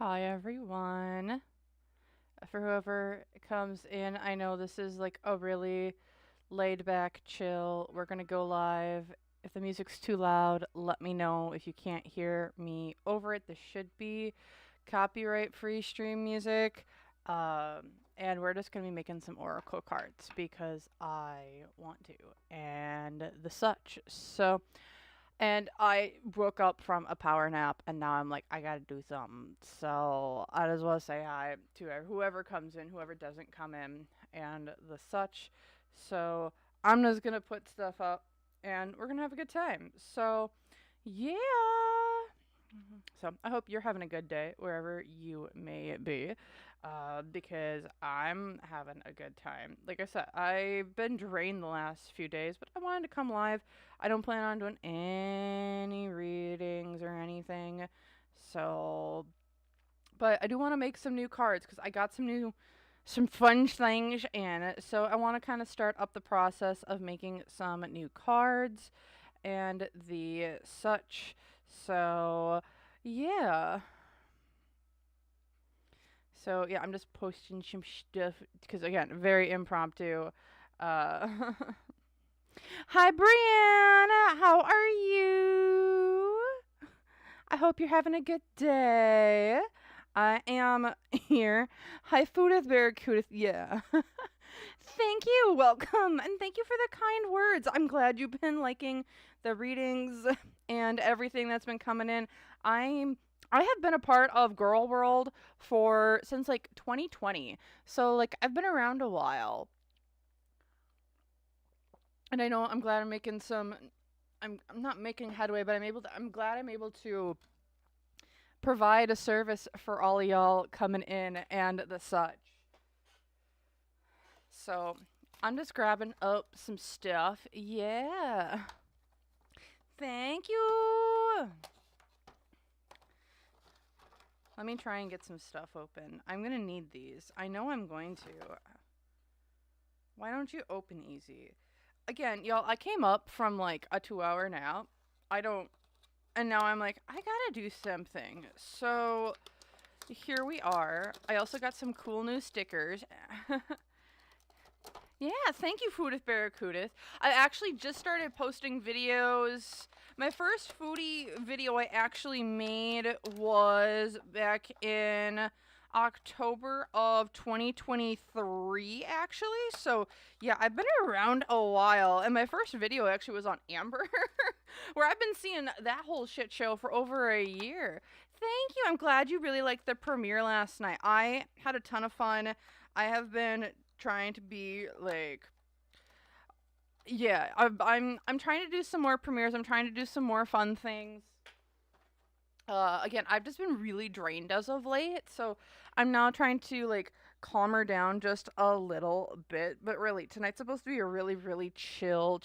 Hi everyone. For whoever comes in, I know this is like a really laid back chill. We're gonna go live. If the music's too loud, let me know. If you can't hear me over it, this should be copyright free stream music. And we're just gonna be making some oracle cards because I want to and the such. And I woke up from a power nap, and now I'm like, I gotta do something. So I just want to say hi to whoever comes in, whoever doesn't come in, and the such. So I'm just gonna put stuff up, and we're gonna have a good time. So yeah. So I hope you're having a good day wherever you may be, because I'm having a good time. Like I said, I've been drained the last few days, but I wanted to come live. I don't plan on doing any readings or anything, so. But I do want to make some new cards because I got some fun things in. So I want to kind of start up the process of making some new cards and the such. So yeah. So yeah, I'm just posting some stuff because again, very impromptu. Uh, Hi, Brianna. How are you? I hope you're having a good day. I am here. Hi, Foodith Barracuda. Yeah. Thank you. Welcome. And thank you for the kind words. I'm glad you've been liking the readings and everything that's been coming in. I have been a part of Girl World for since like 2020. So like I've been around a while. And I know I'm glad I'm making some I'm not making headway, but I'm glad I'm able to provide a service for all y'all coming in and the such. So I'm just grabbing up some stuff. Yeah. Thank you. Let me try and get some stuff open. I'm going to need these. I know I'm going to. Why don't you open easy? Again, y'all, I came up from like a 2-hour nap. I don't. And now I'm like, I gotta do something. So here we are. I also got some cool new stickers. Yeah, thank you, Foodith Barracuda. I actually just started posting videos. My first foodie video I actually made was back in October of 2023, actually. So, yeah, I've been around a while. And my first video actually was on Amber, where I've been seeing that whole shit show for over a year. Thank you. I'm glad you really liked the premiere last night. I had a ton of fun. I have been trying to be like yeah, I'm trying to do some more premieres. I'm trying to do some more fun things. Again, I've just been really drained as of late, so I'm now trying to like calm her down just a little bit. But really, tonight's supposed to be a really chill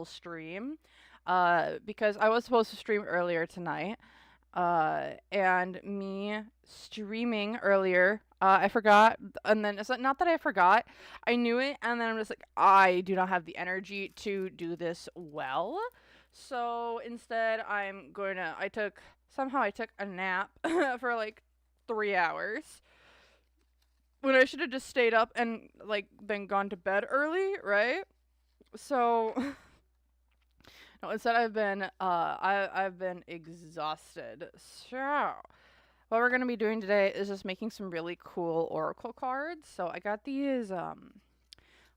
stream. Because I was supposed to stream earlier tonight, and me streaming earlier, I forgot, and then it's not that I forgot, I knew it, and then I'm just like, I do not have the energy to do this well. So instead, I took a nap for like 3 hours when I should have just stayed up and like then gone to bed early, right? So no, instead I've been exhausted. So what we're gonna be doing today is just making some really cool oracle cards. So I got these. Well,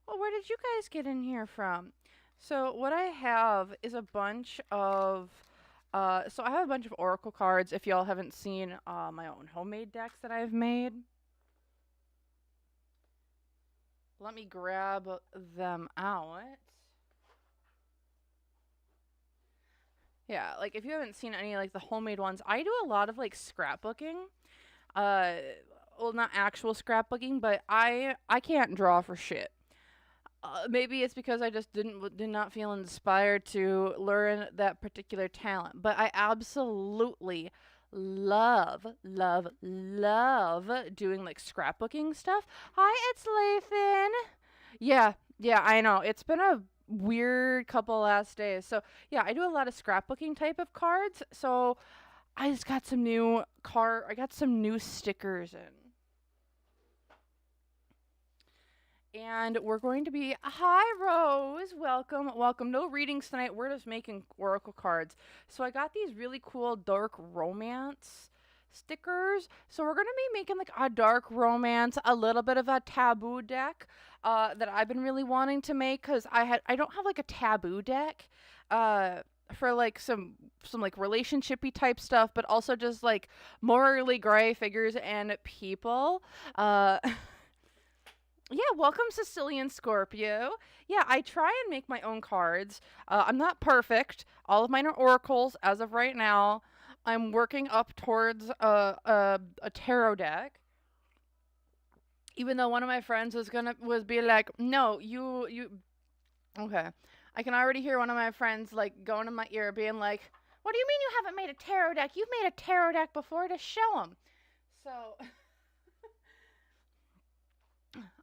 where did you guys get in here from? So what I have is a bunch of. So I have a bunch of oracle cards. If y'all haven't seen my own homemade decks that I've made, let me grab them out. Yeah, like if you haven't seen any like the homemade ones, I do a lot of like scrapbooking. Uh, well, not actual scrapbooking, but I can't draw for shit. Maybe it's because I just did not feel inspired to learn that particular talent. But I absolutely love doing like scrapbooking stuff. Hi, it's Lathan. Yeah, I know. It's been a weird couple last days. So yeah, I do a lot of scrapbooking type of cards. So I just got some new I got some new stickers in. And we're going to be, hi Rose, welcome, welcome. No readings tonight. We're just making oracle cards. So I got these really cool dark romance stickers. So we're going to be making like a dark romance, a little bit of a taboo deck that I've been really wanting to make because I don't have like a taboo deck for like some like relationshipy type stuff, but also just like morally gray figures and people. Yeah, welcome Sicilian Scorpio. Yeah, I try and make my own cards. I'm not perfect. All of mine are oracles as of right now. I'm working up towards a tarot deck. Even though one of my friends was be like, "No, you okay." I can already hear one of my friends like going in my ear being like, "What do you mean you haven't made a tarot deck? You've made a tarot deck before to show them." So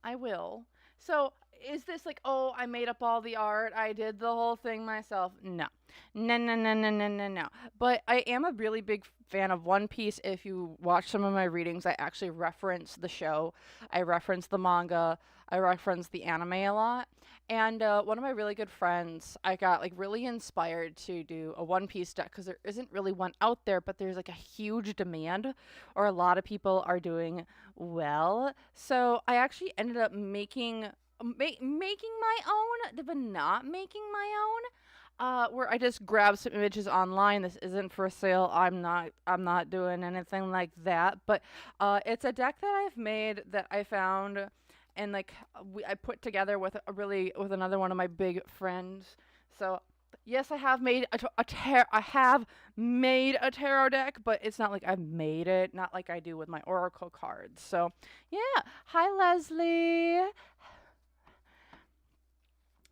I will. So, is this like, oh, I made up all the art, I did the whole thing myself? No. No, no, no, no, no, no, no. But I am a really big fan of One Piece. If you watch some of my readings, I actually reference the show, I reference the manga, I reference the anime a lot. And one of my really good friends, I got like really inspired to do a One Piece deck because there isn't really one out there, but there's like a huge demand, or a lot of people are doing well. So I actually ended up making my own, but not making my own. Where I just grabbed some images online. This isn't for sale. I'm not doing anything like that. But it's a deck that I've made that I found, and like I put together with with another one of my big friends. So yes, I have made I have made a tarot deck, but it's not like I've made it, not like I do with my oracle cards. So yeah, hi Leslie.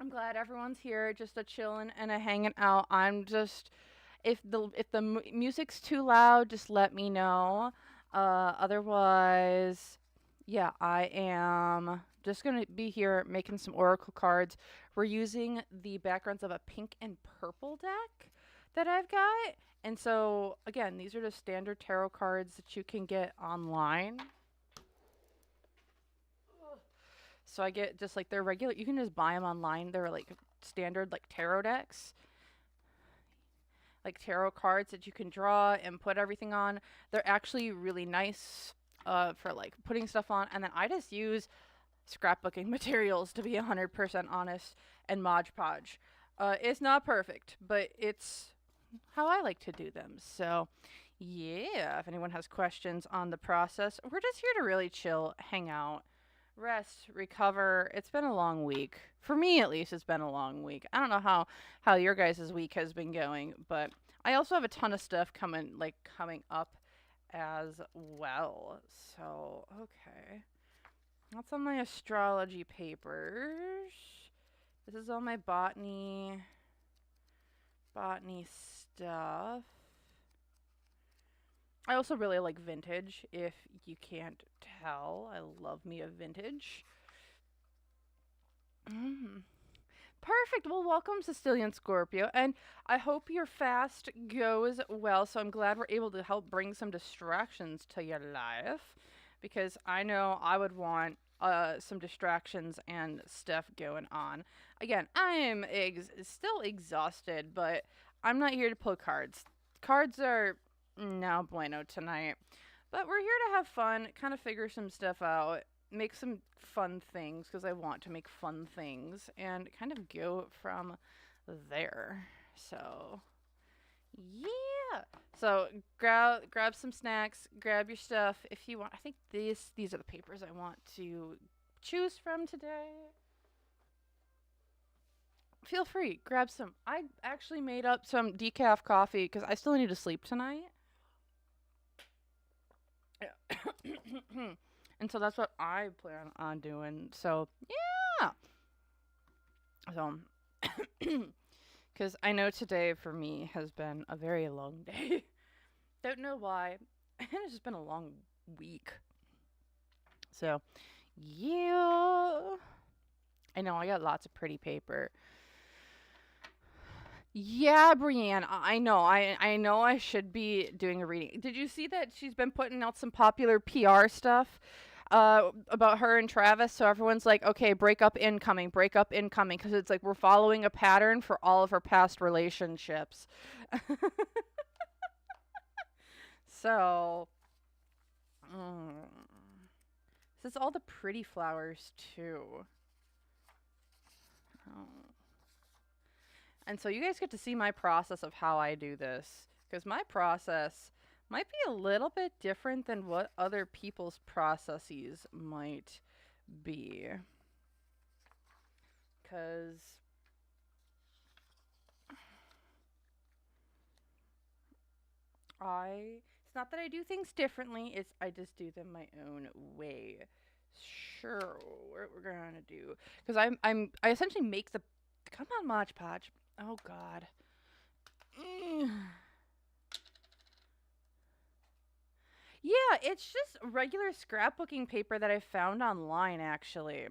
I'm glad everyone's here, just a chilling and a hanging out. I'm just, if the music's too loud, just let me know. Otherwise, yeah, I am just gonna be here making some oracle cards. We're using the backgrounds of a pink and purple deck that I've got. And so again, these are the standard tarot cards that you can get online. So I get just like they're regular. You can just buy them online. They're like standard like tarot decks, like tarot cards that you can draw and put everything on. They're actually really nice for like putting stuff on. And then I just use scrapbooking materials, to be 100% honest, and Mod Podge. It's not perfect, but it's how I like to do them. So yeah, if anyone has questions on the process, we're just here to really chill, hang out, rest, recover. It's been a long week. For me at least, it's been a long week. I don't know how your guys' week has been going, but I also have a ton of stuff coming up as well. So, okay. That's on my astrology papers. This is all my botany stuff. I also really like vintage, if you can't tell. I love me a vintage. Mm. Perfect. Well, welcome, Sicilian Scorpio, and I hope your fast goes well. So I'm glad we're able to help bring some distractions to your life, because I know I would want some distractions and stuff going on. Again, I am still exhausted, but I'm not here to pull cards. Cards are no bueno tonight. But we're here to have fun, kind of figure some stuff out, make some fun things because I want to make fun things, and kind of go from there. So, yeah. So grab some snacks, grab your stuff if you want. I think these are the papers I want to choose from today. Feel free, grab some. I actually made up some decaf coffee because I still need to sleep tonight. And so that's what I plan on doing. So, yeah. So, because I know today for me has been a very long day. Don't know why. And it's just been a long week. So, yeah. I know I got lots of pretty paper. Yeah, Brienne, I know. I know I should be doing a reading. Did you see that she's been putting out some popular PR stuff about her and Travis? So everyone's like, okay, break up incoming, because it's like we're following a pattern for all of her past relationships. So, this is all the pretty flowers too. Oh. And so you guys get to see my process of how I do this, because my process might be a little bit different than what other people's processes might be. Because it's not that I do things differently, it's I just do them my own way. Sure, what we're gonna do. Because I essentially make the. Come on, Mod Podge. Oh, God. Yeah, it's just regular scrapbooking paper that I found online, actually.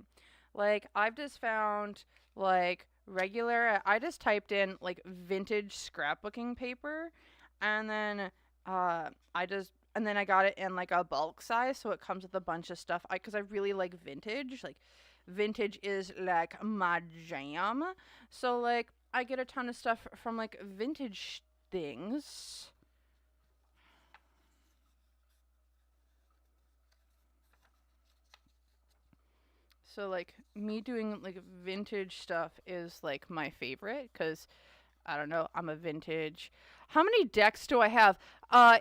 Like, I've just found, like, regular, I just typed in, like, vintage scrapbooking paper, and then, and then I got it in, like, a bulk size, so it comes with a bunch of stuff. Because I really like vintage. Like, vintage is, like, my jam. So, like, I get a ton of stuff from, like, vintage things. So like me doing like vintage stuff is like my favorite, cuz I don't know, I'm a vintage. How many decks do I have?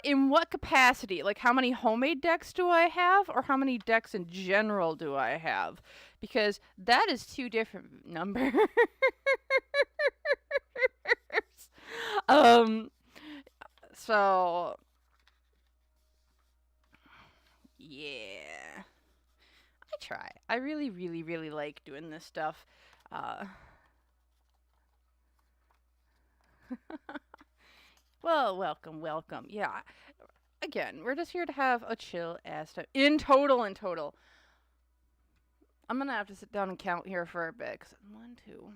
In what capacity? Like how many homemade decks do I have, or how many decks in general do I have? Because that is two different numbers. um so yeah. I try. I really really really like doing this stuff. Uh Well, welcome, welcome. Yeah. Again, we're just here to have a chill ass time. In total. I'm gonna have to sit down and count here for a bit. 'Cause 1, 2.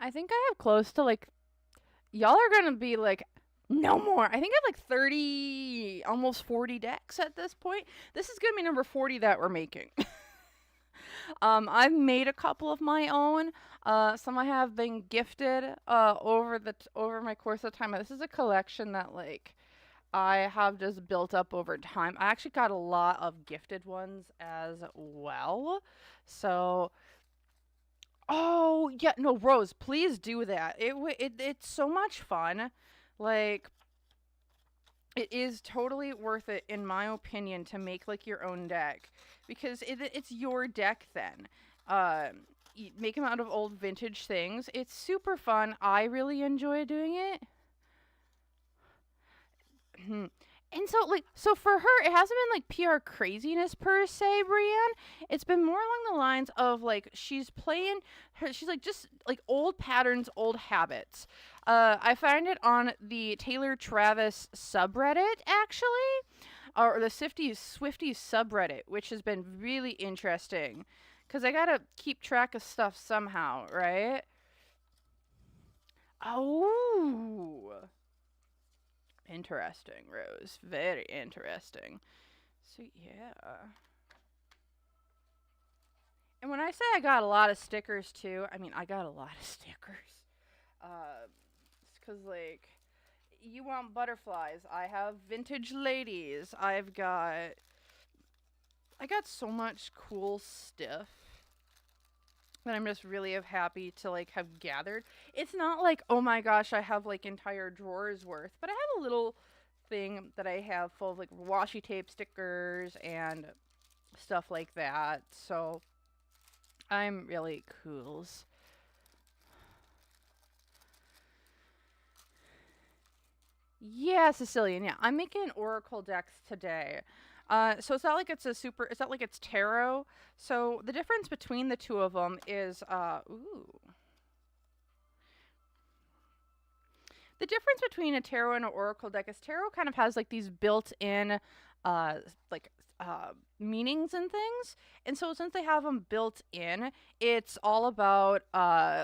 I think I have close to like. Y'all are gonna be like, no more. I think I have like 30, almost 40 decks at this point. This is gonna be number 40 that we're making. I've made a couple of my own. Some I have been gifted over my course of time. This is a collection that like I have just built up over time. I actually got a lot of gifted ones as well. So, oh yeah, no, Rose, please do that. It's so much fun. Like it is totally worth it in my opinion to make like your own deck, because it's your deck then. You make them out of old vintage things. It's super fun. I really enjoy doing it. Mhm. And so, like, so for her, it hasn't been like PR craziness per se, Brienne. It's been more along the lines of like she's playing her. She's like just like old patterns, old habits. I find it on the Taylor Travis subreddit actually, or the Swifties subreddit, which has been really interesting because I gotta keep track of stuff somehow, right? Oh. Interesting, Rose. Very interesting. So yeah. And when I say I got a lot of stickers too, I mean I got a lot of stickers. It's cause like you want butterflies. I have vintage ladies. I got so much cool stuff. that I'm just really happy to like have gathered. It's not like, oh my gosh, I have like entire drawers worth, but I have a little thing that I have full of like washi tape stickers and stuff like that. So I'm really cools. Yeah, Sicilian. Yeah, I'm making oracle decks today. So it's not like it's a super. It's not like it's tarot. So the difference between the two of them is, the difference between a tarot and an oracle deck is tarot kind of has like these built-in, uh, like meanings and things, and so since they have them built in, it's all about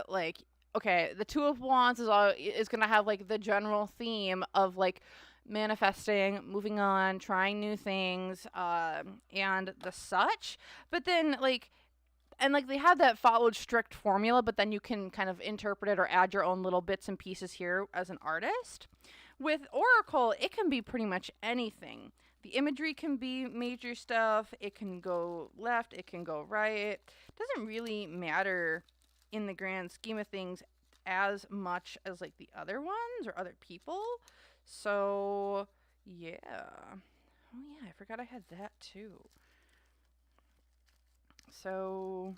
like, okay, the Two of Wands is gonna have like the general theme of like manifesting, moving on, trying new things, and the such. But then like, and like they have that followed strict formula, but then you can kind of interpret it or add your own little bits and pieces here as an artist. With oracle, it can be pretty much anything. The imagery can be major stuff, it can go left, it can go right. It doesn't really matter in the grand scheme of things as much as like the other ones or other people. So yeah. Oh yeah, I forgot I had that too. So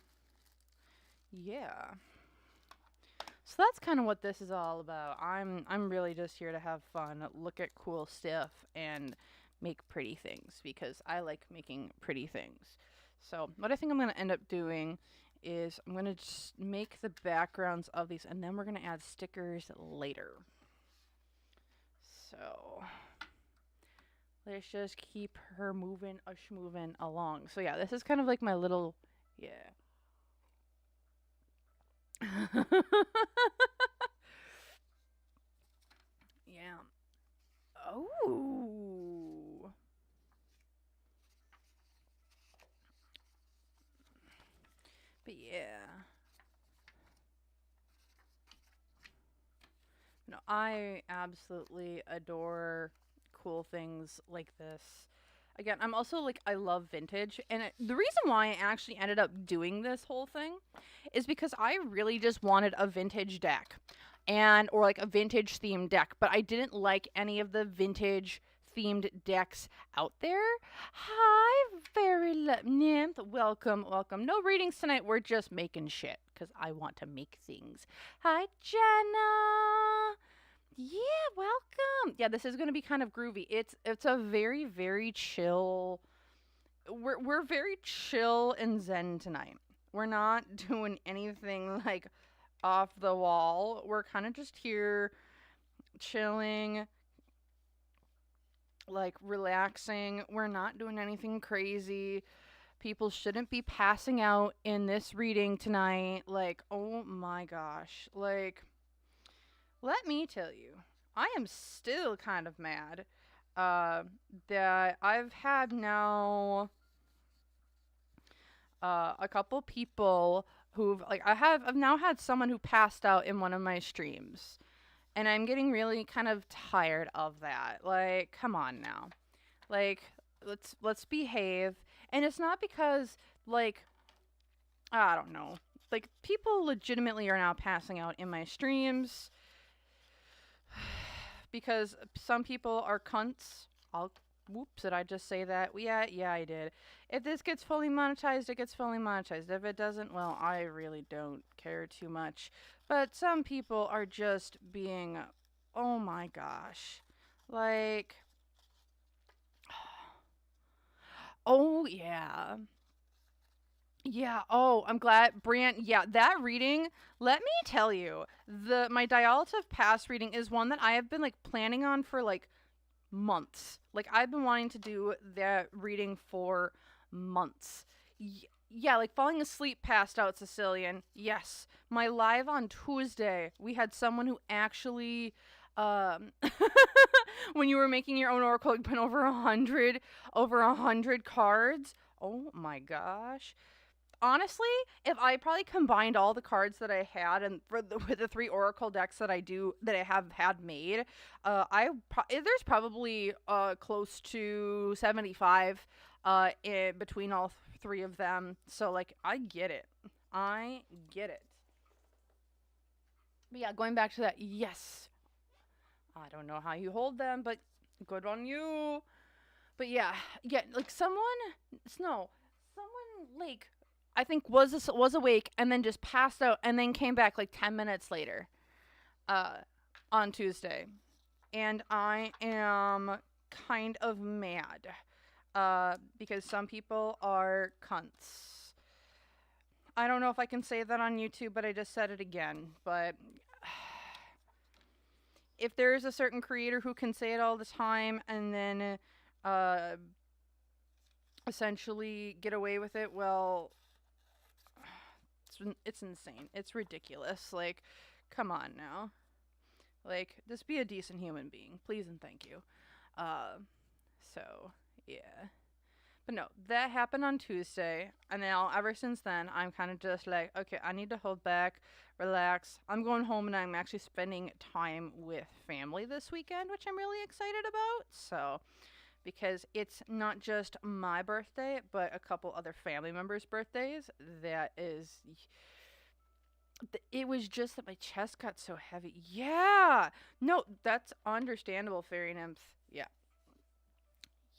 yeah. So that's kind of what this is all about. I'm really just here to have fun, look at cool stuff, and make pretty things because I like making pretty things. So what I think I'm gonna end up doing is I'm gonna just make the backgrounds of these, and then we're gonna add stickers later. So let's just keep her moving, moving along. So yeah, this is kind of like my little, yeah. Yeah. Oh. But yeah. No, I absolutely adore cool things like this. Again, I'm also like, I love vintage. And the reason why I actually ended up doing this whole thing is because I really just wanted a vintage deck and, or like a vintage themed deck, but I didn't like any of the vintage themed decks out there. Hi, welcome, welcome. No readings tonight. We're just making shit because I want to make things. Hi, Jenna. Yeah, welcome. Yeah, this is gonna be kind of groovy. It's a very very chill. We're very chill and zen tonight. We're not doing anything like off the wall. We're kind of just here chilling, like relaxing. We're not doing anything crazy. People shouldn't be passing out in this reading tonight. Like, oh my gosh. Like, let me tell you, I am still kind of mad that I've had now a couple people who've like I've now had someone who passed out in one of my streams, and I'm getting really kind of tired of that. Like, come on now, like let's behave. And it's not because like, I don't know, like people legitimately are now passing out in my streams because some people are cunts. Whoops, did I just say that? Yeah, I did. If this gets fully monetized, it gets fully monetized. If it doesn't, well, I really don't care too much. But some people are just being, oh my gosh. Like, oh yeah. Yeah, oh, I'm glad Brant, yeah, that reading, let me tell you, the my Dialative Pass reading is one that I have been like planning on for like months. Like I've been wanting to do that reading for months. Yeah, like falling asleep passed out Sicilian. Yes. My live on Tuesday, we had someone who actually when you were making your own oracle, like, put over a hundred cards. Oh my gosh. Honestly, if I probably combined all the cards that I had and with the three oracle decks that I have had made, there's probably close to 75 in between all three of them. So like I get it. I get it. But yeah, going back to that, yes. I don't know how you hold them, but good on you. But yeah, like someone, like I think was awake and then just passed out and then came back like 10 minutes later, uh, on Tuesday, and I am kind of mad, because some people are cunts. I don't know if I can say that on YouTube, but I just said it again. But if there is a certain creator who can say it all the time and then, uh, essentially get away with it, well, it's insane. It's ridiculous. Like, come on now. Like, just be a decent human being, please and thank you. Uh, so yeah. But no, that happened on Tuesday, and now ever since then, I'm kind of just like, okay, I need to hold back, relax. I'm going home, and I'm actually spending time with family this weekend, which I'm really excited about. So, because it's not just my birthday, but a couple other family members' birthdays. It was just that my chest got so heavy. Yeah, no, that's understandable, fairy nymph. Yeah,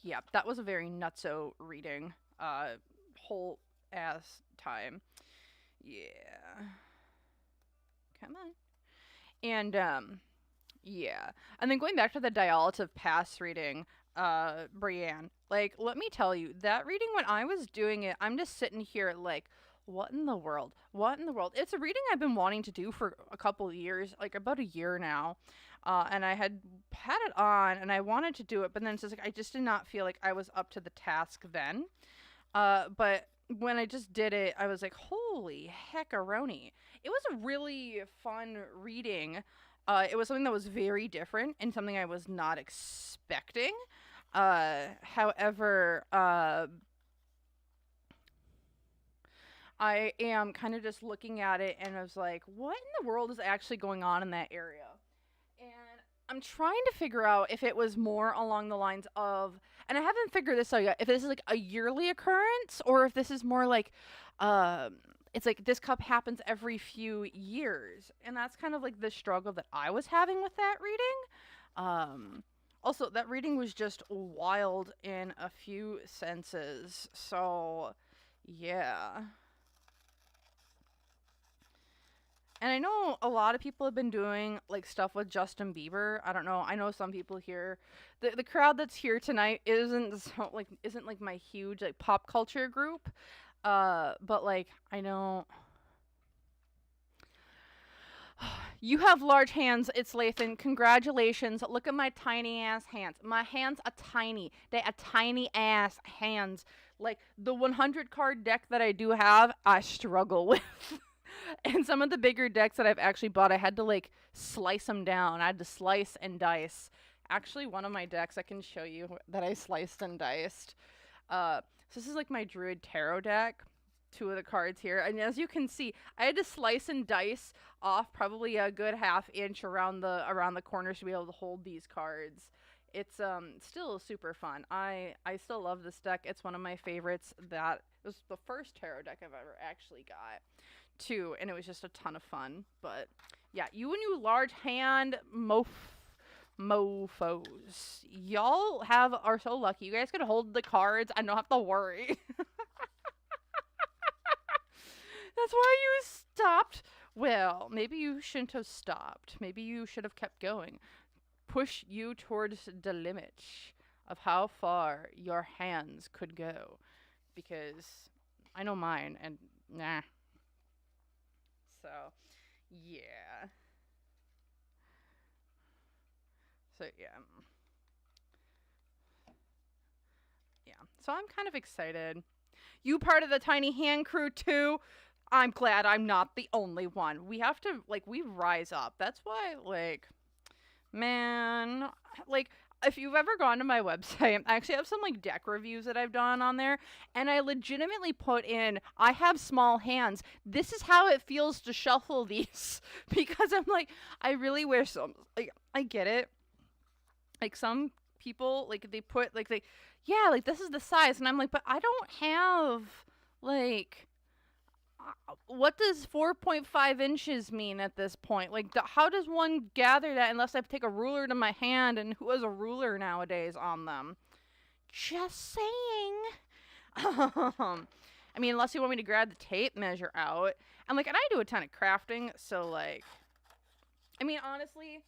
yeah, that was a very nutso reading. Whole ass time. Yeah, come on. And yeah. And then going back to the Dialative Pass reading, Brienne, like, let me tell you, that reading, when I was doing it, I'm just sitting here like, what in the world? What in the world? It's a reading I've been wanting to do for a couple of years, like about a year now. And I had it on and I wanted to do it, but then it's just like, I just did not feel like I was up to the task then. But when I just did it, I was like, holy heckaroni. It was a really fun reading. It was something that was very different and something I was not expecting. However, I am kind of just looking at it and I was like, what in the world is actually going on in that area? And I'm trying to figure out if it was more along the lines of, and I haven't figured this out yet, if this is like a yearly occurrence or if this is more like, it's like this cup happens every few years. And that's kind of like the struggle that I was having with that reading. Also, that reading was just wild in a few senses. So, yeah. And I know a lot of people have been doing like stuff with Justin Bieber. I don't know. I know some people here. The crowd that's here tonight isn't like my huge like pop culture group. But like I know you have large hands. It's Lathan. Congratulations. Look at my tiny ass hands. My hands are tiny. They are tiny ass hands. Like the 100 card deck that I do have, I struggle with. And some of the bigger decks that I've actually bought, I had to like slice them down. I had to slice and dice. Actually, one of my decks I can show you that I sliced and diced. So this is like my Druid Tarot deck. Two of the cards here, and as you can see, I had to slice and dice off probably a good ½ inch around the corners to be able to hold these cards. It's still super fun. I still love this deck. It's one of my favorites. That was the first tarot deck I've ever actually got too, and it was just a ton of fun. But yeah, you and you large hand mofos, y'all are so lucky. You guys can hold the cards and don't have to worry. That's why you stopped. Well, maybe you shouldn't have stopped. Maybe you should have kept going. Push you towards the limit of how far your hands could go, because I know mine, and nah. So, yeah. So, yeah. Yeah. So, I'm kind of excited. You part of the tiny hand crew, too? I'm glad I'm not the only one. We have to, like, we rise up. That's why, like, man, like, if you've ever gone to my website, I actually have some like deck reviews that I've done on there, and I legitimately put in, I have small hands. This is how it feels to shuffle these. Because I'm like, I really wish some, like, I get it. Like, some people, like, they put, like, yeah, like, this is the size. And I'm like, but I don't have, like, what does 4.5 inches mean at this point? Like, how does one gather that unless I take a ruler to my hand? And who has a ruler nowadays on them? Just saying. I mean, unless you want me to grab the tape measure out. And, like, and I do a ton of crafting, so, like, I mean, honestly,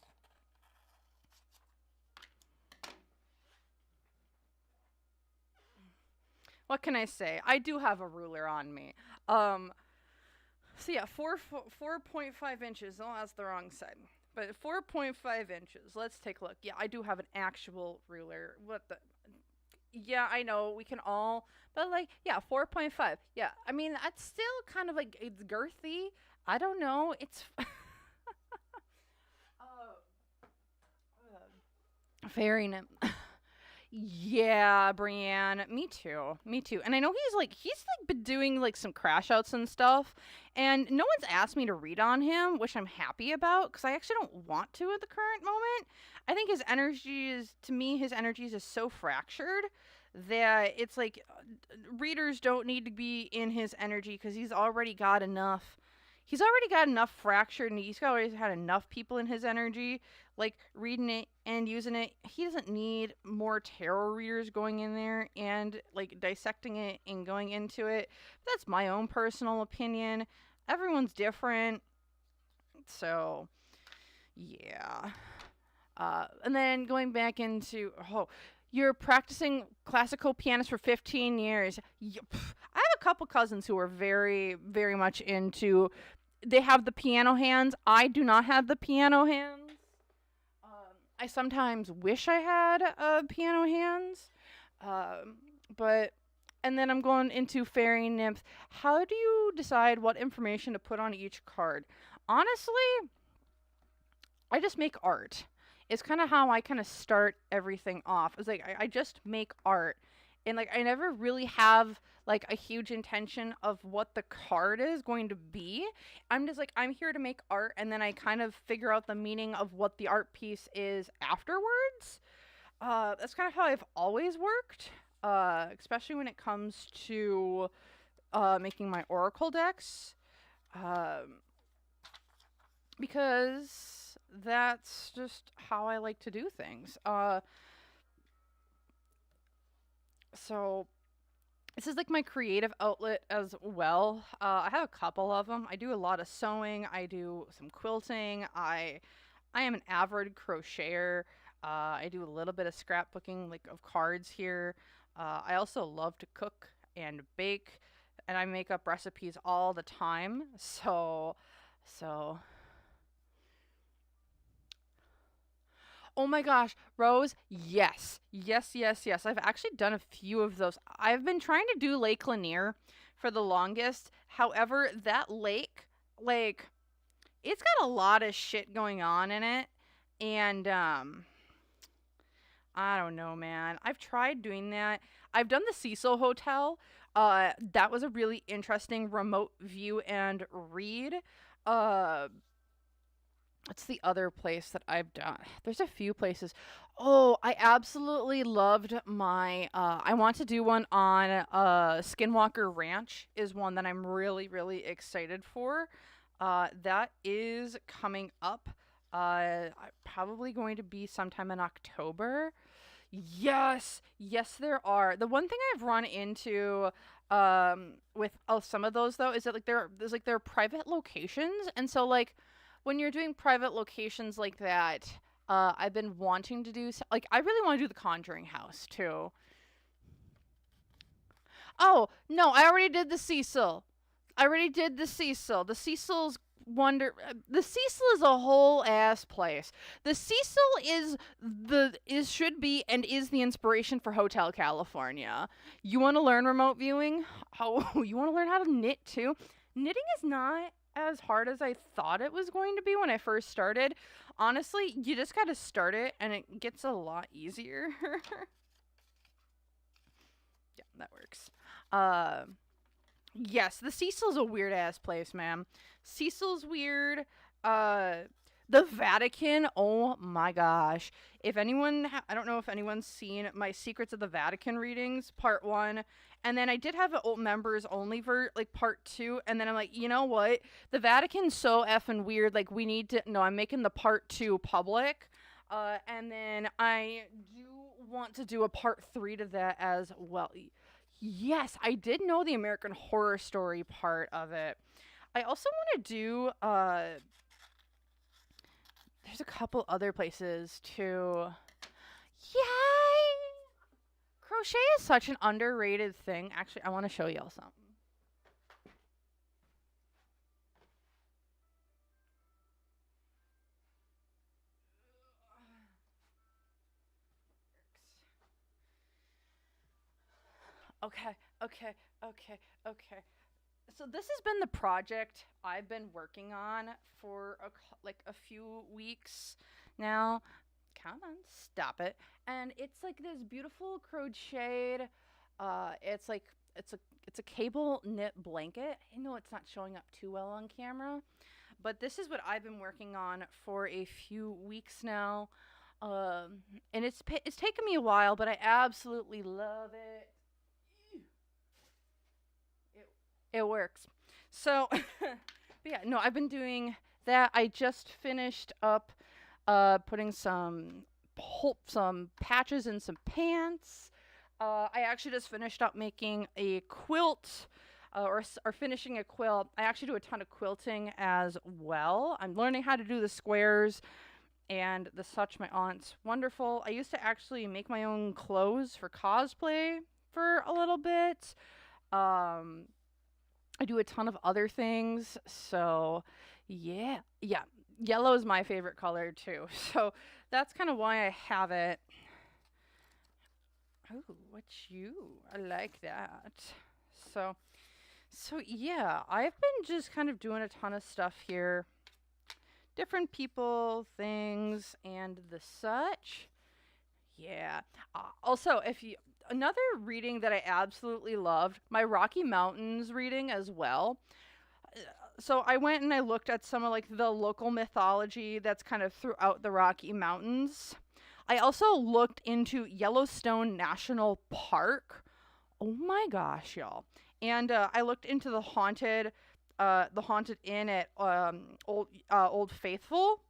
what can I say? I do have a ruler on me. So yeah, 4.5 inches. Oh, that's the wrong side. But 4.5 inches. Let's take a look. Yeah, I do have an actual ruler. What the? Yeah, I know. We can all. But, like, yeah, 4.5. Yeah, I mean, that's still kind of, like, it's girthy. I don't know. It's. Very nice. Yeah, Brienne. Me too. Me too. And I know he's been doing like some crash outs and stuff. And no one's asked me to read on him, which I'm happy about because I actually don't want to at the current moment. I think his energy is, to me, his energy is just so fractured that it's like readers don't need to be in his energy because he's already got enough. He's already got enough fractured and he's already had enough people in his energy, like reading it and using it. He doesn't need more tarot readers going in there and like dissecting it and going into it. That's my own personal opinion. Everyone's different. So, yeah. And then going back into, you're practicing classical pianist for 15 years. I have a couple cousins who are very, very much into, they have the piano hands. I do not have the piano hands. I sometimes wish I had piano hands. But, and then I'm going into fairy nymphs. How do you decide what information to put on each card? Honestly, I just make art. It's kind of how I kind of start everything off. It's like I just make art, and like I never really have like a huge intention of what the card is going to be. I'm just like, I'm here to make art, and then I kind of figure out the meaning of what the art piece is afterwards. That's kind of how I've always worked, especially when it comes to making my oracle decks, because that's just how I like to do things. So this is like my creative outlet as well. I have a couple of them. I do a lot of sewing. I do some quilting. I am an avid crocheter. I do a little bit of scrapbooking, like of cards here. I also love to cook and bake, and I make up recipes all the time. So. Oh my gosh, Rose, yes. Yes, yes, yes. I've actually done a few of those. I've been trying to do Lake Lanier for the longest. However, that lake, like, it's got a lot of shit going on in it. And, I don't know, man. I've tried doing that. I've done the Cecil Hotel. That was a really interesting remote view and read. Uh, What's the other place that I've done? There's a few places. Oh, I absolutely loved my. I want to do one on Skinwalker Ranch. Is one that I'm really, really excited for. That is coming up. Probably going to be sometime in October. Yes, yes, there are. The one thing I've run into with some of those though is that like there are private locations, and so like when you're doing private locations like that, I've been wanting to do like I really want to do the Conjuring House too. Oh no, I already did the Cecil. I already did the Cecil. The Cecil's wonder. The Cecil is a whole ass place. The Cecil should be and is the inspiration for Hotel California. You want to learn remote viewing? Oh, you want to learn how to knit too? Knitting is not as hard as I thought it was going to be when I first started. Honestly, you just got to start it and it gets a lot easier. Yeah, that works. Yes, the Cecil's a weird ass place, man. Cecil's weird. The Vatican, oh my gosh. If anyone, I don't know if anyone's seen my Secrets of the Vatican readings, part one. And then I did have an old members only for like part two. And then I'm like, you know what? The Vatican's so effing weird. Like, we need to, no, I'm making the part two public. And then I do want to do a part three to that as well. Yes, I did know the American Horror Story part of it. I also want to do there's a couple other places too. Yay! Crochet is such an underrated thing. Actually, I want to show y'all something. Okay, okay, okay, okay. So this has been the project I've been working on for like a few weeks now. Come on, stop it. And it's like this beautiful crocheted it's like it's a it's a cable knit blanket. I know it's not showing up too well on camera, but this is what I've been working on for a few weeks now. And it's taken me a while, but I absolutely love it. It works. So, but yeah, no, I've been doing that. I just finished up putting some patches in some pants. I actually just finished up making a quilt. Or finishing a quilt. I actually do a ton of quilting as well. I'm learning how to do the squares and the such. My aunt's wonderful. I used to actually make my own clothes for cosplay for a little bit. Um, I do a ton of other things. So, yeah. Yeah. Yellow is my favorite color too. So, that's kind of why I have it. Oh, what's you? I like that. So, so yeah, I've been just kind of doing a ton of stuff here. Different people, things, and the such. Yeah. Also, if you another reading that I absolutely loved, my Rocky Mountains reading as well. So I went and I looked at some of like the local mythology that's kind of throughout the Rocky Mountains. I also looked into Yellowstone National Park. Oh my gosh, y'all. And I looked into the haunted inn at Old Faithful,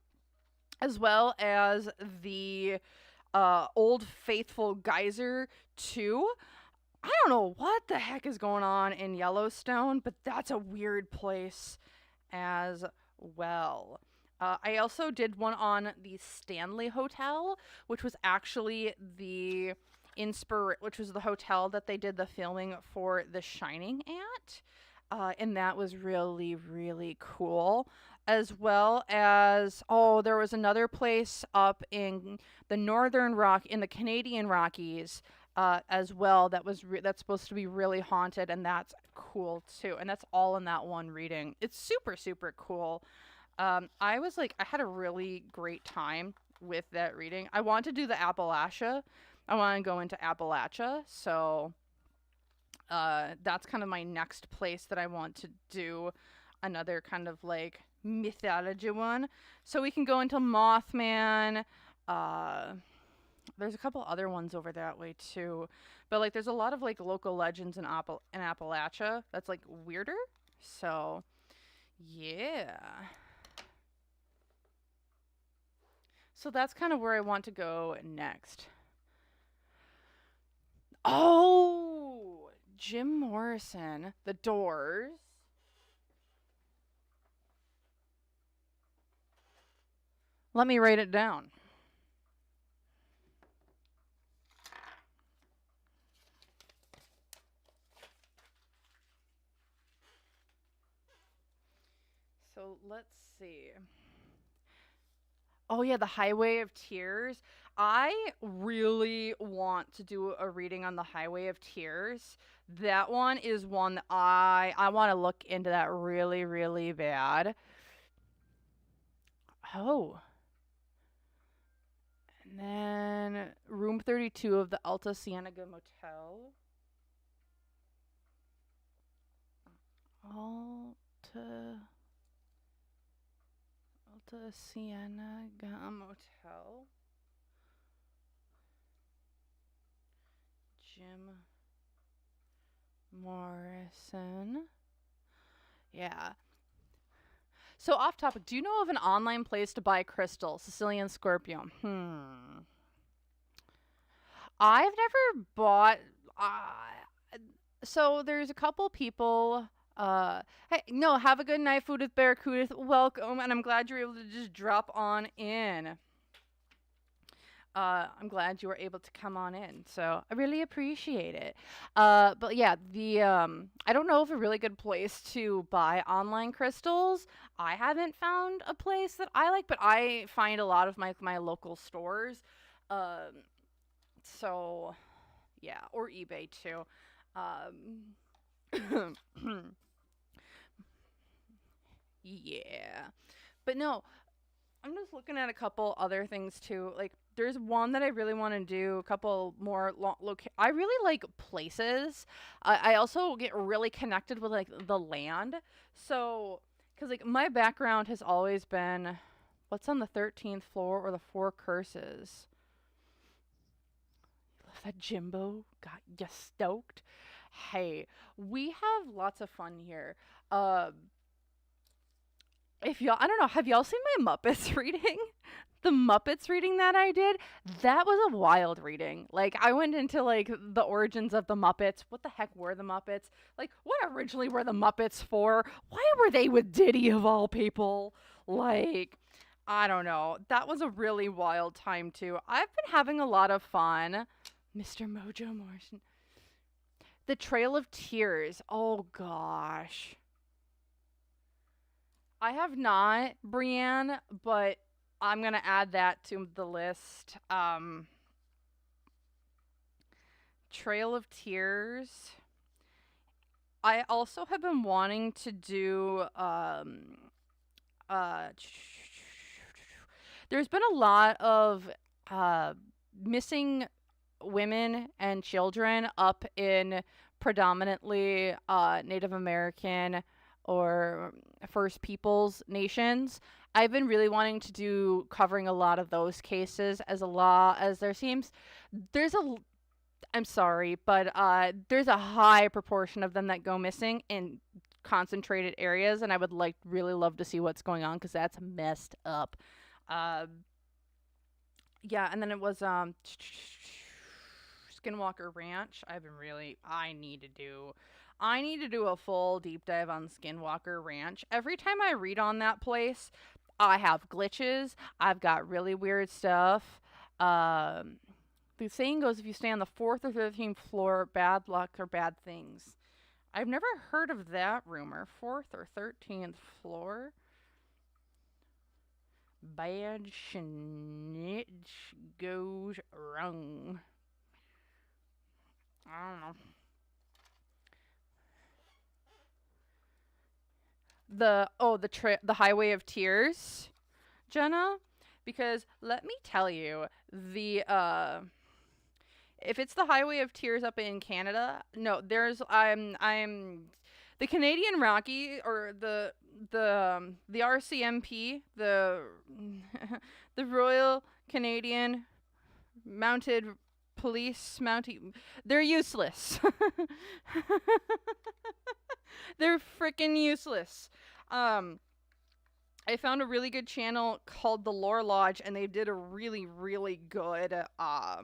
as well as the Old Faithful Geyser too. I don't know what the heck is going on in Yellowstone, but that's a weird place as well. I also did one on the Stanley Hotel, which was actually which was the hotel that they did the filming for The Shining at. And that was really, really cool. As well as, oh, there was another place up in the Canadian Rockies, as well, that's supposed to be really haunted, and that's cool too. And that's all in that one reading. It's super, super cool. I had a really great time with that reading. I want to do the Appalachia. I want to go into Appalachia, so that's kind of my next place that I want to do another kind of like mythology one. So we can go into Mothman. There's a couple other ones over that way too, but like there's a lot of like local legends in Appalachia that's like weirder. So yeah. So that's kind of where I want to go next. Oh, Jim Morrison, The Doors. Let me write it down. So let's see. Oh yeah, The Highway of Tears. I really want to do a reading on The Highway of Tears. That one is one that I want to look into that really, really bad. Oh. And then room 32 of the Alta Cienega Motel. Alta Delta Sienna Motel. Jim Morrison. Yeah. So off topic, do you know of an online place to buy crystals? Sicilian Scorpio. I've never bought. So there's a couple people. Hey, no, have a good night, Food with Barracuda. Welcome, and I'm glad you're able to just drop on in. I'm glad you were able to come on in, so I really appreciate it. But yeah, I don't know of a really good place to buy online crystals. I haven't found a place that I like, but I find a lot of my local stores. So yeah, or eBay too. Yeah, but no, I'm just looking at a couple other things too. Like, there's one that I really want to do. A couple more I really like places. I also get really connected with like the land. So, because like my background has always been, what's on the 13th floor or the Four Curses. Love that Jimbo got you stoked. Hey, we have lots of fun here. Uh, if y'all, I don't know, have y'all seen my Muppets reading? The Muppets reading that I did, that was a wild reading. Like, I went into like the origins of the Muppets. What the heck were the Muppets? Like, what originally were the Muppets for? Why were they with Diddy of all people? Like, I don't know. That was a really wild time too. I've been having a lot of fun. Mr. Mojo Morrison. The Trail of Tears. Oh gosh. I have not, Brienne, but I'm gonna add that to the list. Trail of Tears. I also have been wanting to do uh there's been a lot of missing women and children up in predominantly Native American or First Peoples nations. I've been really wanting to do covering a lot of those cases as there seems there's a I'm sorry, but there's a high proportion of them that go missing in concentrated areas, and I would really love to see what's going on because that's messed up. Uh, yeah, and then it was Skinwalker Ranch. I need to do a full deep dive on Skinwalker Ranch. Every time I read on that place, I have glitches. I've got really weird stuff. The saying goes, if you stay on the 4th or 13th floor, bad luck or bad things. I've never heard of that rumor. 4th or 13th floor? Bad snitch goes wrong. I don't know. The Highway of Tears, Jenna, because let me tell you, the if it's the Highway of Tears up in Canada, no, there's I'm the Canadian Rocky or the RCMP, the the Royal Canadian Mounted Police Mountie, they're useless. They're freaking useless. I found a really good channel called The Lore Lodge, and they did a really, really good uh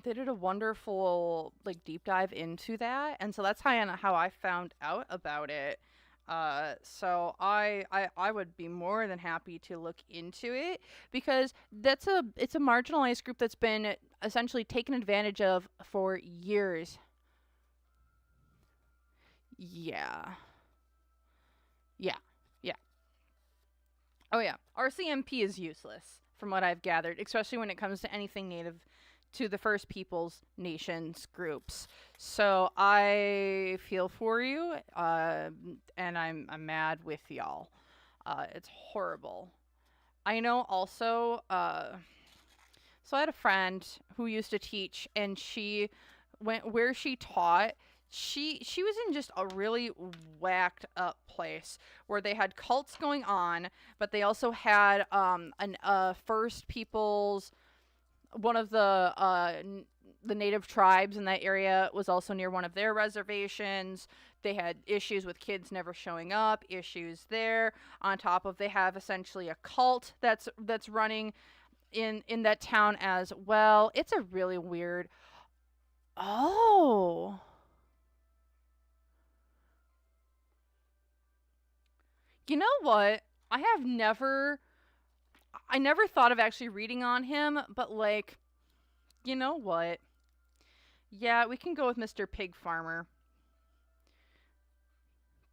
they did a wonderful like deep dive into that, and so that's how I found out about it. So I would be more than happy to look into it because it's a marginalized group that's been essentially taken advantage of for years. Yeah. Yeah. Yeah. Oh yeah. RCMP is useless from what I've gathered, especially when it comes to anything native to the First Peoples nations groups. So I feel for you, and I'm mad with y'all. It's horrible. I know also. So I had a friend who used to teach, and she went where she taught. she was in just a really whacked up place where they had cults going on, but they also had an First Peoples, one of the native tribes in that area was also near one of their reservations. They had issues with kids never showing up, issues there. On top of, they have essentially a cult that's running in that town as well. It's a really weird. Oh. You know what? I never thought of actually reading on him, but like, you know what? Yeah, we can go with Mr. Pig Farmer.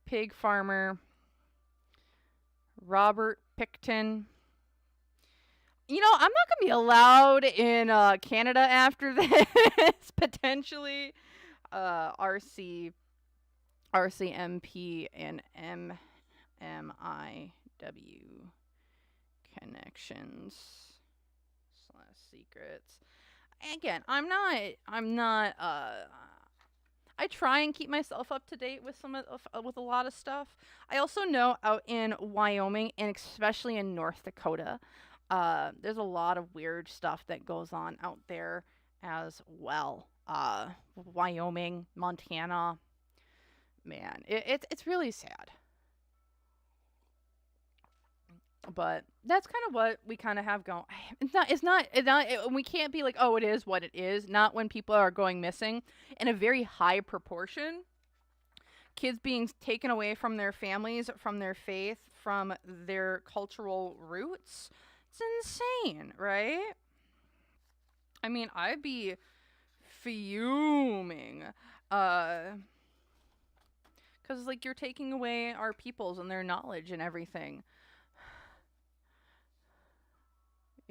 Pig Farmer. Robert Picton. You know, I'm not going to be allowed in Canada after this, potentially. RCMP and MMIW connections / secrets. Again, I'm not I try and keep myself up to date with with a lot of stuff. I also know out in Wyoming and especially in North Dakota, there's a lot of weird stuff that goes on out there as well. Wyoming, Montana, man, it's really sad. But that's kind of what we kind of have going. We can't be like, oh, it is what it is. Not when people are going missing in a very high proportion. Kids being taken away from their families, from their faith, from their cultural roots. It's insane, right? I mean, I'd be fuming. Because, like, you're taking away our peoples and their knowledge and everything.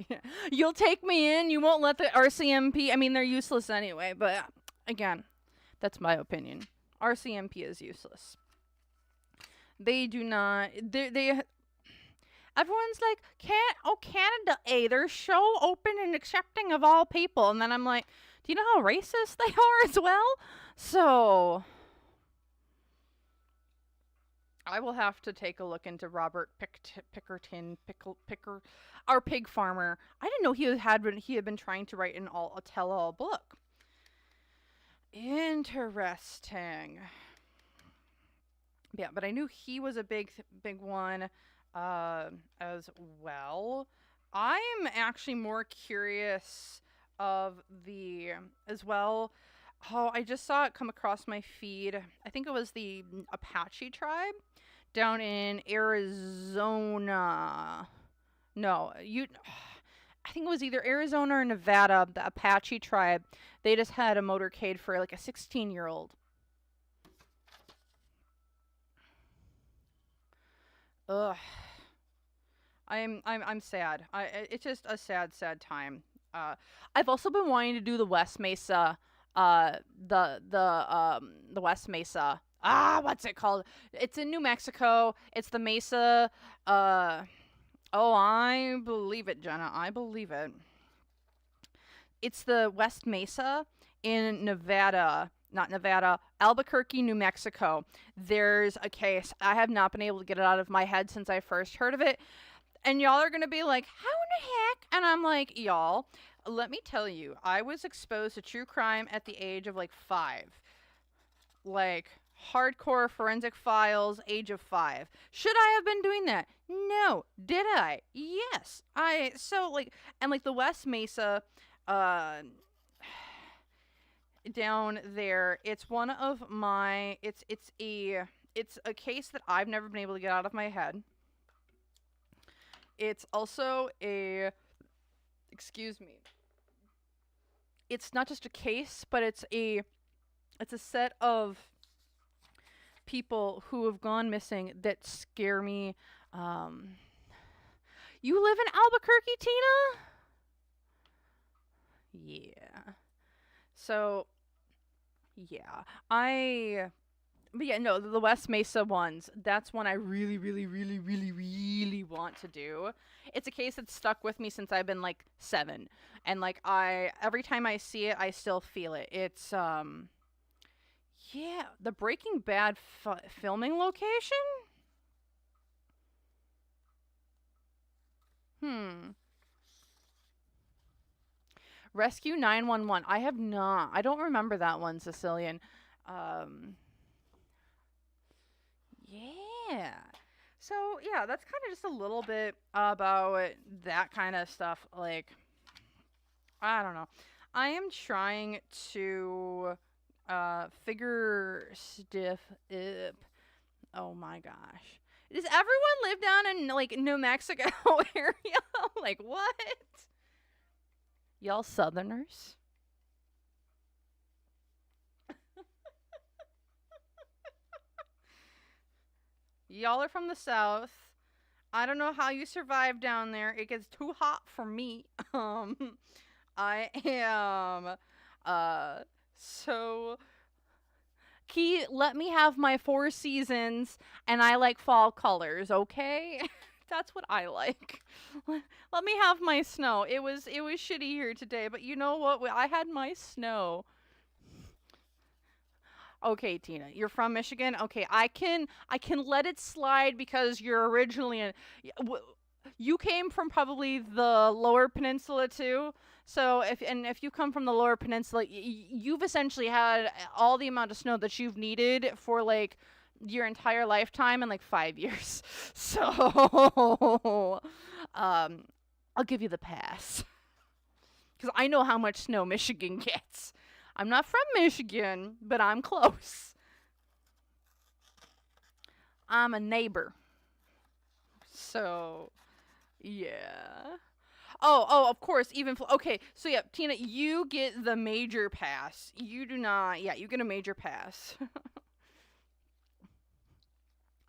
Yeah. You'll take me in. You won't let the RCMP. I mean, they're useless anyway. But again, that's my opinion. RCMP is useless. They do not. They. Everyone's like, Canada, they're so open and accepting of all people. And then I'm like, do you know how racist they are as well? So I will have to take a look into Robert Pickerton, our pig farmer. I didn't know he had been trying to write a tell-all book. Interesting. Yeah, but I knew he was a big one as well. I'm actually more curious of the as well. Oh, I just saw it come across my feed. I think it was the Apache tribe down in Arizona. No, I think it was either Arizona or Nevada, the Apache tribe. They just had a motorcade for like a 16-year-old. Ugh. I'm sad. It's just a sad time. I've also been wanting to do the West Mesa the West Mesa. What's it called? It's in New Mexico. It's the Mesa. Oh, I believe it, Jenna. I believe it. It's the West Mesa in Nevada. Not Nevada, Albuquerque, New Mexico. There's a case. I have not been able to get it out of my head since I first heard of it. And y'all are going to be like, how in the heck? And I'm like, y'all, let me tell you, I was exposed to true crime at the age of like 5. Like, hardcore forensic files, age of 5. Should I have been doing that? No. Did I? Yes. The West Mesa, down there, it's one of my, it's a case that I've never been able to get out of my head. It's also excuse me. It's not just a case, but it's a set of people who have gone missing that scare me. You live in Albuquerque, Tina? Yeah. So, yeah. But yeah, no, the West Mesa ones, that's one I really, really, really, really, really want to do. It's a case that's stuck with me since I've been like 7. And like every time I see it, I still feel it. It's, Yeah, the Breaking Bad filming location? Hmm. Rescue 911. I have not. I don't remember that one, Sicilian. Um, yeah. So, yeah, that's kind of just a little bit about that kind of stuff. Like, I don't know. I am trying to figure stuff up. Oh my gosh. Does everyone live down in like New Mexico area? Like what? Y'all Southerners? Y'all are from the South. I don't know how you survive down there. It gets too hot for me. Um, I am, uh, so Key, let me have my 4 seasons, and I like fall colors, okay? That's what I like. Let me have my snow. It was shitty here today, but you know what? I had my snow. Okay, Tina, you're from Michigan. Okay, I can let it slide because you're originally you came from probably the Lower Peninsula too. So if you come from the Lower Peninsula, you've essentially had all the amount of snow that you've needed for like your entire lifetime in like 5 years. So I'll give you the pass because I know how much snow Michigan gets. I'm not from Michigan, but I'm close. I'm a neighbor. So, yeah. Oh, of course, even okay. So yeah, Tina, you get the major pass. You do not. Yeah, you get a major pass.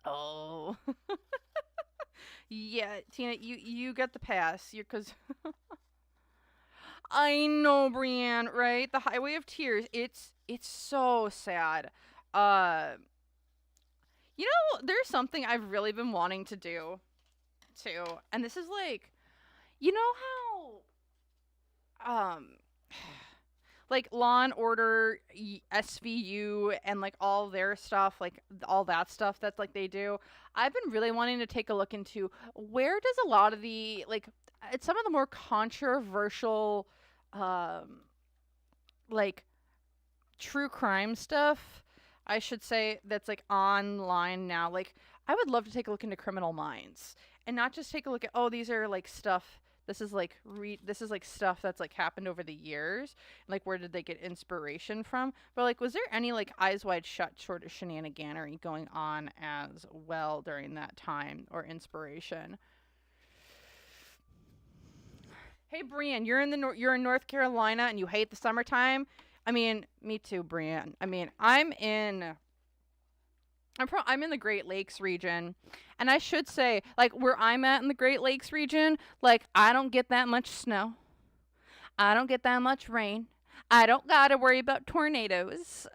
Oh. Yeah, Tina, you get the pass. You're cuz I know, Brienne, right? The Highway of Tears. It's so sad. Uh there's something I've really been wanting to do too. And this is like, you know how like Law and Order, SVU, and like all their stuff, like all that stuff that's like they do. I've been really wanting to take a look into where does a lot of the like it's some of the more controversial um like true crime stuff, I should say, that's like online now. Like, I would love to take a look into Criminal Minds and not just take a look at, oh, these are like stuff. This is like stuff that's like happened over the years. Like, where did they get inspiration from? But like, was there any like eyes wide shut sort of shenaniganery going on as well during that time or inspiration? Hey, Brian, you're in North Carolina and you hate the summertime. I mean, me too, Brian. I mean, I'm in the Great Lakes region, and I should say, like where I'm at in the Great Lakes region, like I don't get that much snow. I don't get that much rain. I don't gotta worry about tornadoes.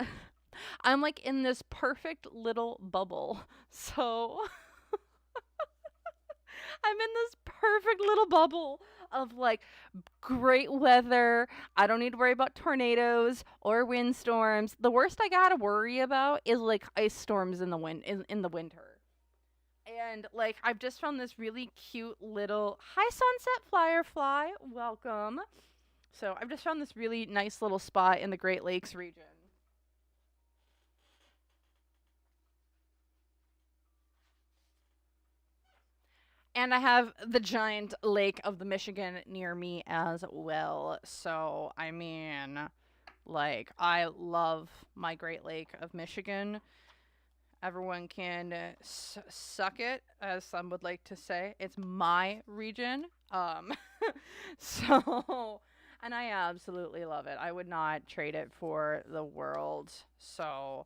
I'm like in this perfect little bubble. So I'm in this perfect little bubble of like great weather. I don't need to worry about tornadoes or windstorms. The worst I gotta worry about is like ice storms in the winter. And like I've just found this really cute little hi sunset firefly. Welcome. So I've just found this really nice little spot in the Great Lakes region. And I have the giant lake of the Michigan near me as well. So, I mean, like, I love my Great Lake of Michigan. Everyone can suck it, as some would like to say. It's my region. So, and I absolutely love it. I would not trade it for the world. So,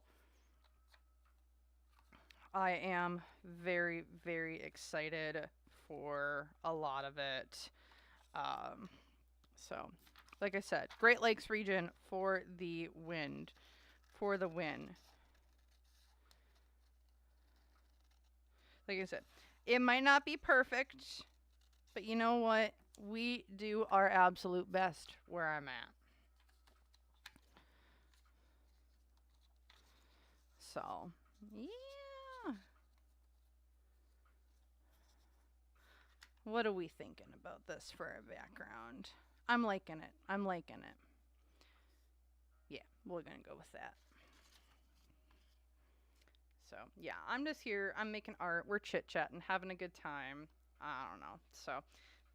I am very, very excited for a lot of it. Um, so, like I said, Great Lakes region for the wind, for the win. Like I said, it might not be perfect, but you know what? We do our absolute best where I'm at. So, yeah. What are we thinking about this for a background? I'm liking it. I'm liking it. Yeah, we're going to go with that. So, yeah, I'm just here. I'm making art. We're chit-chatting, having a good time. I don't know. So,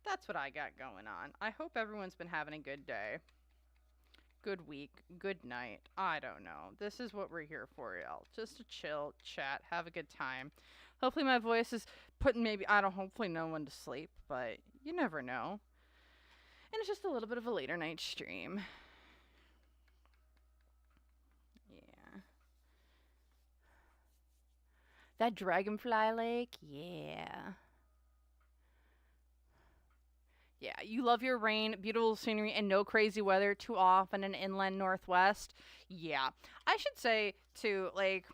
that's what I got going on. I hope everyone's been having a good day, good week, good night. I don't know. This is what we're here for, y'all. Just to chill, chat, have a good time. Hopefully my voice is putting hopefully no one to sleep, but you never know. And it's just a little bit of a later night stream. Yeah. That dragonfly lake, yeah. Yeah, you love your rain, beautiful scenery, and no crazy weather too often in inland northwest. Yeah. I should say, too, like,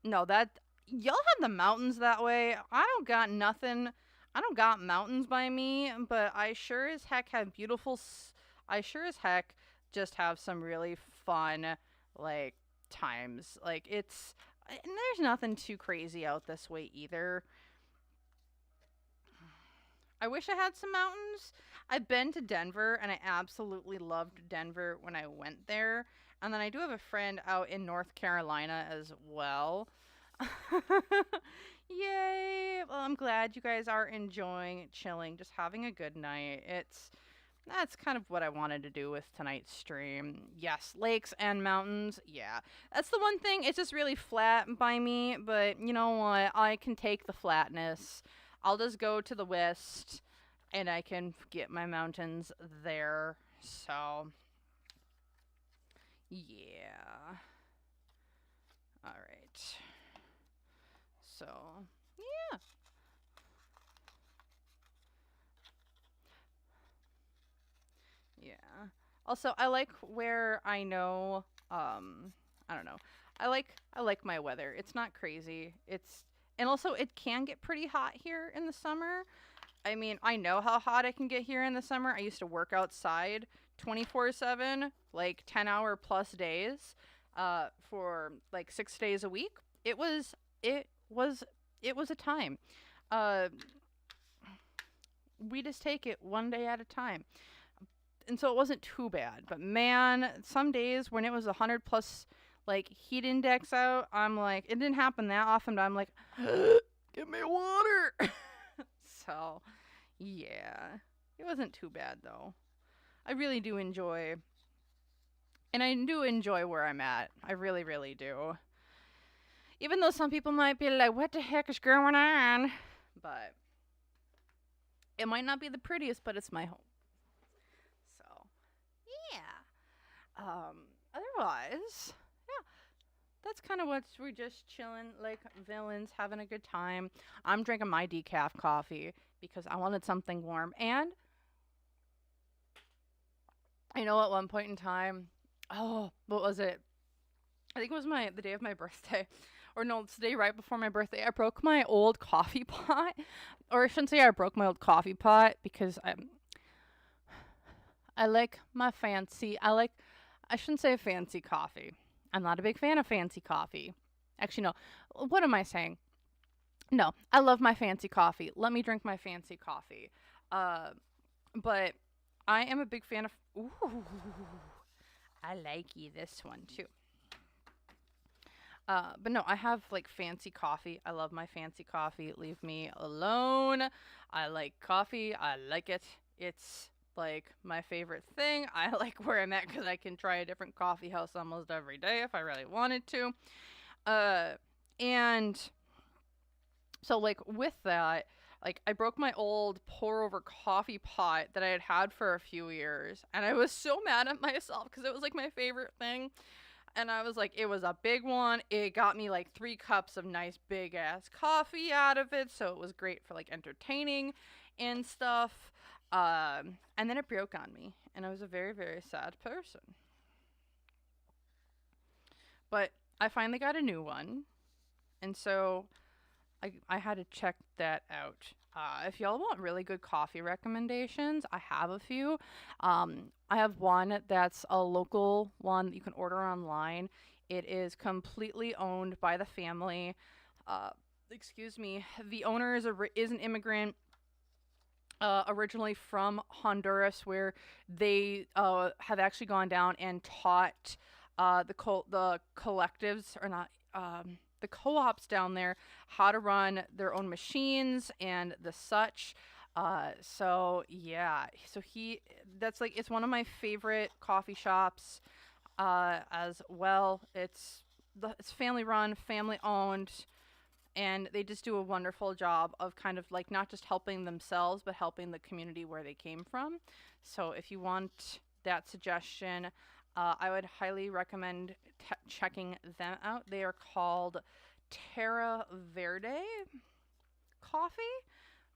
no, that, y'all have the mountains that way. I don't got nothing. I don't got mountains by me, but I sure as heck have I sure as heck just have some really fun, like, times. Like, and there's nothing too crazy out this way either. I wish I had some mountains. I've been to Denver and I absolutely loved Denver when I went there. And then I do have a friend out in North Carolina as well. Yay! Well, I'm glad you guys are enjoying chilling, just having a good night. That's kind of what I wanted to do with tonight's stream. Yes, lakes and mountains. Yeah. That's the one thing. It's just really flat by me, but you know what? I can take the flatness. I'll just go to the west and I can get my mountains there. So, yeah. All right. So, yeah. Yeah. Also, I like where I know I don't know. I like my weather. It's not crazy. And also it can get pretty hot here in the summer. I mean, I know how hot it can get here in the summer. I used to work outside 24/7, like 10-hour plus days, for like 6 days a week. It was it was it was a time. Uh, we just take it one day at a time. And so it wasn't too bad. But man, some days when it was 100 plus like heat index out, I'm like, it didn't happen that often, but I'm like, give me water. So, yeah, it wasn't too bad though. I really do enjoy, and I do enjoy where I'm at. I really, really do. Even though some people might be like, what the heck is going on? But it might not be the prettiest, but it's my home. So, yeah. Otherwise, yeah, that's kind of what we're just chilling, like villains, having a good time. I'm drinking my decaf coffee because I wanted something warm. And I know at one point in time, oh, what was it? I think it was the day of my birthday. Or no, it's the day right before my birthday. I broke my old coffee pot. Or I shouldn't say I broke my old coffee pot because I like my fancy. I shouldn't say fancy coffee. I'm not a big fan of fancy coffee. Actually, no. What am I saying? No, I love my fancy coffee. Let me drink my fancy coffee. Uh, but I am a big fan of. Ooh, I like this one too. But no, I have like fancy coffee. I love my fancy coffee. Leave me alone. I like coffee. I like it. It's like my favorite thing. I like where I'm at because I can try a different coffee house almost every day if I really wanted to. And so like with that, like I broke my old pour over coffee pot that I had had for a few years, and I was so mad at myself because it was like my favorite thing. And I was like, it was a big one. It got me like 3 cups of nice big ass coffee out of it. So it was great for like entertaining and stuff. And then it broke on me. And I was a very, very sad person. But I finally got a new one. And so I had to check that out. If y'all want really good coffee recommendations, I have a few. I have one that's a local one that you can order online. It is completely owned by the family. Uh, excuse me. The owner is an immigrant, originally from Honduras, where they have actually gone down and taught the collectives, or not, the co-ops down there, how to run their own machines and the such. So yeah, so he that's like, it's one of my favorite coffee shops as well. It's family run, family owned, and they just do a wonderful job of kind of like not just helping themselves but helping the community where they came from. So if you want that suggestion, I would highly recommend checking them out. They are called Terra Verde Coffee.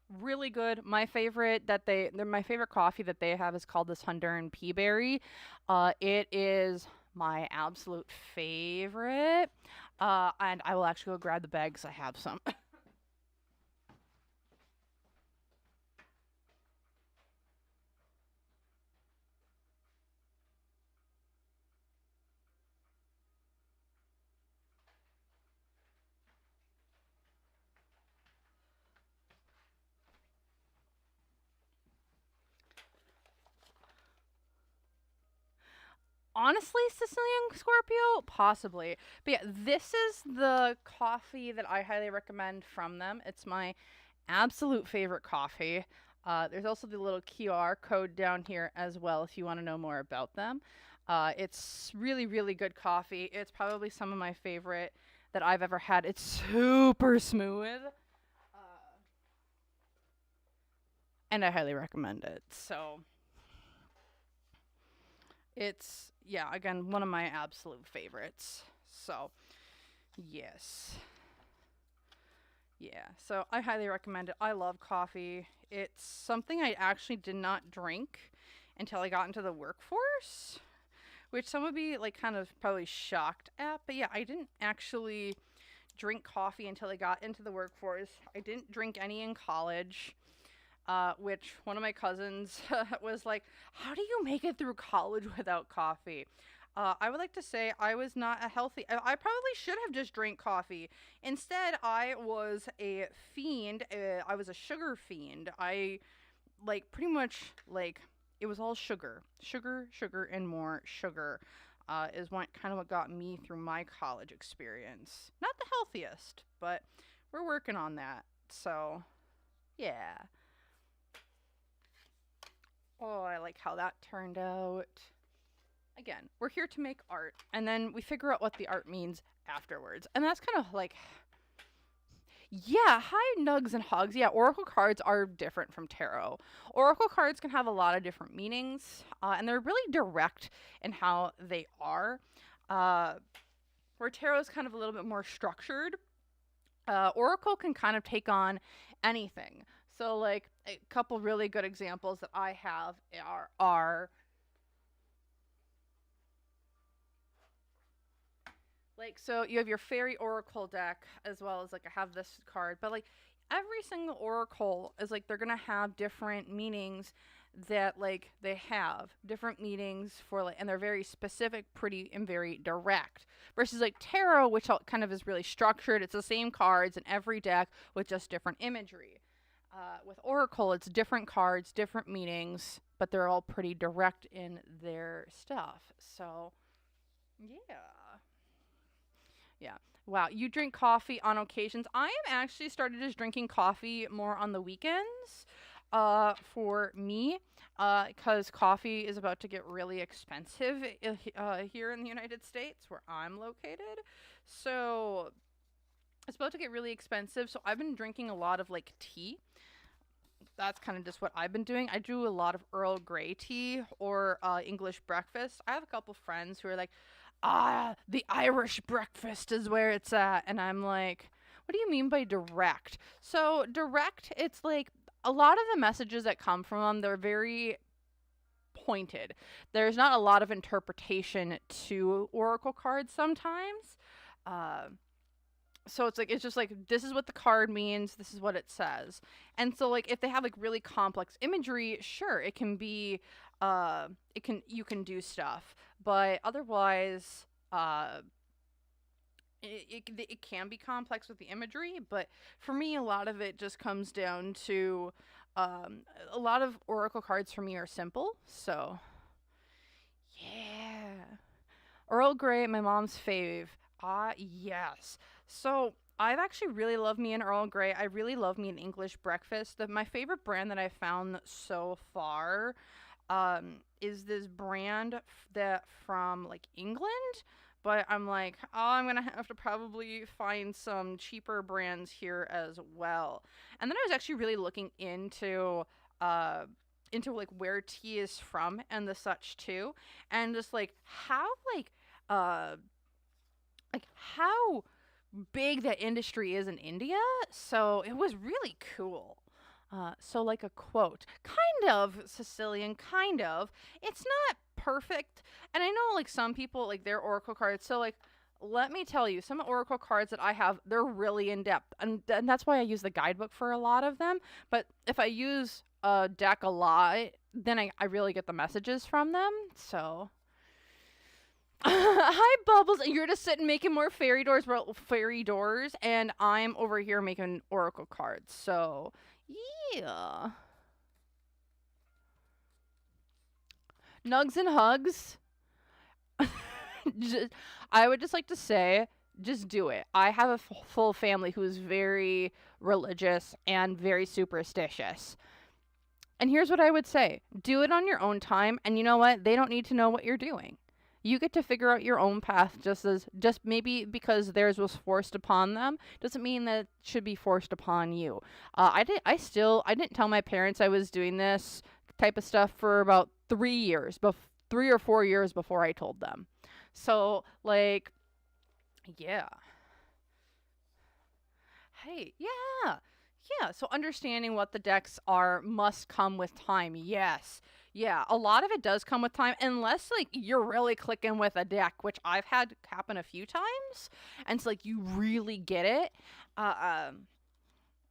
Really good. My favorite coffee that they have is called this Honduran Pea Berry. It is my absolute favorite. And I will actually go grab the bag because I have some. Honestly, Sicilian Scorpio, possibly. But yeah, this is the coffee that I highly recommend from them. It's my absolute favorite coffee. There's also the little QR code down here as well if you want to know more about them. It's really, really good coffee. It's probably some of my favorite that I've ever had. It's super smooth. And I highly recommend it. So it's, yeah, again, one of my absolute favorites. So, yes. Yeah, so I highly recommend it. I love coffee. It's something I actually did not drink until I got into the workforce, which some would be like kind of probably shocked at. But yeah, I didn't actually drink coffee until I got into the workforce. I didn't drink any in college. Which one of my cousins was like, "How do you make it through college without coffee?" I would like to say I was not a healthy. I probably should have just drank coffee. Instead, I was a fiend. I was a sugar fiend. I like pretty much like it was all sugar, sugar, sugar, and more sugar. Is what got me through my college experience. Not the healthiest, but we're working on that. So yeah. Oh, I like how that turned out. Again, we're here to make art, and then we figure out what the art means afterwards. And that's kind of like, yeah, hi, nugs and hogs. Yeah, oracle cards are different from tarot. Oracle cards can have a lot of different meanings, and they're really direct in how they are. Uh, where tarot is kind of a little bit more structured, oracle can kind of take on anything. So, like, a couple really good examples that I have are like, so you have your fairy oracle deck, as well as like I have this card, but like every single oracle is like they're gonna have different meanings, that like they have different meanings for like, and they're very specific, pretty, and very direct. Versus like tarot, which kind of is really structured. It's the same cards in every deck with just different imagery. With oracle, it's different cards, different meanings, but they're all pretty direct in their stuff. So yeah. Yeah. Wow. You drink coffee on occasions. I am actually started just drinking coffee more on the weekends. For me, because coffee is about to get really expensive here in the United States where I'm located. So it's about to get really expensive. So I've been drinking a lot of like tea. That's kind of just what I've been doing. I do a lot of Earl Grey tea or English breakfast. I have a couple friends who are like, the Irish breakfast is where it's at. And I'm like, what do you mean by direct? So, direct, it's like a lot of the messages that come from them, they're very pointed. There's not a lot of interpretation to oracle cards sometimes. Uh, So it's like, it's just like, this is what the card means, this is what it says. And so like, if they have like really complex imagery, sure, it can be, you can do stuff, but otherwise, it can be complex with the imagery. But for me, a lot of it just comes down to, a lot of oracle cards for me are simple. So yeah, Earl Grey, my mom's fave. Ah, yes. So I've actually really loved me an Earl Grey. I really love me an English breakfast. My favorite brand that I found so far, is this brand that from like England. But I'm like, oh, I'm gonna have to probably find some cheaper brands here as well. And then I was actually really looking uh into like where tea is from and the such too, and just like uh how big that industry is in India. So it was really cool. So like a quote, kind of Sicilian, kind of. It's not perfect, and I know like some people like their oracle cards. So like, let me tell you, some oracle cards that I have, they're really in depth, and that's why I use the guidebook for a lot of them. But if I use a deck a lot, then I really get the messages from them. So hi, Bubbles. You're just sitting making more fairy doors, and I'm over here making oracle cards. So, yeah. Nugs and hugs. just, I would just like to say, just do it. I have a full family who is very religious and very superstitious. And here's what I would say: do it on your own time. And you know what? They don't need to know what you're doing. You get to figure out your own path, just maybe because theirs was forced upon them doesn't mean that it should be forced upon you. I didn't tell my parents I was doing this type of stuff for about 3 years, 3 or 4 years before I told them. So like, yeah. Hey, yeah. Yeah, so understanding what the decks are must come with time. Yes. Yeah, a lot of it does come with time unless like you're really clicking with a deck, which I've had happen a few times. And so like you really get it. Uh um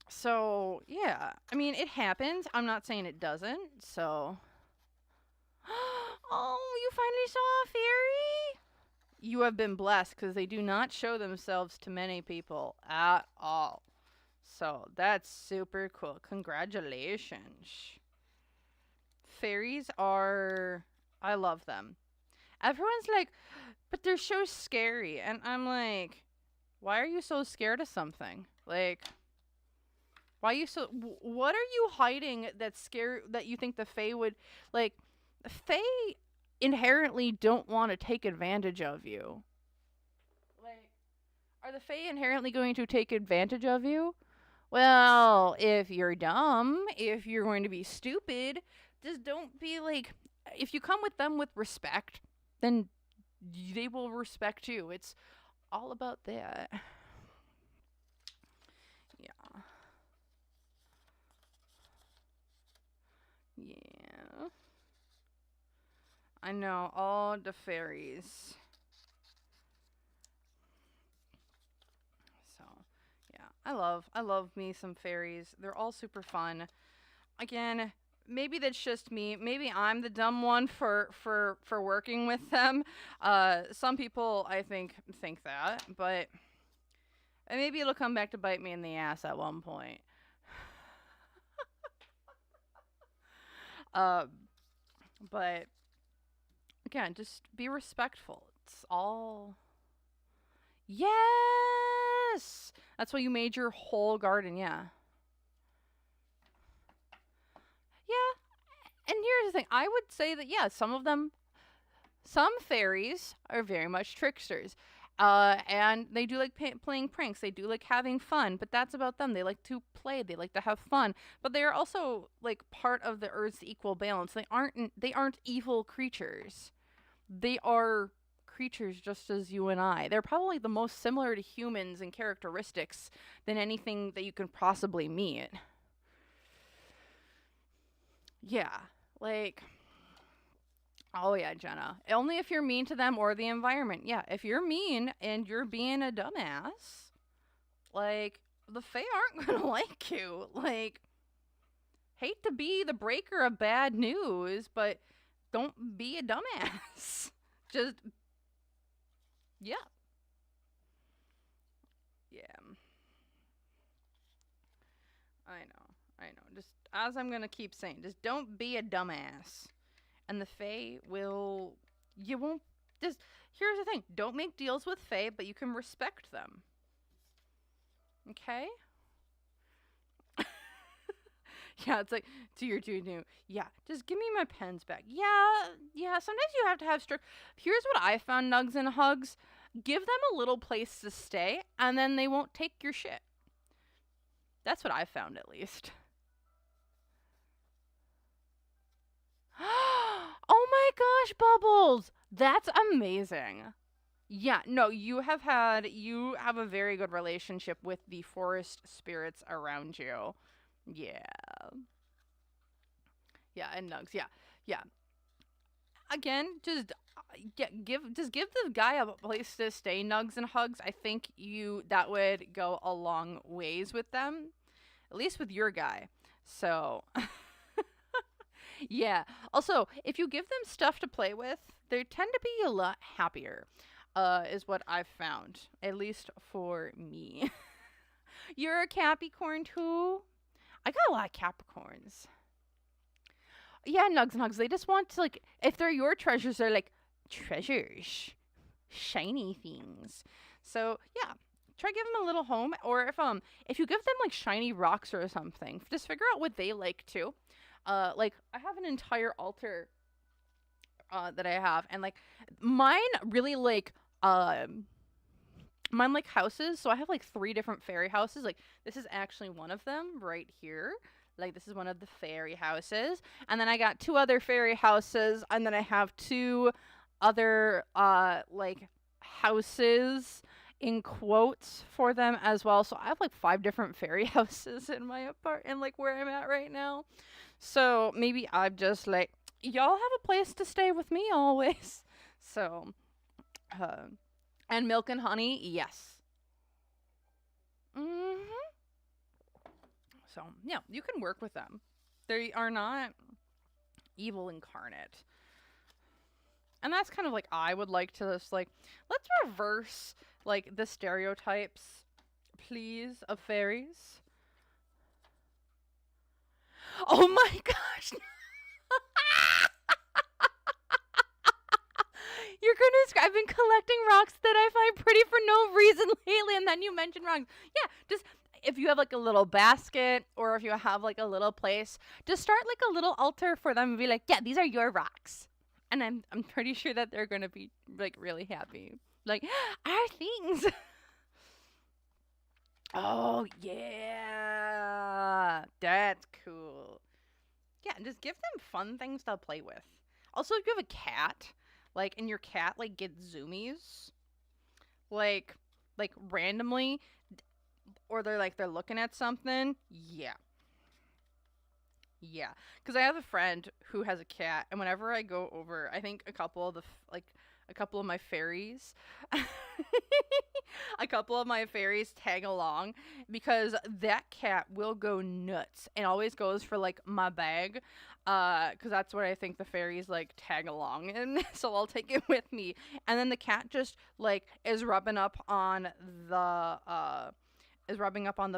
so yeah. I mean, it happens. I'm not saying it doesn't. So oh, you finally saw a fairy? You have been blessed because they do not show themselves to many people at all. So that's super cool. Congratulations. Fairies are. I love them. Everyone's like, but they're so scary. And I'm like, why are you so scared of something? Like, why are you so. What are you hiding that's scary that you think the Fae would. Like, Fae inherently don't want to take advantage of you. Like, are the Fae inherently going to take advantage of you? Well, if you're dumb, if you're going to be stupid, just don't be like. If you come with them with respect, then they will respect you. It's all about that. Yeah. Yeah. I know, all the fairies. So, yeah. I love me some fairies. They're all super fun. Again, maybe that's just me. Maybe I'm the dumb one for working with them. Some people I think that, but maybe it'll come back to bite me in the ass at one point. Uh, but again, just be respectful. It's all. Yes, that's why you made your whole garden. Yeah, yeah. And here's the thing: I would say that yeah, some fairies are very much tricksters. And they do like playing pranks. They do like having fun, but that's about them. They like to play. They like to have fun, but they are also like part of the Earth's equal balance. They aren't evil creatures. They are creatures just as you and I. They're probably the most similar to humans in characteristics than anything that you can possibly meet. Yeah, like oh yeah, Jenna. Only if you're mean to them or the environment. Yeah, if you're mean and you're being a dumbass, Like, the Fae aren't gonna like you. Like, hate to be the breaker of bad news, but don't be a dumbass. Just, yeah. Yeah. I know. I know. Just, as I'm gonna keep saying, just don't be a dumbass. And the Fae will. You won't. Just, here's the thing, don't make deals with Fae, but you can respect them. Okay? Yeah, it's like, to your new. Yeah, just give me my pens back. Yeah, sometimes you have to have strict. Here's what I found, Nugs and Hugs. Give them a little place to stay, and then they won't take your shit. That's what I found, at least. Oh my gosh, Bubbles! That's amazing. Yeah, no, you have a very good relationship with the forest spirits around you. Yeah. Yeah, and Nugs. Yeah. Yeah. Again, just give the guy a place to stay, Nugs and Hugs. I think that would go a long ways with them. At least with your guy. So, yeah. Also, if you give them stuff to play with, they tend to be a lot happier. Is what I've found, at least for me. You're a Capricorn too? I got a lot of Capricorns. Yeah, Nugs and Hugs. They just want to, like, if they're your treasures, they're like, treasures. Shiny things. So, yeah. Try give them a little home. Or if you give them, like, shiny rocks or something, just figure out what they like, too. Like, I have an entire altar that I have. And, like, mine really, like, mine like houses, so I have like 3 different fairy houses. Like, this is actually one of them right here. Like, this is one of the fairy houses, and then I got 2 other fairy houses, and then I have 2 other like houses in quotes for them as well. So I have like 5 different fairy houses in my apartment, like where I'm at right now. So maybe I'm just like, y'all have a place to stay with me always. So and milk and honey, yes. Mhm. So, yeah, you can work with them. They are not evil incarnate. And that's kind of like, I would like to just, like, let's reverse, like, the stereotypes, please, of fairies. Oh my gosh! You're gonna. I've been collecting rocks that I find pretty for no reason lately, and then you mentioned rocks. Yeah, just if you have like a little basket, or if you have like a little place, just start like a little altar for them and be like, yeah, these are your rocks, and I'm pretty sure that they're gonna be like really happy. Like, our things. Oh yeah, that's cool. Yeah, and just give them fun things to play with. Also, if you have a cat, like, and your cat like gets zoomies, like randomly, or they're looking at something. Yeah, yeah. Because I have a friend who has a cat, and whenever I go over, I think a couple of my fairies, a couple of my fairies tag along, because that cat will go nuts and always goes for like my bag, because that's what I think the fairies like tag along, and so I'll take it with me, and then the cat just like is rubbing up on the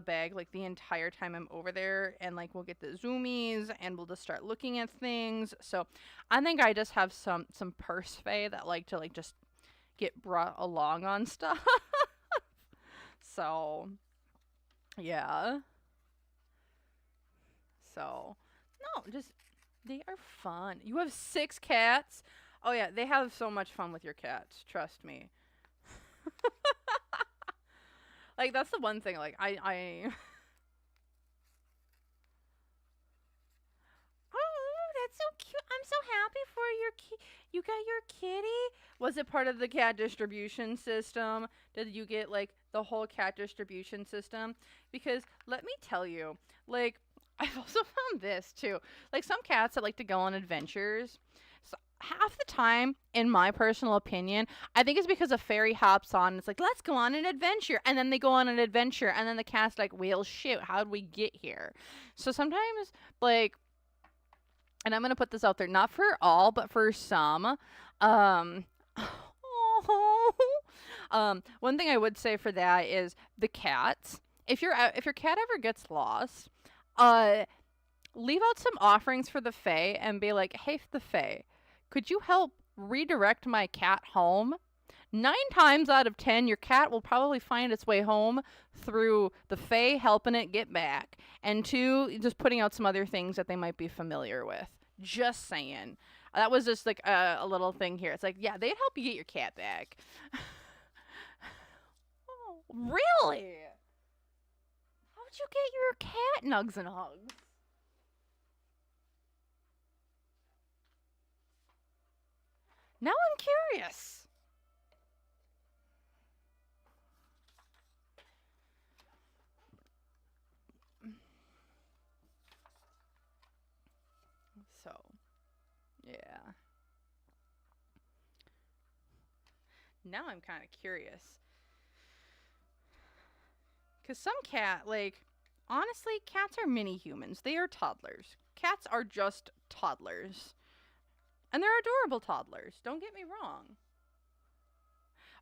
bag like the entire time I'm over there, and like we'll get the zoomies and we'll just start looking at things. So I think I just have some purse fae that like to like just get brought along on stuff. So yeah. So no, just they are fun. You have 6 cats. Oh yeah, they have so much fun with your cats, trust me. Like, that's the one thing, like, I Oh, that's so cute. I'm so happy for you got your kitty. Was it part of the cat distribution system? Did you get, like, the whole cat distribution system? Because, let me tell you, like, I've also found this, too. Like, some cats that like to go on adventures. So half the time, in my personal opinion, I think it's because a fairy hops on and it's like, let's go on an adventure. And then they go on an adventure and then the cat's like, well, shoot, how'd we get here? So sometimes, like, and I'm going to put this out there, not for all, but for some. Um, one thing I would say for that is the cats. If your cat ever gets lost, uh, leave out some offerings for the fae and be like, hey, the fae, could you help redirect my cat home? 9 times out of 10, your cat will probably find its way home through the fae helping it get back, and 2, just putting out some other things that they might be familiar with. Just saying. That was just like a little thing here. It's like, yeah, they'd help you get your cat back. Oh, really? How'd you get your cat nugs and hugs? Now I'm curious. So, yeah. Now I'm kind of curious. Because some cat, like, honestly, cats are mini humans. They are toddlers. Cats are just toddlers. And they're adorable toddlers. Don't get me wrong.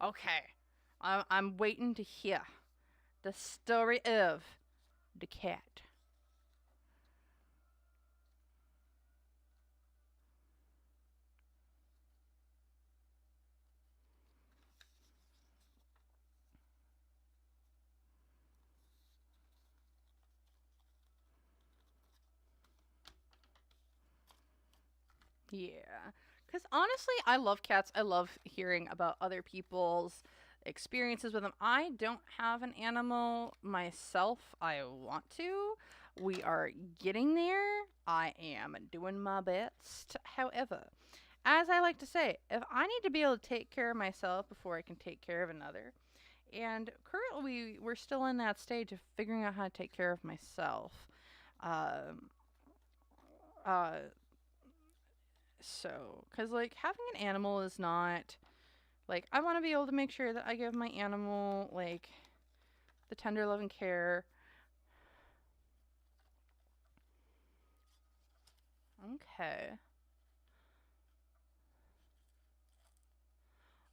Okay. I'm waiting to hear the story of the cat. Yeah. Because honestly, I love cats. I love hearing about other people's experiences with them. I don't have an animal myself. I want to. We are getting there. I am doing my best. However, as I like to say, if I need to be able to take care of myself before I can take care of another, and currently we're still in that stage of figuring out how to take care of myself. Um, uh, because like having an animal is not like I want to be able to make sure that I give my animal like the tender love and care. Okay.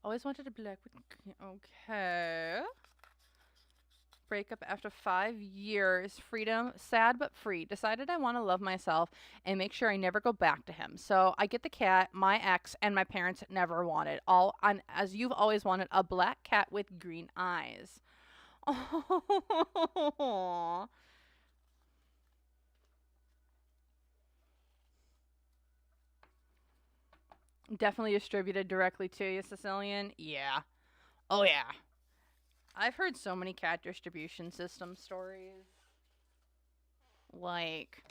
Always wanted to be like, okay. Breakup after 5 years. Freedom, sad but free. Decided I want to love myself and make sure I never go back to him. So I get the cat my ex and my parents never wanted. All on as you've always wanted a black cat with green eyes. Oh, definitely distributed directly to you, Sicilian. Yeah. Oh yeah. I've heard so many cat distribution system stories. Like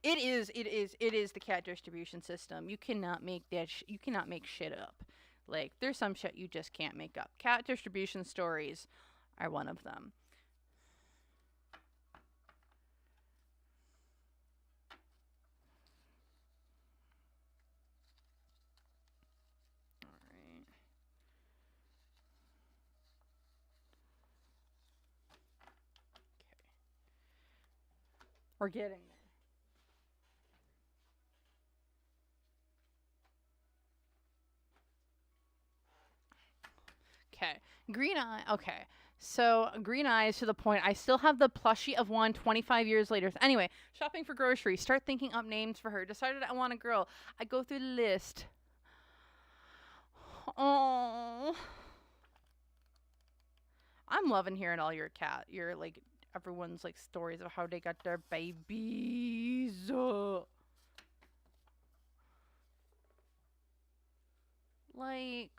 it is the cat distribution system. You cannot make you cannot make shit up. Like there's some shit you just can't make up. Cat distribution stories are one of them. All right. Okay. We're getting there. Okay. Green eye. Okay. So green eyes to the point. I still have the plushie of one 25 years later. Anyway, shopping for groceries. Start thinking up names for her. Decided I want a girl. I go through the list. Oh, I'm loving hearing all your like everyone's like stories of how they got their babies. Like,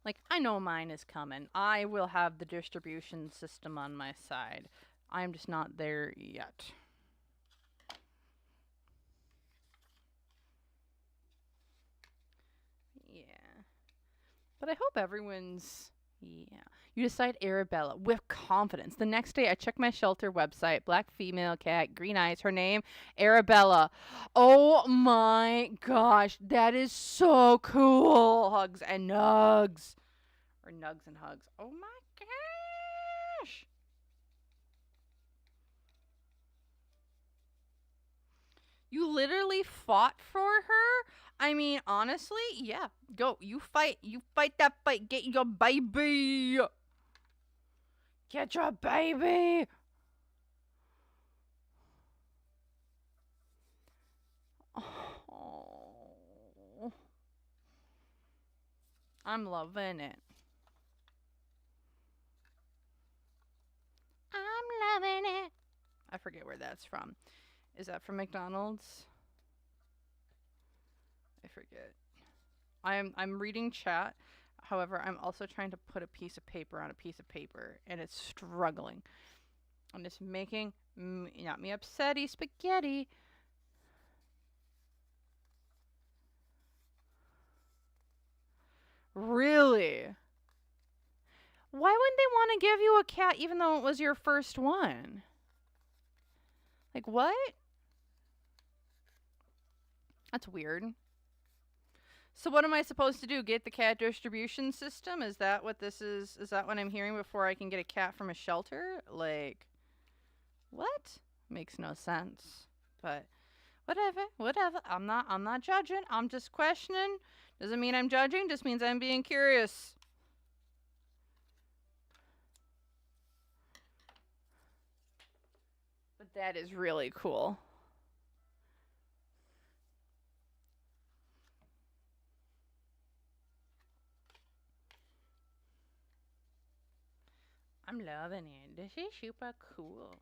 like I know mine is coming. I will have the distribution system on my side. I'm just not there yet. Yeah. But I hope everyone's Yeah. You decide Arabella with confidence. The next day, I check my shelter website. Black female cat, green eyes. Her name, Arabella. Oh my gosh. That is so cool. Hugs and nugs. Or nugs and hugs. Oh my gosh. You literally fought for her? I mean, honestly, yeah. Go. You fight. You fight that fight. Get your baby. Get your baby. Oh, I'm loving it. I'm loving it. I forget where that's from. Is that from McDonald's? I forget. I'm reading chat. However, I'm also trying to put a piece of paper on a piece of paper, and it's struggling. And it's making not me upsetty spaghetti. Really? Why wouldn't they want to give you a cat even though it was your first one? Like, what? That's weird. So what am I supposed to do? Get the cat distribution system? Is that what this is? Is that what I'm hearing before I can get a cat from a shelter? Like, what? Makes no sense. But whatever. I'm not judging. I'm just questioning. Doesn't mean I'm judging, just means I'm being curious. But that is really cool. I'm loving it. This is super cool.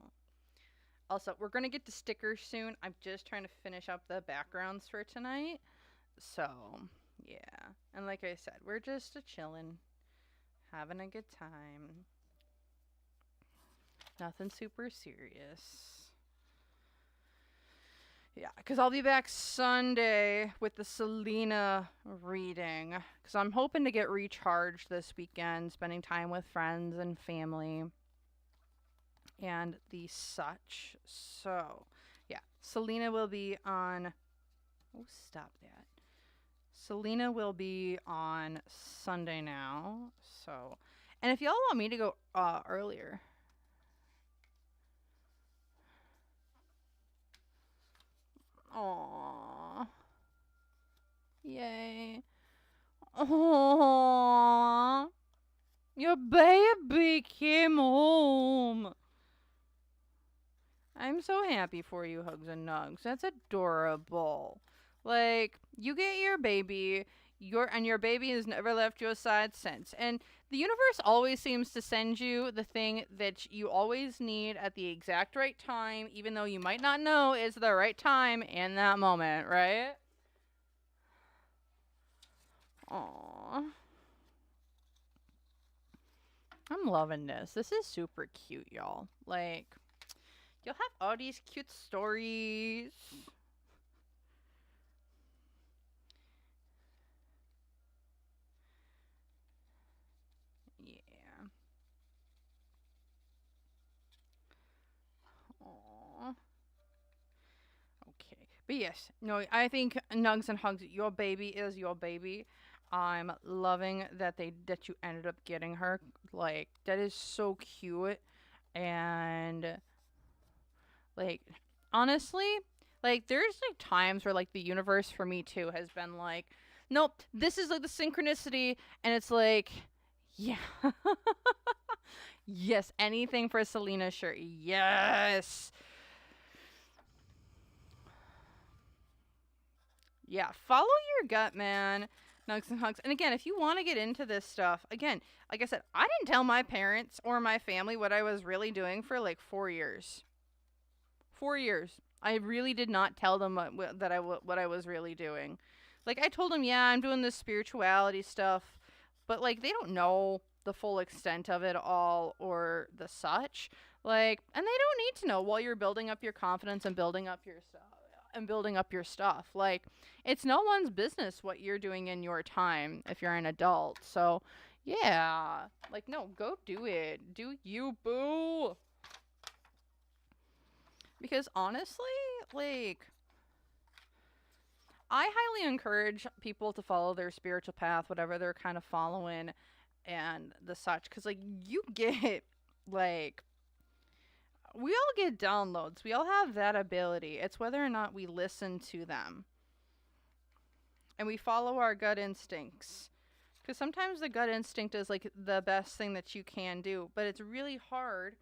Also, we're going to get to stickers soon. I'm just trying to finish up the backgrounds for tonight. So, yeah. And like I said, we're just a chilling, having a good time. Nothing super serious. Yeah, because I'll be back Sunday with the Selena reading. Because I'm hoping to get recharged this weekend, spending time with friends and family and the such. So, yeah, Selena will be on. Oh, stop that. Selena will be on Sunday now. So, and if y'all want me to go earlier. Aww. Yay. Aww. Your baby came home. I'm so happy for you, Hugs and Nugs. That's adorable. Like, you get your baby, your baby has never left your side since. And the universe always seems to send you the thing that you always need at the exact right time, even though you might not know is the right time in that moment, right? Aww. I'm loving this. This is super cute, y'all. Like, you'll have all these cute stories. Yeah. Aww. Okay. But yes, no, I think Nugs and Hugs, your baby is your baby. I'm loving that you ended up getting her. Like, that is so cute. And like, honestly, like, there's like times where like the universe for me too has been like, nope, this is like the synchronicity, and it's like, yeah. Yes, anything for Selena, sure. Yes. Yeah, follow your gut, man. Nugs and hugs. And again, if you want to get into this stuff, again, like I said, I didn't tell my parents or my family what I was really doing for like 4 years. 4 years. I really did not tell them what I was really doing. Like, I told them, yeah, I'm doing this spirituality stuff, but like they don't know the full extent of it all or the such. Like, and they don't need to know while you're building up your confidence and building up your stuff and building up your stuff. Like, it's no one's business what you're doing in your time if you're an adult. So, Yeah. Like, no, go do it. Do you, boo. Because honestly, like, I highly encourage people to follow their spiritual path, whatever they're kind of following and the such. Because, like, you get, like, we all get downloads. We all have that ability. It's whether or not we listen to them and we follow our gut instincts. Because sometimes the gut instinct is like the best thing that you can do, but it's really hard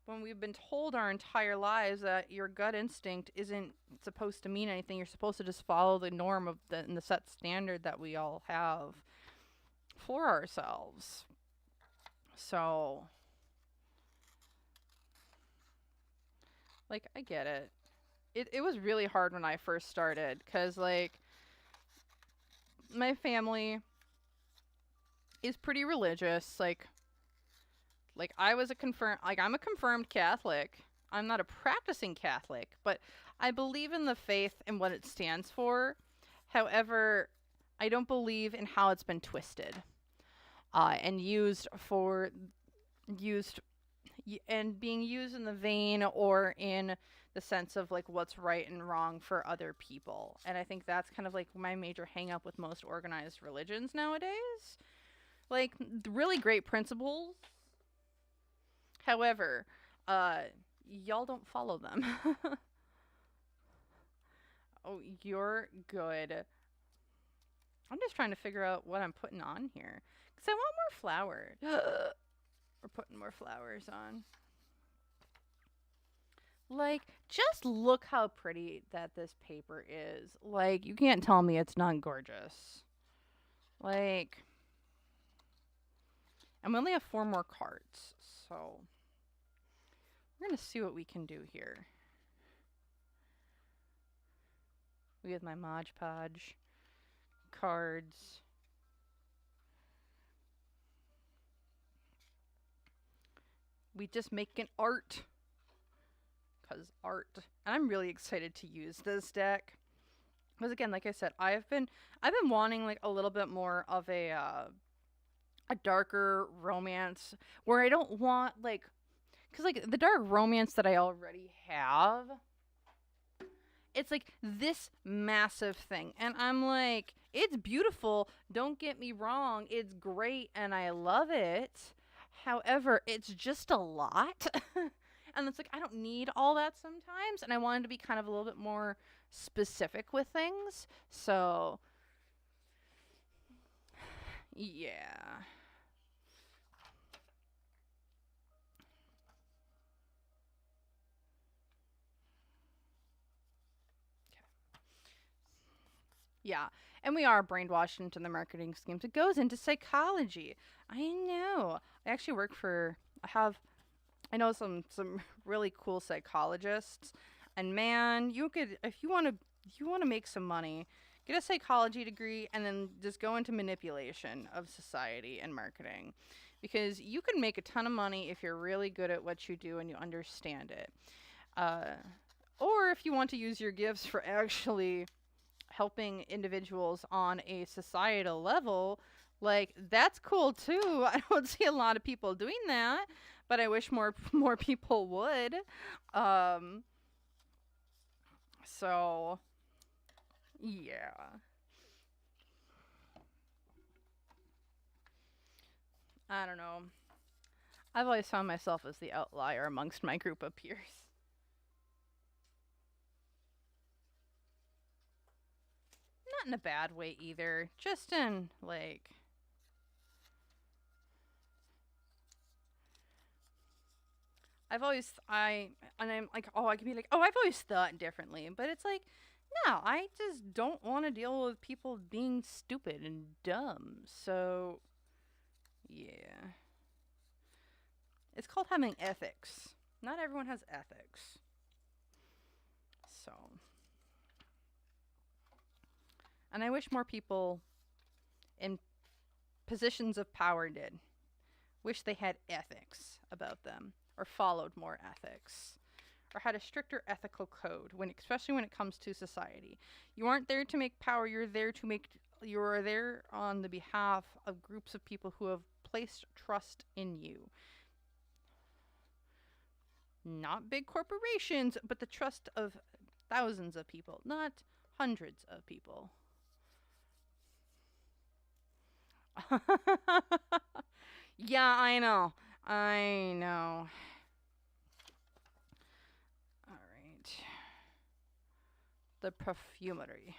when we've been told our entire lives that your gut instinct isn't supposed to mean anything. You're supposed to just follow the norm of the set standard that we all have for ourselves. So, like, I get it. It was really hard when I first started because, like, my family is pretty religious. Like I was I'm a confirmed Catholic. I'm not a practicing Catholic, but I believe in the faith and what it stands for. However, I don't believe in how it's been twisted and used and being used in the vein or in the sense of like what's right and wrong for other people. And I think that's kind of like my major hang up with most organized religions nowadays. Like really great principles. However, y'all don't follow them. Oh, you're good. I'm just trying to figure out what I'm putting on here. Because I want more flowers. We're putting more flowers on. Like, just look how pretty that this paper is. Like, you can't tell me it's not gorgeous. Like, and we only have 4 more cards. So, we're going to see what we can do here. We have my Mod Podge cards. We just make an art. Because art. And I'm really excited to use this deck. Because again, like I said, I've been wanting like a little bit more of a darker romance where I don't want like, because like the dark romance that I already have, it's like this massive thing, and I'm like, it's beautiful. Don't get me wrong, it's great, and I love it. However, it's just a lot. And it's like, I don't need all that sometimes. And I wanted to be kind of a little bit more specific with things. So, yeah. Yeah. And we are brainwashed into the marketing schemes. It goes into psychology. I know. I actually work for, I know some really cool psychologists, and man, you could, if you want to make some money, get a psychology degree and then just go into manipulation of society and marketing, because you can make a ton of money if you're really good at what you do and you understand it. Or if you want to use your gifts for actually helping individuals on a societal level, like that's cool too. I don't see a lot of people doing that, but I wish more people would. So yeah. I don't know. I've always found myself as the outlier amongst my group of peers. Not in a bad way either. Just in like, I'm like, oh, I can be like, oh, I've always thought differently, but it's like, no, I just don't want to deal with people being stupid and dumb. So, yeah. It's called having ethics. Not everyone has ethics. So, and I wish more people in positions of power did. Wish they had ethics about them, or followed more ethics, or had a stricter ethical code especially when it comes to society. You aren't there to make power, you're there on the behalf of groups of people who have placed trust in you. Not big corporations, but the trust of thousands of people, not hundreds of people. Yeah, I know. I know. All right. The perfumery.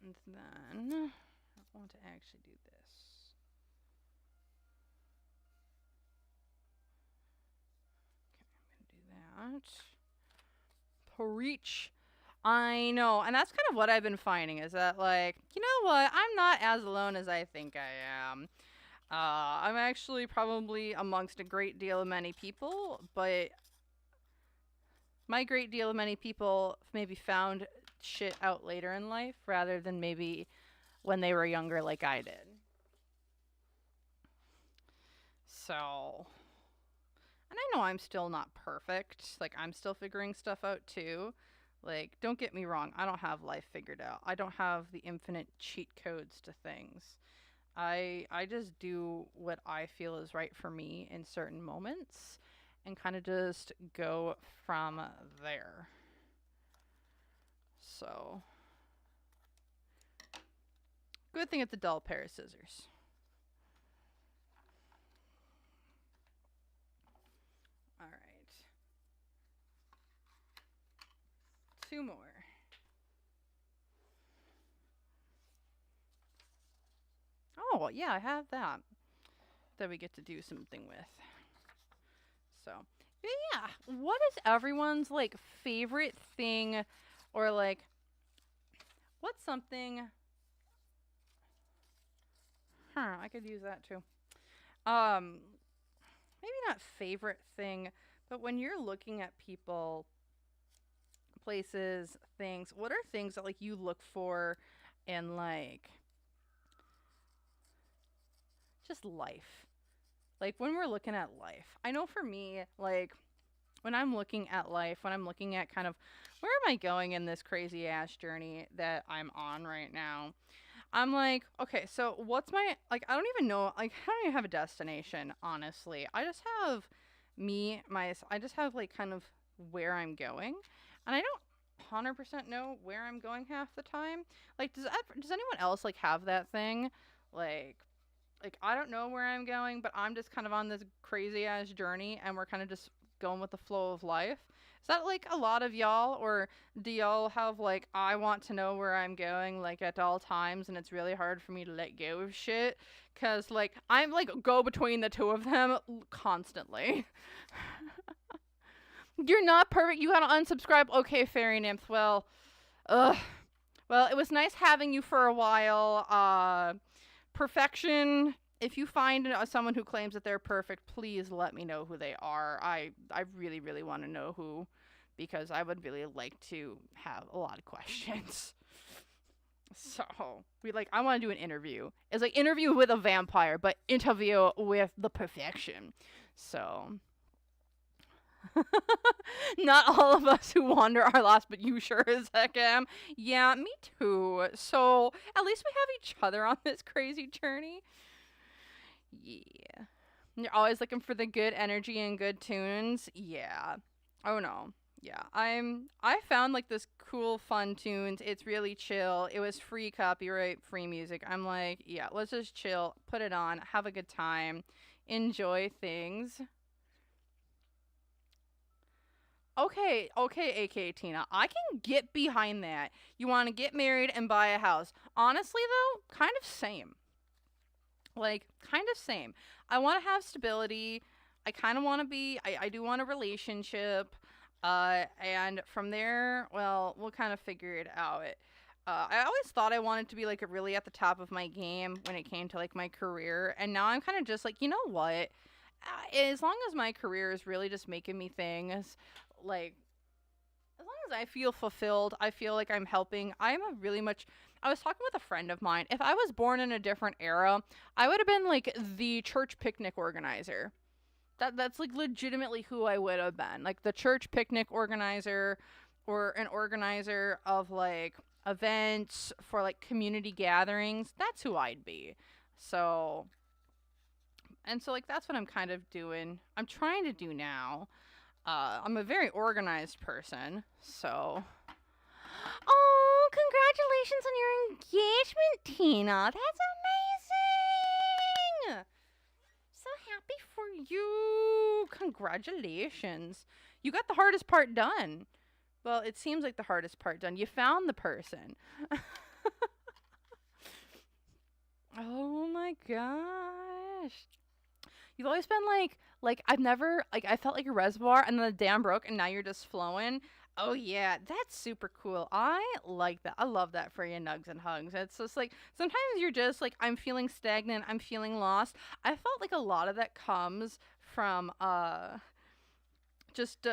And then I want to actually do this. Okay, I'm going to do that. Preach. I know. And that's kind of what I've been finding is that, like, you know what? I'm not as alone as I think I am. I'm actually probably amongst a great deal of many people, but my great deal of many people maybe found shit out later in life rather than maybe when they were younger like I did. So, and I know I'm still not perfect. Like, I'm still figuring stuff out too. Like, don't get me wrong, I don't have life figured out. I don't have the infinite cheat codes to things. I just do what I feel is right for me in certain moments and kind of just go from there. So, good thing it's a dull pair of scissors. All right. 2 more. Oh, yeah, I have that we get to do something with. So, yeah, what is everyone's, like, favorite thing or, like, what's something... I could use that, too. Maybe not favorite thing, but when you're looking at people, places, things, what are things that, like, you look for in, like, just life? Like, when we're looking at life, I know for me, like, when I'm looking at life, when I'm looking at kind of where am I going in this crazy ass journey that I'm on right now, I'm like, okay, so what's my, like, I don't even know, like, I don't even have a destination, honestly. I just have I just have, like, kind of where I'm going, and I don't 100% know where I'm going half the time. Like, does anyone else, like, have that thing? Like, I don't know where I'm going, but I'm just kind of on this crazy ass journey, and we're kind of just going with the flow of life. Is that, like, a lot of y'all, or do y'all have, like, I want to know where I'm going, like, at all times, and it's really hard for me to let go of shit? Because, like, I'm, like, go between the two of them constantly. You're not perfect. You gotta unsubscribe. Okay, fairy nymph. Well, ugh. Well, it was nice having you for a while. Perfection. If you find someone who claims that they're perfect, please let me know who they are. I really, really want to know who, because I would really like to have a lot of questions. So, I want to do an interview. It's like interview with a vampire, but interview with the perfection. So, not all of us who wander are lost, but you sure as heck am. Yeah, me too. So, at least we have each other on this crazy journey. Yeah. You're always looking for the good energy and good tunes. Yeah. Oh no. Yeah. I found, like, this cool fun tunes. It's really chill. It was free copyright, free music. I'm like, yeah, let's just chill, put it on, have a good time, enjoy things. Okay, AK Tina. I can get behind that. You want to get married and buy a house. Honestly though, kind of same. Like, kind of same. I want to have stability. I kind of want to be, I do want a relationship. And from there, well, we'll kind of figure it out. I always thought I wanted to be, like, really at the top of my game when it came to, like, my career. And now I'm kind of just like, you know what? As long as my career is really just making me things, like, as long as I feel fulfilled, I feel like I'm helping. I was talking with a friend of mine. If I was born in a different era, I would have been, like, the church picnic organizer. That's, like, legitimately who I would have been. Like, the church picnic organizer, or an organizer of, like, events for, like, community gatherings. That's who I'd be. So, And so, like, that's what I'm kind of doing. I'm trying to do now. I'm a very organized person, so. Oh, congratulations on your engagement, Tina. That's amazing. So happy for you. Congratulations. You got the hardest part done. Well, it seems like the hardest part done. You found the person. Oh my gosh. You've always been like I've never like I felt like a reservoir and then the dam broke and now you're just flowing. Oh yeah, that's super cool. I like that. I love that for you, nugs and hugs. It's just like sometimes you're just like I'm feeling stagnant, I'm feeling lost. I felt like a lot of that comes from just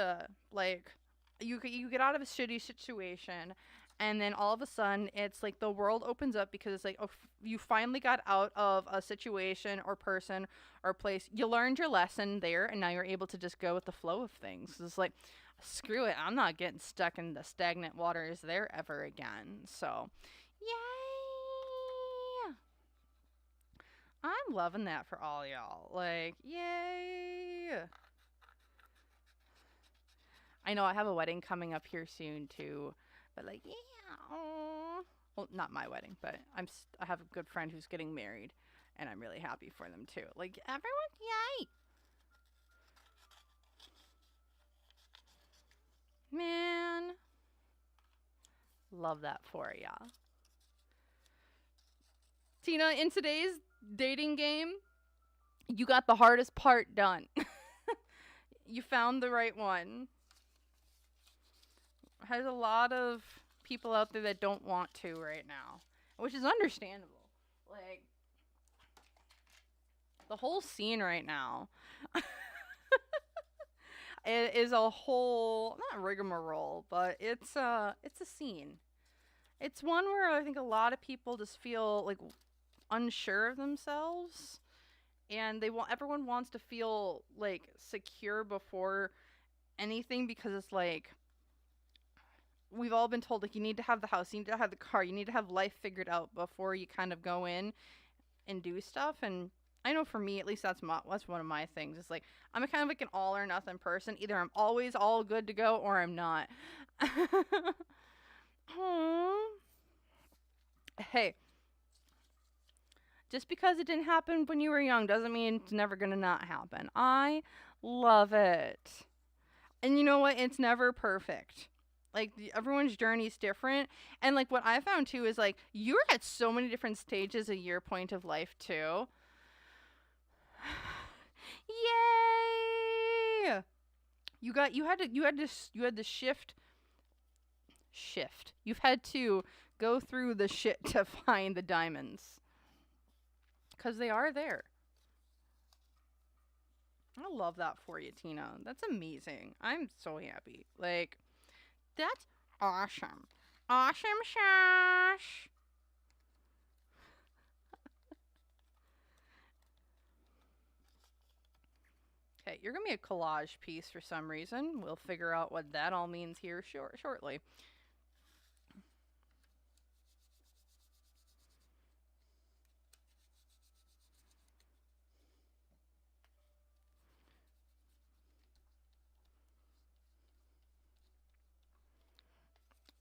like you get out of a shitty situation and then all of a sudden it's like the world opens up because it's like oh, you finally got out of a situation or person or place. You learned your lesson there and now you're able to just go with the flow of things. It's like screw it, I'm not getting stuck in the stagnant waters there ever again. So yay, I'm loving that for all y'all. Like yay. I know I have a wedding coming up here soon too, but like yeah, aw. Well, not my wedding, but I have a good friend who's getting married, and I'm really happy for them too. Like everyone, yay, man, love that for ya, Tina. In today's dating game, you got the hardest part done. You found the right one. There's a lot of people out there that don't want to right now, which is understandable. Like the whole scene right now, it is a whole not rigmarole, but it's a scene. It's one where I think a lot of people just feel like unsure of themselves, and everyone wants to feel like secure before anything because it's like we've all been told like you need to have the house, you need to have the car, you need to have life figured out before you kind of go in and do stuff. And I know for me, at least that's one of my things. It's like I'm a kind of like an all or nothing person. Either I'm always all good to go or I'm not. Aww. Hey, just because it didn't happen when you were young doesn't mean it's never gonna not happen. I love it. And you know what? It's never perfect. Like everyone's journey is different, and like what I found too is like you're at so many different stages of your point of life too. Yay! You had to shift. You've had to go through the shit to find the diamonds because they are there. I love that for you, Tina. That's amazing. I'm so happy. Like that's awesome. Awesome sash. Okay, you're gonna be a collage piece for some reason. We'll figure out what that all means here shortly.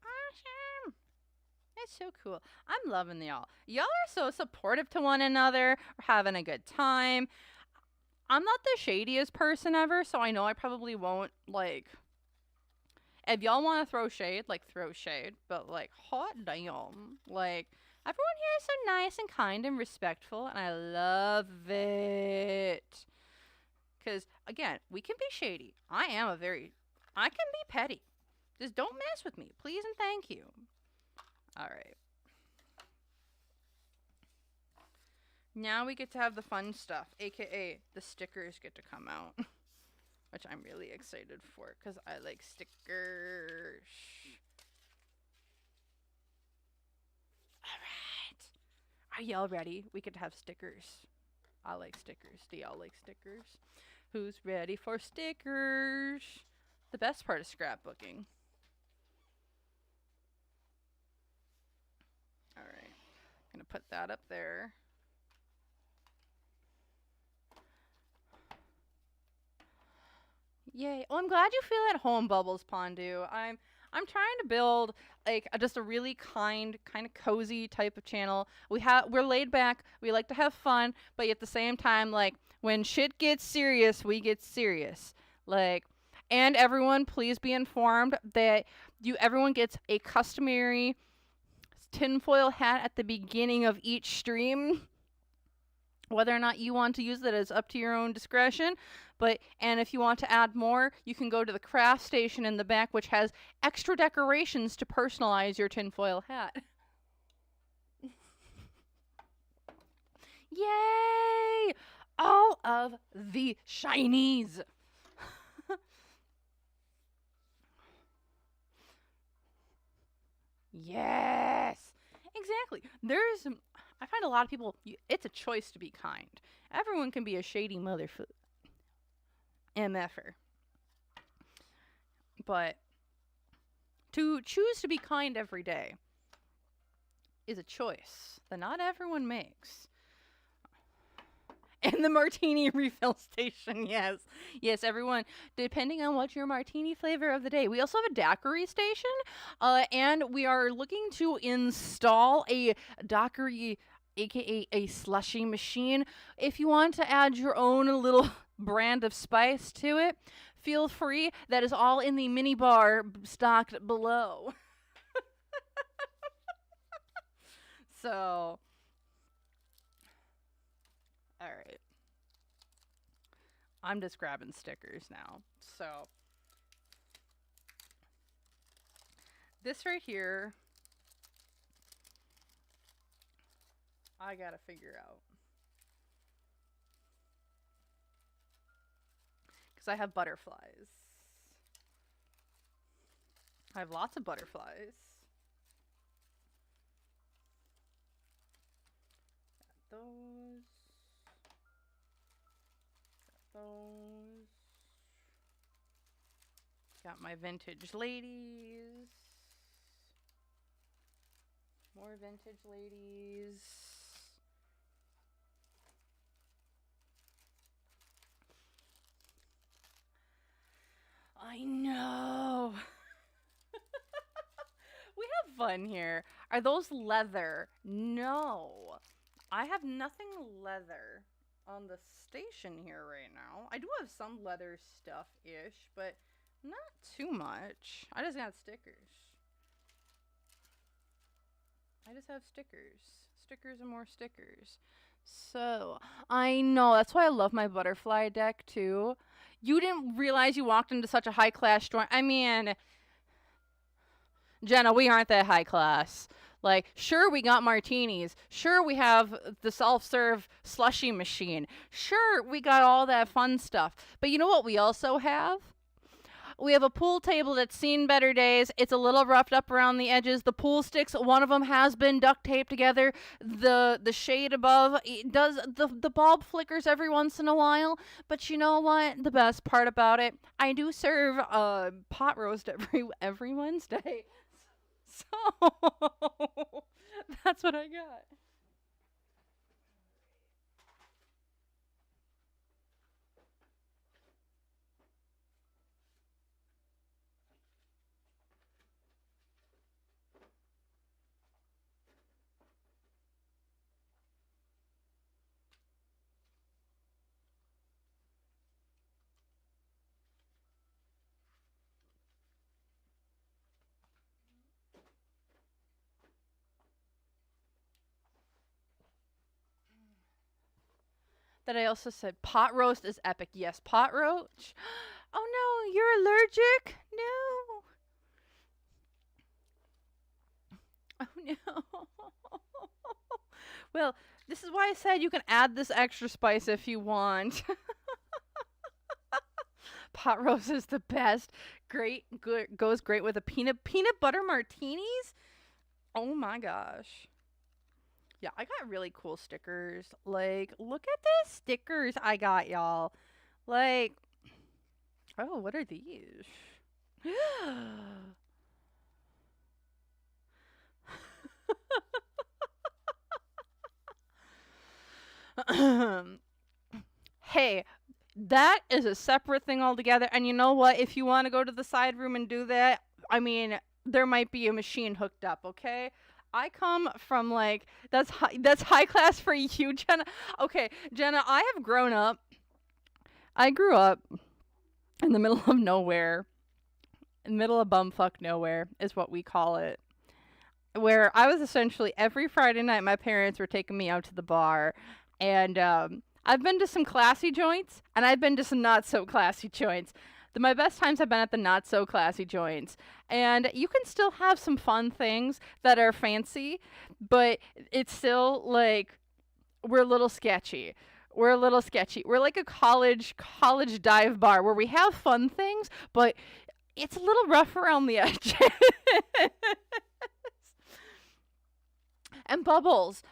Awesome. It's so cool. I'm loving y'all. Y'all are so supportive to one another. We're having a good time. I'm not the shadiest person ever, so I know I probably won't like. If y'all want to throw shade, like throw shade, but like hot damn, like everyone here is so nice and kind and respectful, and I love it. Cause again, we can be shady. I can be petty. Just don't mess with me, please and thank you. All right. Now we get to have the fun stuff, aka the stickers get to come out, which I'm really excited for because I like stickers. All right. Are y'all ready? We get to have stickers. I like stickers. Do y'all like stickers? Who's ready for stickers? The best part of scrapbooking. All right. I'm going to put that up there. Yay. Oh, I'm glad you feel at home, Bubbles Pondu. I'm trying to build like just a really kind of cozy type of channel. We're laid back. We like to have fun, but at the same time, like when shit gets serious, we get serious. Like, and everyone, please be informed that everyone gets a customary tinfoil hat at the beginning of each stream. Whether or not you want to use it is up to your own discretion. And if you want to add more, you can go to the craft station in the back, which has extra decorations to personalize your tinfoil hat. Yay! All of the shinies. Yes! Exactly. I find a lot of people, it's a choice to be kind. Everyone can be a shady motherfucker. MFer. But to choose to be kind every day is a choice that not everyone makes. And the martini refill station, yes. Yes, everyone, depending on what your martini flavor of the day. We also have a daiquiri station, and we are looking to install a daiquiri, aka a slushy machine. If you want to add your own little brand of spice to it, feel free. That is all in the mini bar stocked below. So, all right. I'm just grabbing stickers now. So, this right here, I gotta figure out. Because I have butterflies. I have lots of butterflies. Got those. Got those. Got my vintage ladies. More vintage ladies. I know. We have fun here. Are those leather? No. I have nothing leather on the station here right now. I do have some leather stuff-ish, but not too much. I just got stickers. I just have stickers. Stickers and more stickers. So, I know. That's why I love my butterfly deck, too. You didn't realize you walked into such a high-class store. I mean, Jenna, we aren't that high class. Like, sure, we got martinis. Sure, we have the self-serve slushy machine. Sure, we got all that fun stuff. But you know what we also have? We have a pool table that's seen better days. It's a little roughed up around the edges. The pool sticks, one of them has been duct taped together. The shade above does the bulb flickers every once in a while. But you know what? The best part about it, I do serve pot roast every Wednesday. So that's what I got. That I also said pot roast is epic. Yes, pot roast. Oh no, you're allergic? No. Oh no. Well, this is why I said you can add this extra spice if you want. Pot roast is the best. Great, good, goes great with a peanut butter martinis. Oh my gosh. Yeah, I got really cool stickers. Like, look at the stickers I got, y'all. Like, oh, what are these? Hey, That is a separate thing altogether. And you know what? If you want to go to the side room and do that, I mean, there might be a machine hooked up, okay? I come from like that's high class for you, Jenna. Okay, Jenna, I have grown up. I grew up in the middle of nowhere. In the middle of bumfuck nowhere is what we call it. Where I was essentially every Friday night my parents were taking me out to the bar, and I've been to some classy joints and I've been to some not so classy joints. My best times have been at the not so classy joints, and you can still have some fun things that are fancy, but it's still like we're a little sketchy. We're a little sketchy. We're like a college dive bar where we have fun things, but it's a little rough around the edge. And bubbles.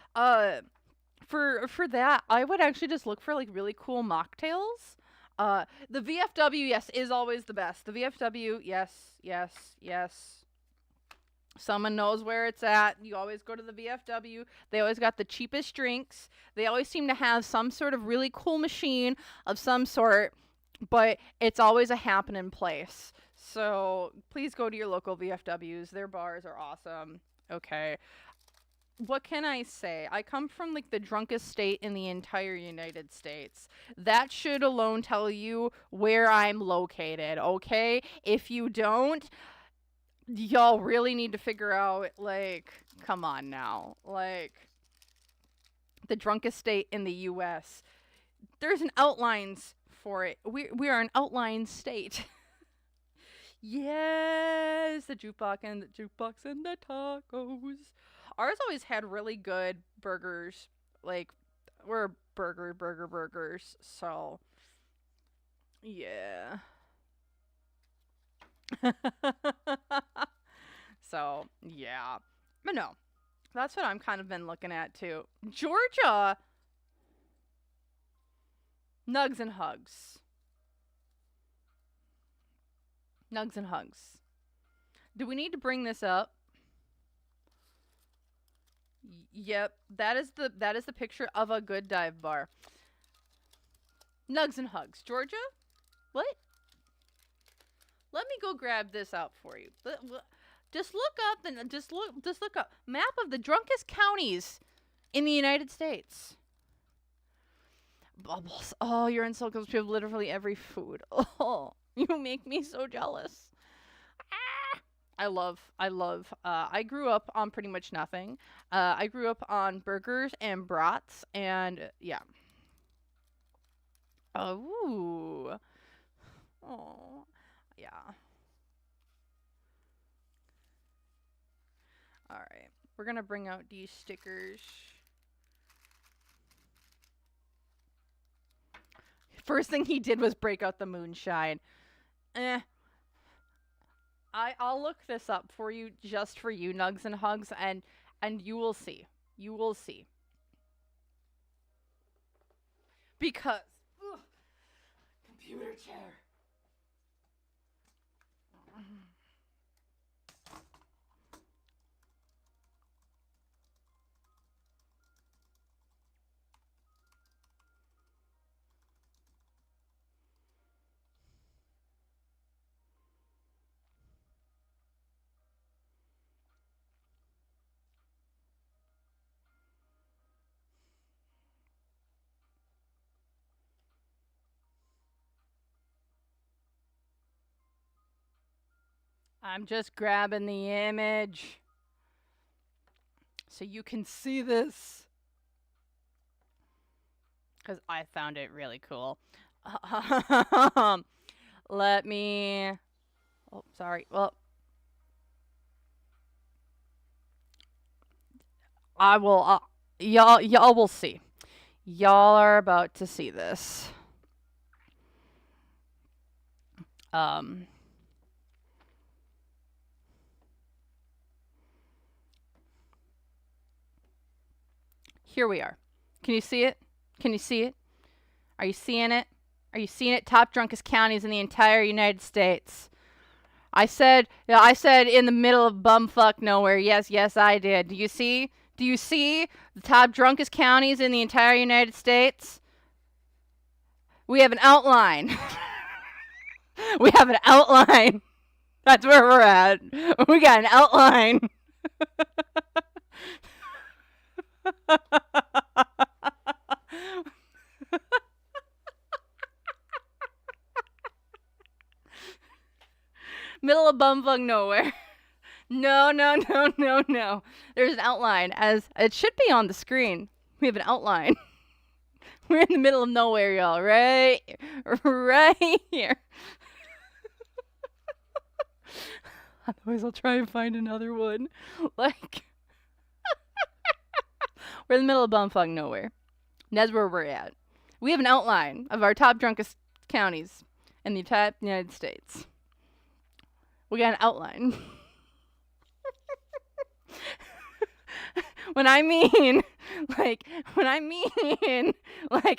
For that, I would actually just look for like really cool mocktails. The VFW, yes, is always the best. The VFW, yes, yes, yes. Someone knows where it's at. You always go to the VFW. They always got the cheapest drinks. They always seem to have some sort of really cool machine of some sort, but it's always a happening place. So please go to your local VFWs. Their bars are awesome. Okay. What can I say? I come from like the drunkest state in the entire United States. That should alone tell you where I'm located, okay? If you don't, y'all really need to figure out, like, come on now. Like, the drunkest state in the US. There's an outlines for it. We are an outline state. Yes, the jukebox and the tacos. Ours always had really good burgers. Like, we're burgers. So, yeah. So, yeah. But no, that's what I'm kind of been looking at too. Georgia, nugs and hugs. Nugs and hugs. Do we need to bring this up? Yep, that is the picture of a good dive bar. Nugs and hugs. Georgia? What? Let me go grab this out for you. Just look up map of the drunkest counties in the United States. Bubbles. Oh, you're in because we have literally every food. Oh, you make me so jealous. I love, I grew up on pretty much nothing. I grew up on burgers and brats, and yeah. Oh, oh, yeah. Alright, we're gonna bring out these stickers. First thing he did was break out the moonshine. I'll look this up for you, just for you, Nugs and Hugs, and you will see. You will see. Because, ugh, computer chair. I'm just grabbing the image so you can see this, because I found it really cool. Let me... Oh, sorry. Well, I will... y'all will see. Y'all are about to see this. Here we are. Can you see it? Can you see it? Are you seeing it? Are you seeing it? Top drunkest counties in the entire United States. I said in the middle of bumfuck nowhere. Yes, I did. Do you see? Do you see the top drunkest counties in the entire United States? We have an outline. We have an outline. That's where we're at. We got an outline. Middle of bumfuck nowhere. No. There's an outline, as it should be on the screen. We have an outline. We're in the middle of nowhere, y'all. Right here. Otherwise, I'll try and find another one. Like, we're in the middle of bumfuck nowhere. And that's where we're at. We have an outline of our top drunkest counties in the entire United States. We got an outline. When I mean, like,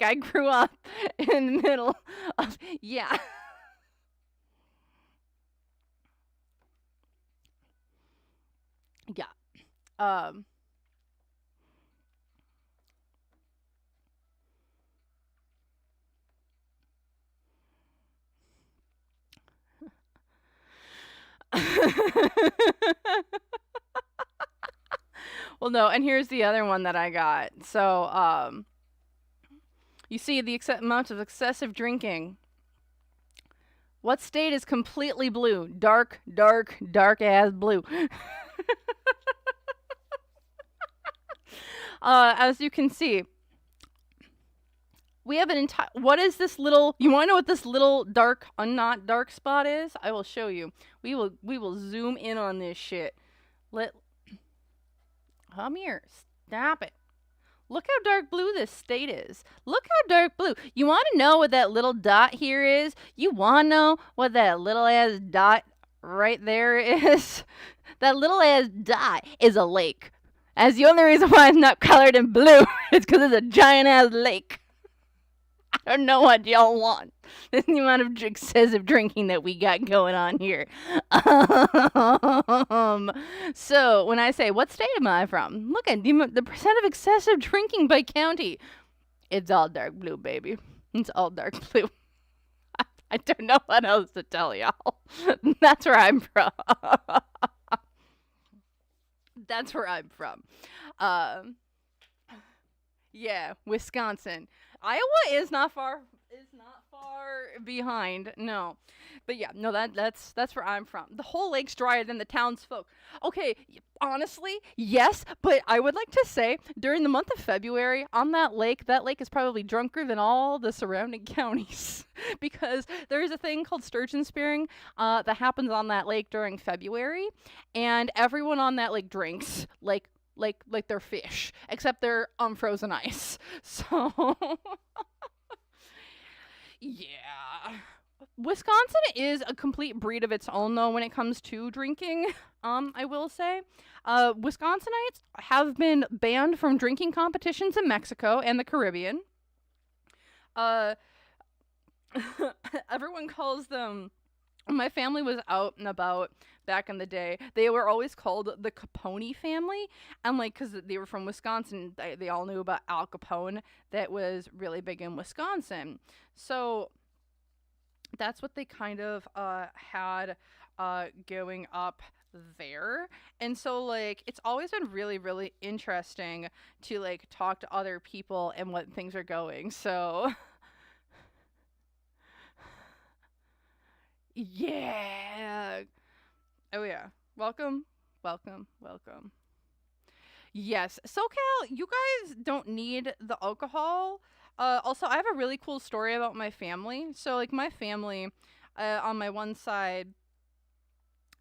I grew up in the middle of, yeah. Yeah. Well, no, and here's the other one that I got. So, you see the amount of excessive drinking. What state is completely blue? Dark ass blue. As you can see, we have an entire. What is this little? You want to know what this little not dark spot is? I will show you. We will zoom in on this shit. Come here. Stop it. Look how dark blue this state is. Look how dark blue. You want to know what that little dot here is? You want to know what that little ass dot right there is? That little ass dot is a lake. As the only reason why it's not colored in blue is because it's a giant ass lake. I don't know what y'all want. This is the amount of excessive drinking that we got going on here. So when I say, what state am I from? Look at the percent of excessive drinking by county. It's all dark blue, baby. It's all dark blue. I don't know what else to tell y'all. That's where I'm from. That's where I'm from. Yeah, Wisconsin. Iowa is not far behind. No. But yeah, no, that's where I'm from. The whole lake's drier than the townsfolk. Okay, honestly, yes, but I would like to say during the month of February on that lake is probably drunker than all the surrounding counties because there's a thing called sturgeon spearing that happens on that lake during February, and everyone on that lake drinks like they're fish, except they're on frozen ice. So yeah. Wisconsin is a complete breed of its own, though, when it comes to drinking, I will say. Wisconsinites have been banned from drinking competitions in Mexico and the Caribbean. Everyone calls them... My family was out and about back in the day. They were always called the Capone family. And, because they were from Wisconsin, they all knew about Al Capone that was really big in Wisconsin. So that's what they kind of had going up there. And so it's always been really, really interesting to talk to other people and what things are going. So yeah. Oh yeah. Welcome. Yes, SoCal, you guys don't need the alcohol. Also, I have a really cool story about my family. So, my family, on my one side,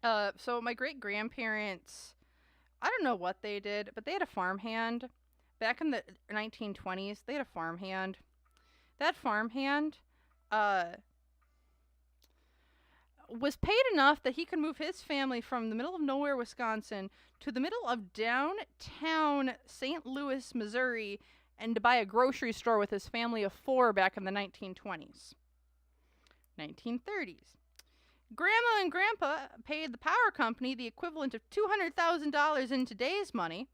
so my great-grandparents, I don't know what they did, but they had a farmhand. Back in the 1920s, they had a farmhand. That farmhand, was paid enough that he could move his family from the middle of nowhere, Wisconsin, to the middle of downtown St. Louis, Missouri, and to buy a grocery store with his family of 4 back in the 1920s. 1930s. Grandma and Grandpa paid the power company the equivalent of $200,000 in today's money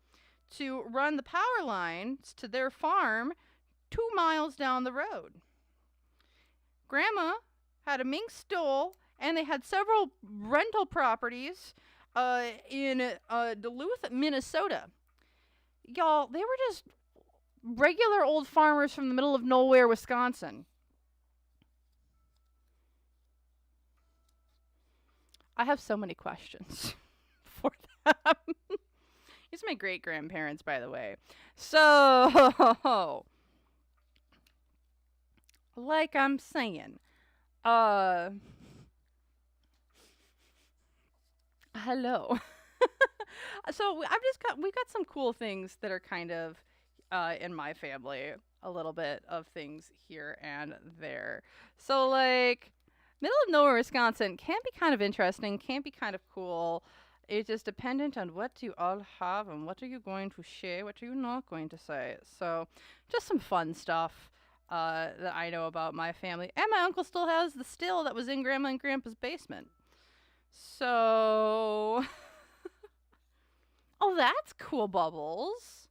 to run the power lines to their farm 2 miles down the road. Grandma had a mink stole, and they had several rental properties in Duluth, Minnesota. Y'all, they were just regular old farmers from the middle of nowhere, Wisconsin. I have so many questions for them. These are my great grandparents, by the way. So, like I'm saying, hello. So we got some cool things that are kind of in my family, a little bit of things here and there. So like middle of nowhere Wisconsin can be kind of interesting, can be kind of cool. It's just dependent on what you all have and what are you going to say, what are you not going to say. So just some fun stuff that I know about my family. And my uncle still has the still that was in Grandma and Grandpa's basement. So oh, that's cool, Bubbles.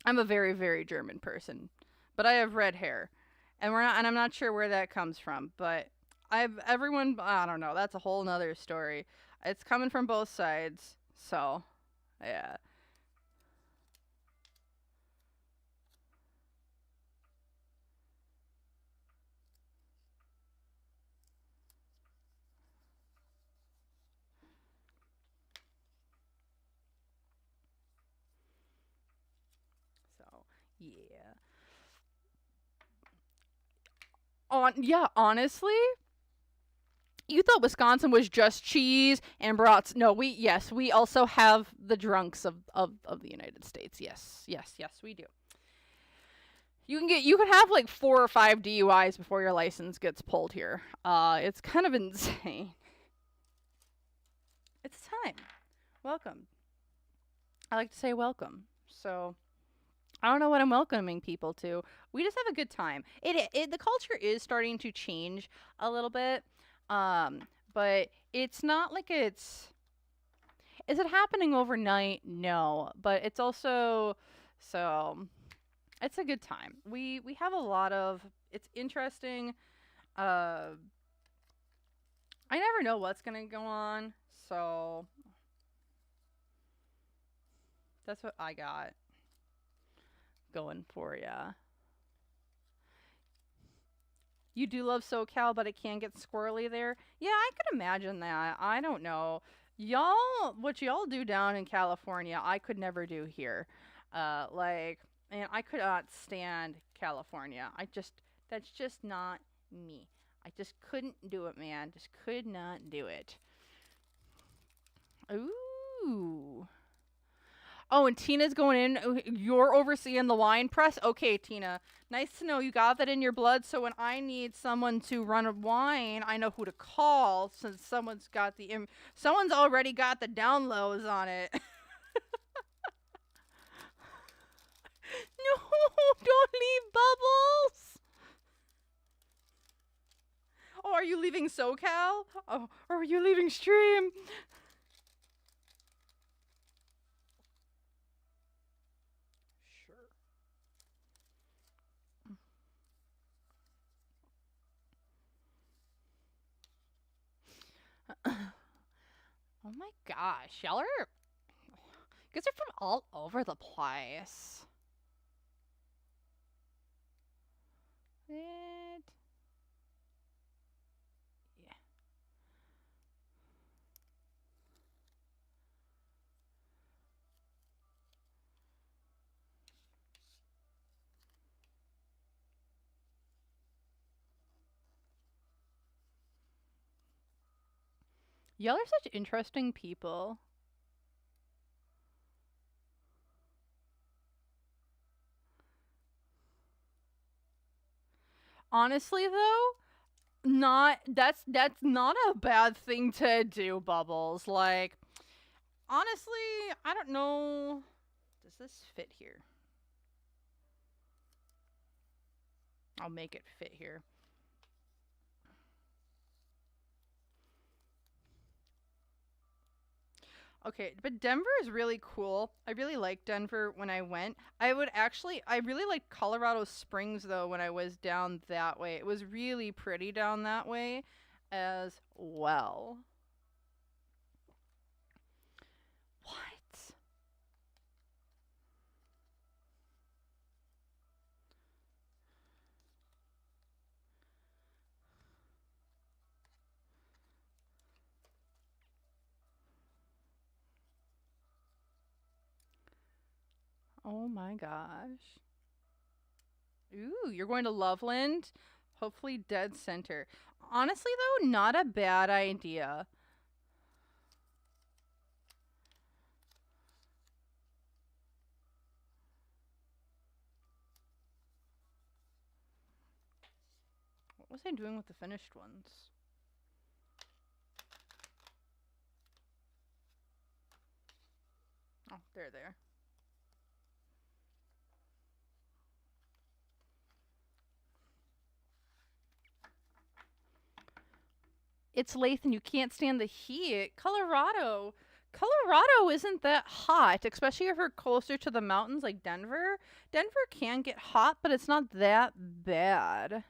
I'm a very, very German person, but I have red hair, and I'm not sure where that comes from. But I don't know. That's a whole nother story. It's coming from both sides, so yeah. So yeah. Honestly, you thought Wisconsin was just cheese and brats. No, we also have the drunks of the United States. Yes, we do. You can have like 4 or 5 DUIs before your license gets pulled here. It's kind of insane. It's time. Welcome. I like to say welcome. So I don't know what I'm welcoming people to. We just have a good time. The culture is starting to change a little bit, but it's not like it's. Is it happening overnight? No, but it's also so. It's a good time. We have a lot of. It's interesting. Uh, I never know what's gonna go on, so that's what I got going for ya. You do love SoCal, but it can get squirrely there. Yeah, I could imagine that. I don't know. What y'all do down in California, I could never do here. Like, and I could not stand California. That's just not me. I just couldn't do it, man. Just could not do it. Ooh. Oh, and Tina's going in. You're overseeing the wine press? Okay, Tina. Nice to know you got that in your blood. So when I need someone to run a wine, I know who to call since someone's already got the downloads on it. No, don't leave Bubbles. Oh, are you leaving SoCal? Oh, or are you leaving Stream? Oh my gosh, y'all are. You guys are from all over the place. It. Yeah. Y'all are such interesting people. Honestly, though, that's not a bad thing to do, Bubbles. Like, honestly, I don't know. Does this fit here? I'll make it fit here. Okay, but Denver is really cool. I really liked Denver when I went. I really liked Colorado Springs though when I was down that way. It was really pretty down that way as well. What? Oh my gosh. Ooh, you're going to Loveland? Hopefully dead center. Honestly though, not a bad idea. What was I doing with the finished ones? Oh, they're there. It's Lathan. You can't stand the heat. Colorado isn't that hot, especially if you're closer to the mountains like Denver. Denver can get hot, but it's not that bad.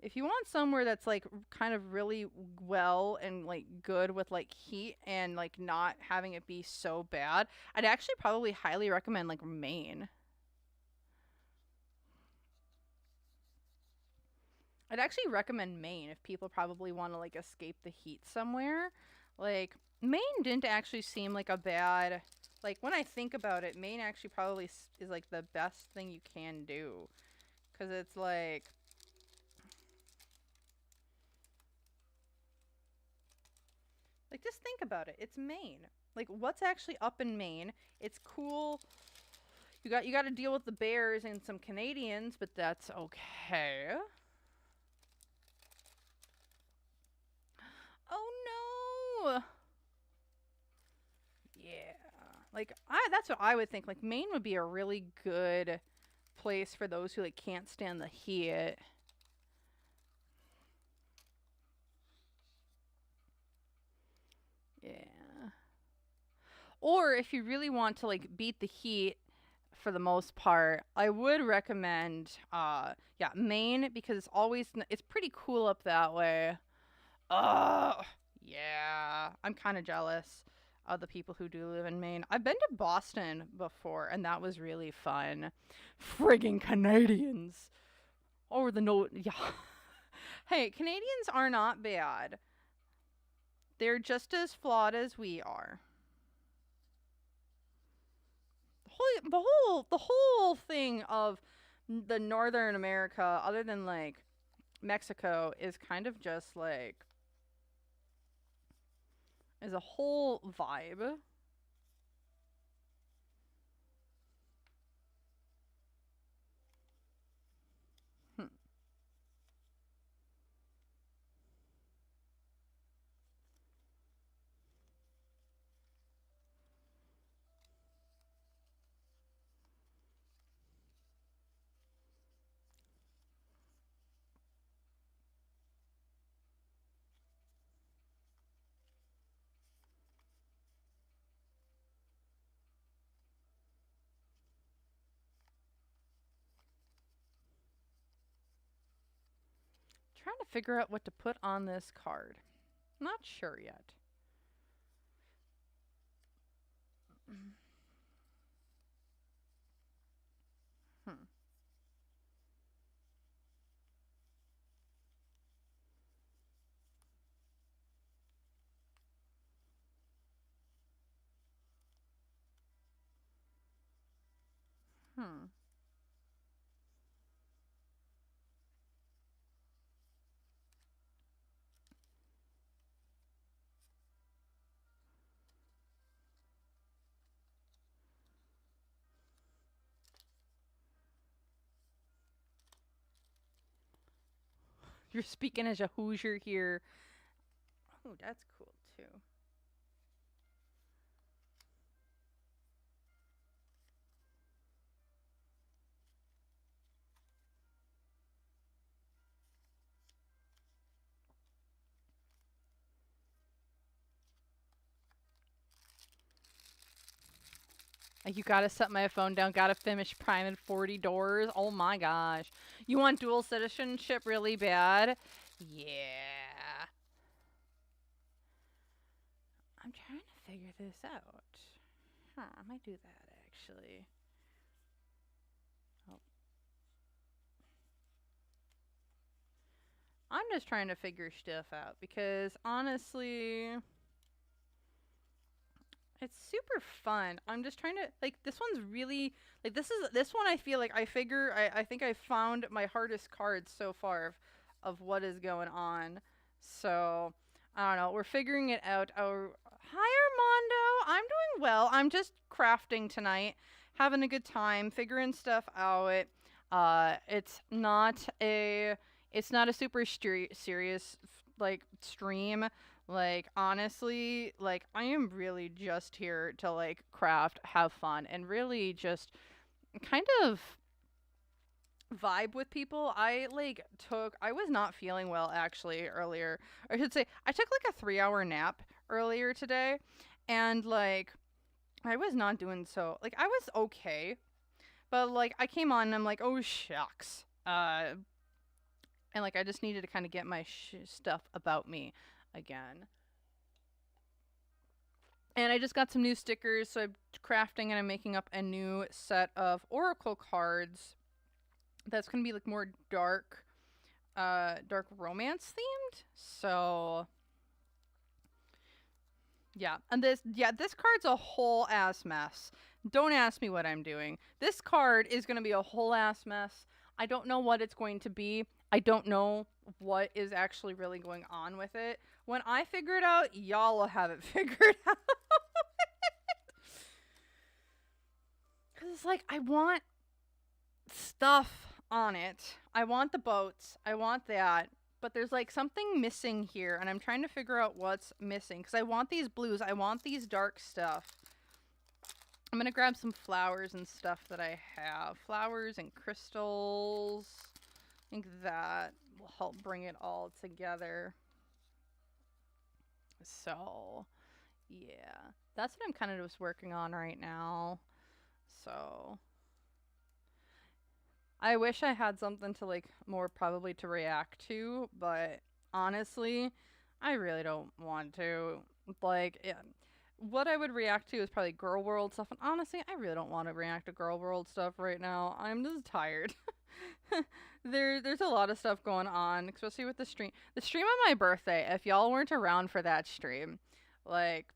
If you want somewhere that's like kind of really well and like good with like heat and like not having it be so bad, I'd actually probably highly recommend like Maine. I'd actually recommend Maine if people probably want to like escape the heat somewhere. Like Maine didn't actually seem like a bad, like when I think about it, Maine actually probably is like the best thing you can do cuz it's like just think about it. It's Maine. Like what's actually up in Maine? It's cool. You got to deal with the bears and some Canadians, but that's okay. Oh no. Yeah. Like that's what I would think. Like Maine would be a really good place for those who like can't stand the heat. Yeah. Or if you really want to like beat the heat for the most part, I would recommend yeah, Maine because it's pretty cool up that way. Oh, yeah. I'm kind of jealous of the people who do live in Maine. I've been to Boston before, and that was really fun. Friggin' Canadians. Or the no. Yeah. Hey, Canadians are not bad. They're just as flawed as we are. The whole thing of the Northern America, other than like Mexico, is kind of just like is a whole vibe. Hmm. Trying to figure out what to put on this card. Not sure yet. Hmm. Hmm. You're speaking as a Hoosier here. Oh, that's cool too. You gotta set my phone down. Gotta finish priming 40 doors. Oh my gosh. You want dual citizenship really bad? Yeah. I'm trying to figure this out. Huh, I might do that actually. Oh. I'm just trying to figure stuff out because honestly, it's super fun. I'm just trying to like this one's really like this one I feel like I think I found my hardest cards so far of what is going on. So I don't know. We're figuring it out. Oh, hi Armando. I'm doing well. I'm just crafting tonight, having a good time, figuring stuff out. It's not a super serious like stream. Like, honestly, like, I am really just here to, like, craft, have fun, and really just kind of vibe with people. I was not feeling well actually earlier. Or I should say, I took like a 3 hour nap earlier today, and, like, I was not doing so, like, I was okay, but, like, I came on and I'm like, oh, shucks. And, like, I just needed to kind of get my stuff about me again. And I just got some new stickers, so I'm crafting and I'm making up a new set of oracle cards that's going to be like more dark romance themed. So yeah, and this card's a whole ass mess. Don't ask me what I'm doing. This card is going to be a whole ass mess. I don't know what it's going to be. I don't know what is actually really going on with it. When I figure it out, y'all will have it figured out. Because it's like, I want stuff on it. I want the boats. I want that. But there's like something missing here. And I'm trying to figure out what's missing. Because I want these blues. I want these dark stuff. I'm going to grab some flowers and stuff that I have. Flowers and crystals. I think that will help bring it all together. So, yeah. That's what I'm kind of just working on right now. So, I wish I had something to like more probably to react to, but honestly, I really don't want to. Like, yeah, what I would react to is probably Girl World stuff, and honestly, I really don't want to react to Girl World stuff right now. I'm just tired. There's a lot of stuff going on, especially with the stream. The stream on my birthday, if y'all weren't around for that stream, like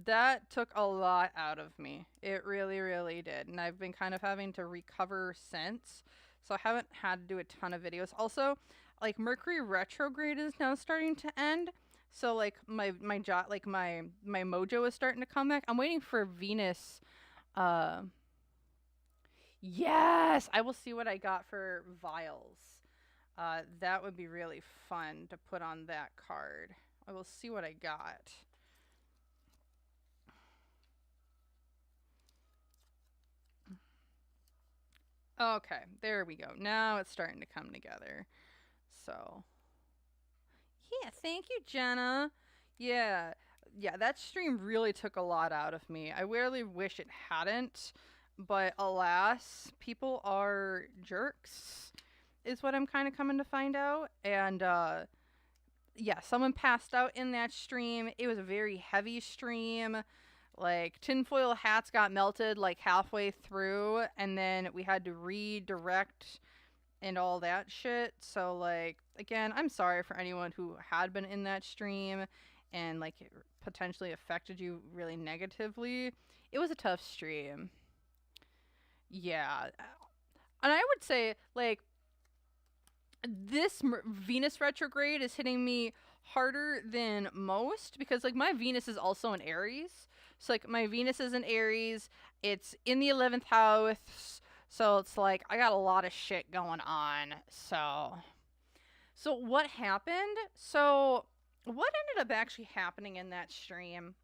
that took a lot out of me. It really, really did. And I've been kind of having to recover since. So I haven't had to do a ton of videos. Also, like Mercury retrograde is now starting to end. So like my mojo is starting to come back. I'm waiting for Venus. Yes, I will see what I got for vials. That would be really fun to put on that card. I will see what I got. Okay, there we go. Now it's starting to come together. So, yeah, thank you, Jenna. Yeah, that stream really took a lot out of me. I really wish it hadn't, but alas, people are jerks, is what I'm kind of coming to find out. And, yeah, someone passed out in that stream. It was a very heavy stream. Like, tinfoil hats got melted like halfway through, and then we had to redirect and all that shit. So, like, again, I'm sorry for anyone who had been in that stream and, like, it potentially affected you really negatively. It was a tough stream. Yeah. And I would say, like, this Venus retrograde is hitting me harder than most because, like, my Venus is also in Aries. So, like, my Venus is in Aries. It's in the 11th house. So, it's like, I got a lot of shit going on. So what happened? So, what ended up actually happening in that stream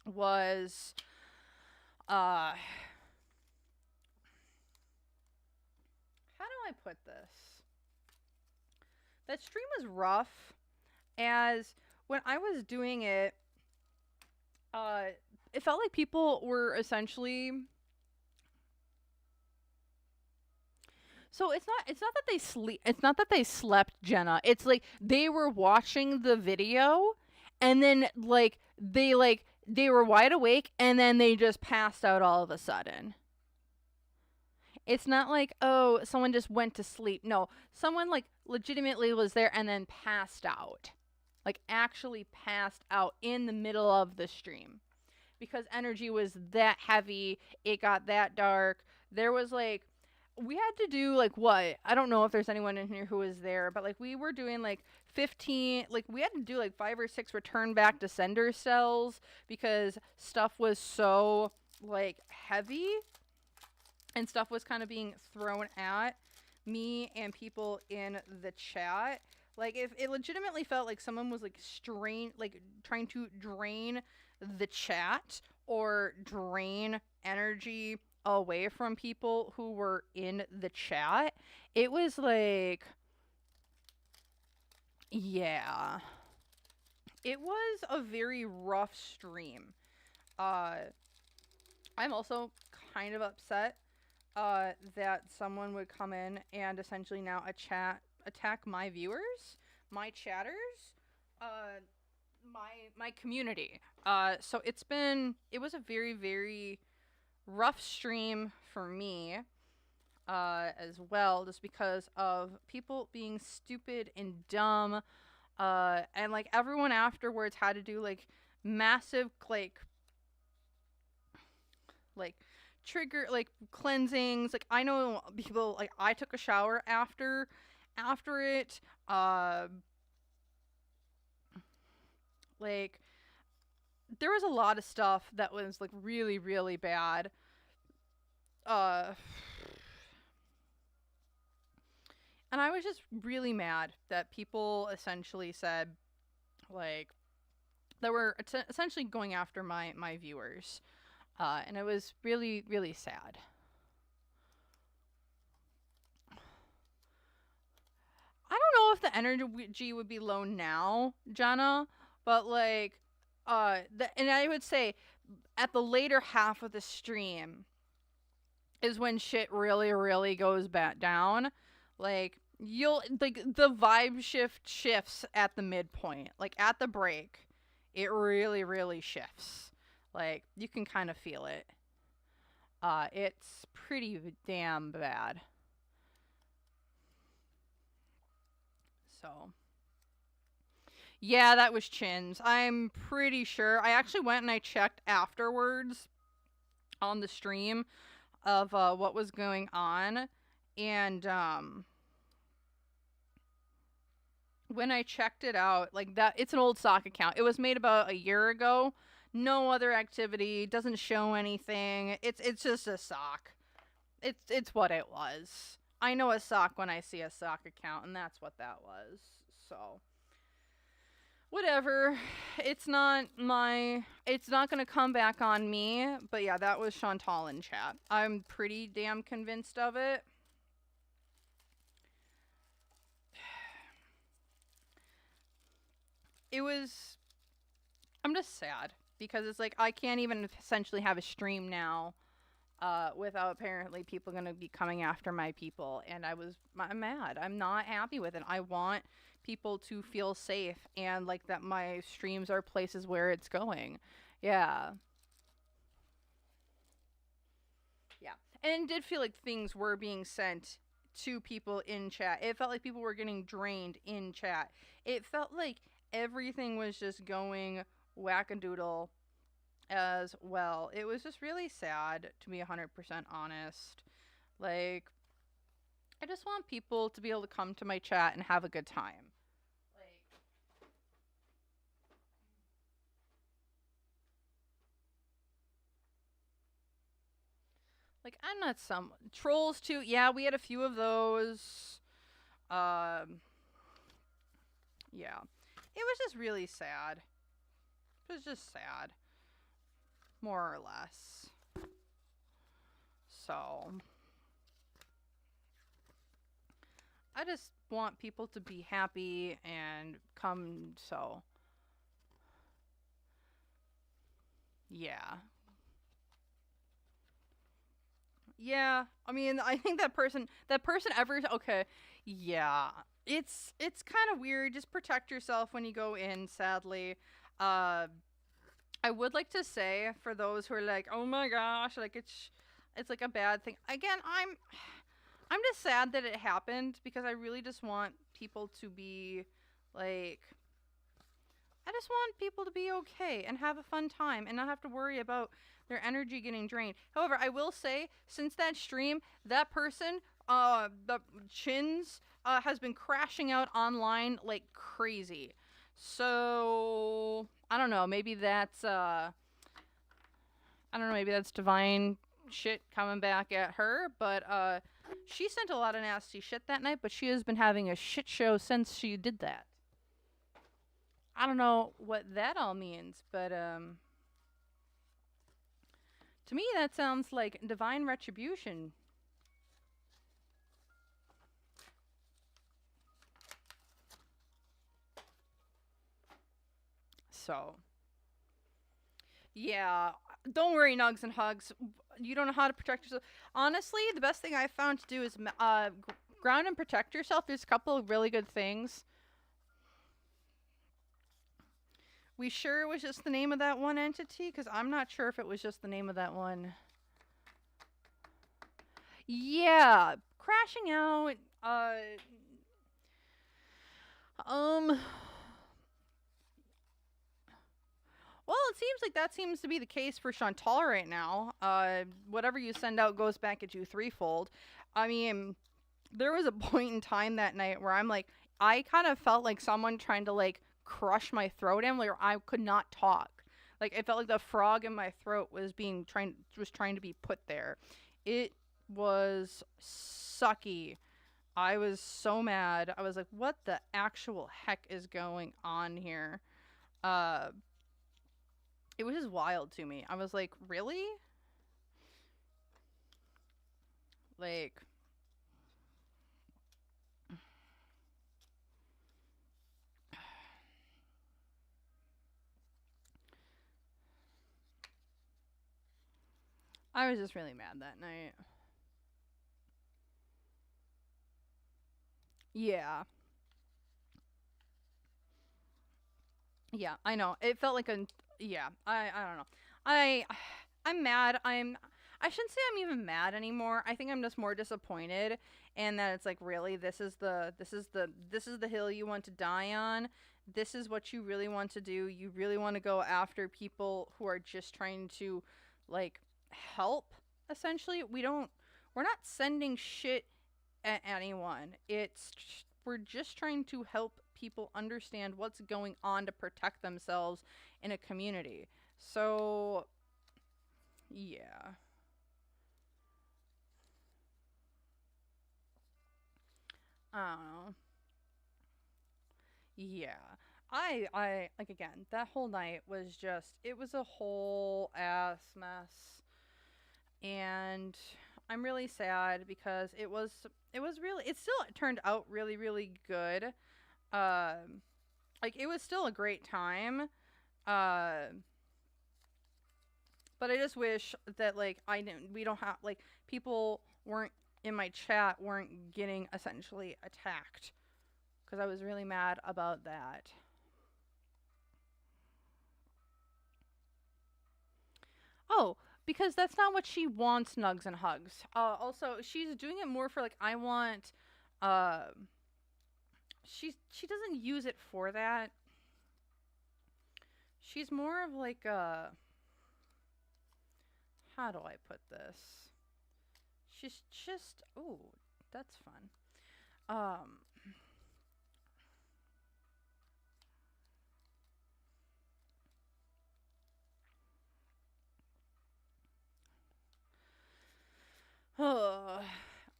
was, how do I put this? That stream was rough, as when I was doing it, it felt like people were essentially. So it's not that they sleep, it's not that they slept, Jenna. It's like they were watching the video and then they were wide awake and then they just passed out all of a sudden. It's not like, oh, someone just went to sleep. No, someone like legitimately was there and then passed out. Like actually passed out in the middle of the stream because energy was that heavy. It got that dark. There was like, we had to do like what? I don't know if there's anyone in here who was there, but like we were doing like 15, like we had to do like 5 or 6 return back to sender cells because stuff was so like heavy and stuff was kind of being thrown at me and people in the chat. Like if it legitimately felt like someone was like trying to drain the chat or drain energy away from people who were in the chat. It was like, yeah. It was a very rough stream. I'm also kind of upset that someone would come in and essentially now attack my viewers, my chatters, my community. So it was a very, very rough stream for me as well, just because of people being stupid and dumb, and like everyone afterwards had to do like massive like trigger like cleansings. Like I know people, like I took a shower after it. Like there was a lot of stuff that was like really, really bad. uh and I was just really mad that people essentially said like that were essentially going after my viewers, and it was really, really sad. I don't know if the energy would be low now, Jenna, but like, and I would say at the later half of the stream is when shit really, really goes back down. Like you'll like the vibe shifts at the midpoint, like at the break, it really, really shifts. Like you can kind of feel it. It's pretty damn bad. So yeah, that was Chin's. I'm pretty sure. I actually went and I checked afterwards on the stream of what was going on, and when I checked it out, like that, it's an old sock account. It was made about a year ago. No other activity. Doesn't show anything. It's just a sock. It's what it was. I know a sock when I see a sock account, and that's what that was. So whatever. It's not gonna come back on me. But yeah, that was Chantal in chat. I'm pretty damn convinced of it. It was, I'm just sad because it's like I can't even essentially have a stream now without apparently people gonna be coming after my people, and I'm mad. I'm not happy with it. I want people to feel safe and like that my streams are places where it's going. Yeah. Yeah. And it did feel like things were being sent to people in chat. It felt like people were getting drained in chat. It felt like everything was just going wackadoodle as well. It was just really sad, to be 100% honest. Like, I just want people to be able to come to my chat and have a good time. Like I'm not some trolls too. Yeah, we had a few of those. Um, yeah, it was just really sad. It was just sad, more or less. So I just want people to be happy and come. So Yeah. Yeah. I mean, I think that person ever okay. Yeah. It's kind of weird. Just protect yourself when you go in, sadly. Uh I would like to say for those who are like, "Oh my gosh, like it's like a bad thing." Again, I'm just sad that it happened because I really just want people to be like I just want people to be okay and have a fun time and not have to worry about their energy getting drained. However, I will say, since that stream, that person, the Chins, has been crashing out online like crazy. So I don't know. I don't know. Maybe that's divine shit coming back at her. But she sent a lot of nasty shit that night. But she has been having a shit show since she did that. I don't know what that all means, but to me that sounds like divine retribution. So, yeah, don't worry, nugs and hugs. You don't know how to protect yourself. Honestly, the best thing I've found to do is ground and protect yourself. There's a couple of really good things. We sure it was just the name of that one entity? Because I'm not sure if it was just the name of that one. Yeah, crashing out. Um. Well, it seems like that seems to be the case for Chantal right now. Whatever you send out goes back at you threefold. I mean, there was a point in time that night where I'm like, I kind of felt like someone trying to like crush my throat in, where I could not talk. Like it felt like the frog in my throat was trying to be put there. It was sucky. I was so mad. I was like, what the actual heck is going on here? Uh, it was just wild to me. I was like, really? Like, I was just really mad that night. Yeah. Yeah, I know. It felt like a yeah, I don't know. I I'm mad. I shouldn't say I'm even mad anymore. I think I'm just more disappointed and that it's like really this is the hill you want to die on. This is what you really want to do. You really want to go after people who are just trying to like help essentially. We're not sending shit at anyone. We're just trying to help people understand what's going on to protect themselves in a community. So, yeah. I don't know. Yeah. I like again, that whole night was just it was a whole ass mess. And I'm really sad because it was really it still turned out really really good. Like it was still a great time. Uh but I just wish that like I didn't we don't have like people weren't in my chat weren't getting essentially attacked because I was really mad about that. Oh, because that's not what she wants, nugs and hugs. Also, she's doing it more for like I want. Uh, she doesn't use it for that. She's more of like a. How do I put this? She's just. Ooh, that's fun. Um.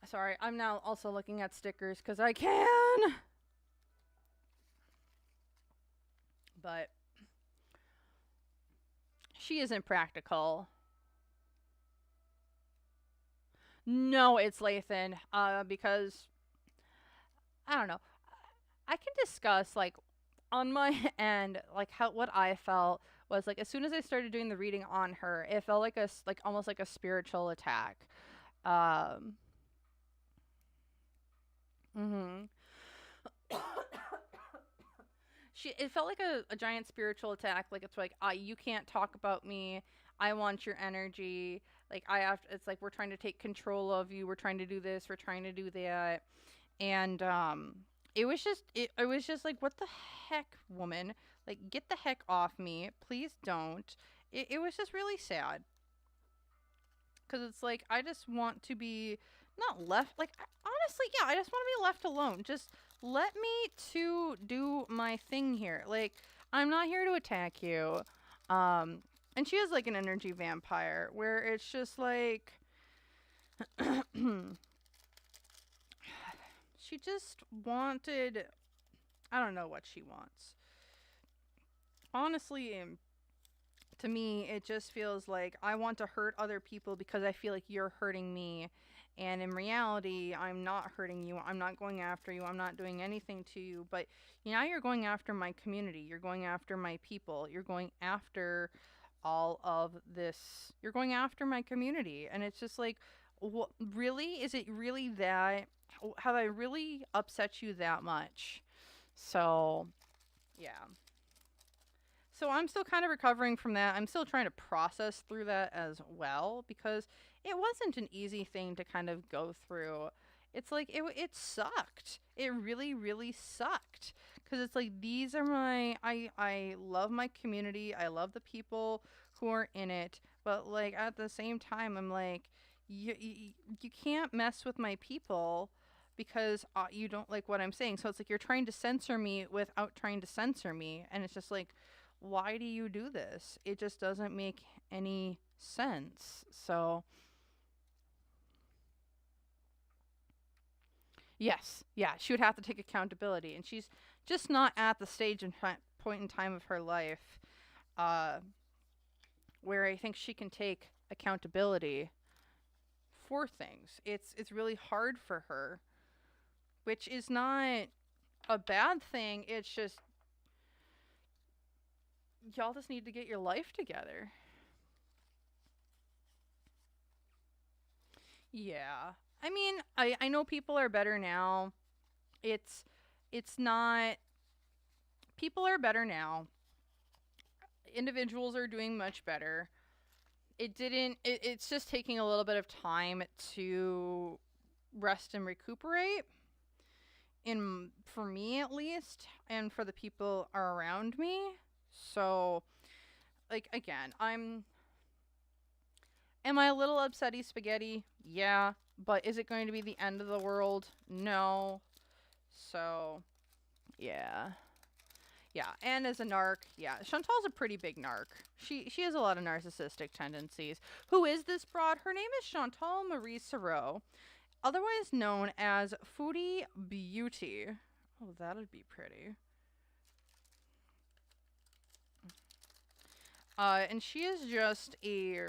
Sorry, I'm now also looking at stickers because I can. But she isn't practical. No, it's Lathan. Because I don't know. I can discuss like on my end like how what I felt was like as soon as I started doing the reading on her, it felt like like almost like a spiritual attack. Um, mhm. It felt like a giant spiritual attack. Like it's like, you can't talk about me. I want your energy. Like I have. It's like we're trying to take control of you. We're trying to do this. We're trying to do that. And it was just like, what the heck, woman? Like, get the heck off me. Please don't. It was just really sad. Because it's like, I just want to be not left. Like, honestly, yeah, I just want to be left alone. Just let me to do my thing here. Like, I'm not here to attack you. Um, and she is like an energy vampire where it's just like, she just wanted, I don't know what she wants. Honestly, to me, it just feels like I want to hurt other people because I feel like you're hurting me. And in reality, I'm not hurting you. I'm not going after you. I'm not doing anything to you. But now you're going after my community. You're going after my people. You're going after all of this. You're going after my community. And it's just like, really? Is it really that? Have I really upset you that much? So, yeah. So I'm still kind of recovering from that. I'm still trying to process through that as well because it wasn't an easy thing to kind of go through. It's like it sucked. It really really sucked because it's like these are I love my community. I love the people who are in it, but like at the same time I'm like you can't mess with my people because you don't like what I'm saying. So it's like you're trying to censor me without trying to censor me, and it's just like, why do you do this? It just doesn't make any sense. So, yes, yeah, she would have to take accountability, and she's just not at the stage and point in time of her life uh, where I think she can take accountability for things. It's really hard for her, which is not a bad thing. It's just y'all just need to get your life together. Yeah. I mean, I know people are better now. It's it's not people are better now. Individuals are doing much better. It's just taking a little bit of time to rest and recuperate in for me at least and for the people around me. So, like again, am I a little upsetty spaghetti? Yeah, but is it going to be the end of the world? No. So, yeah. Yeah, and as a narc, yeah, Chantal's a pretty big narc. She has a lot of narcissistic tendencies. Who is this broad? Her name is Chantal Marie Serrault, otherwise known as Foodie Beauty. Oh, that'd be pretty. And she is just a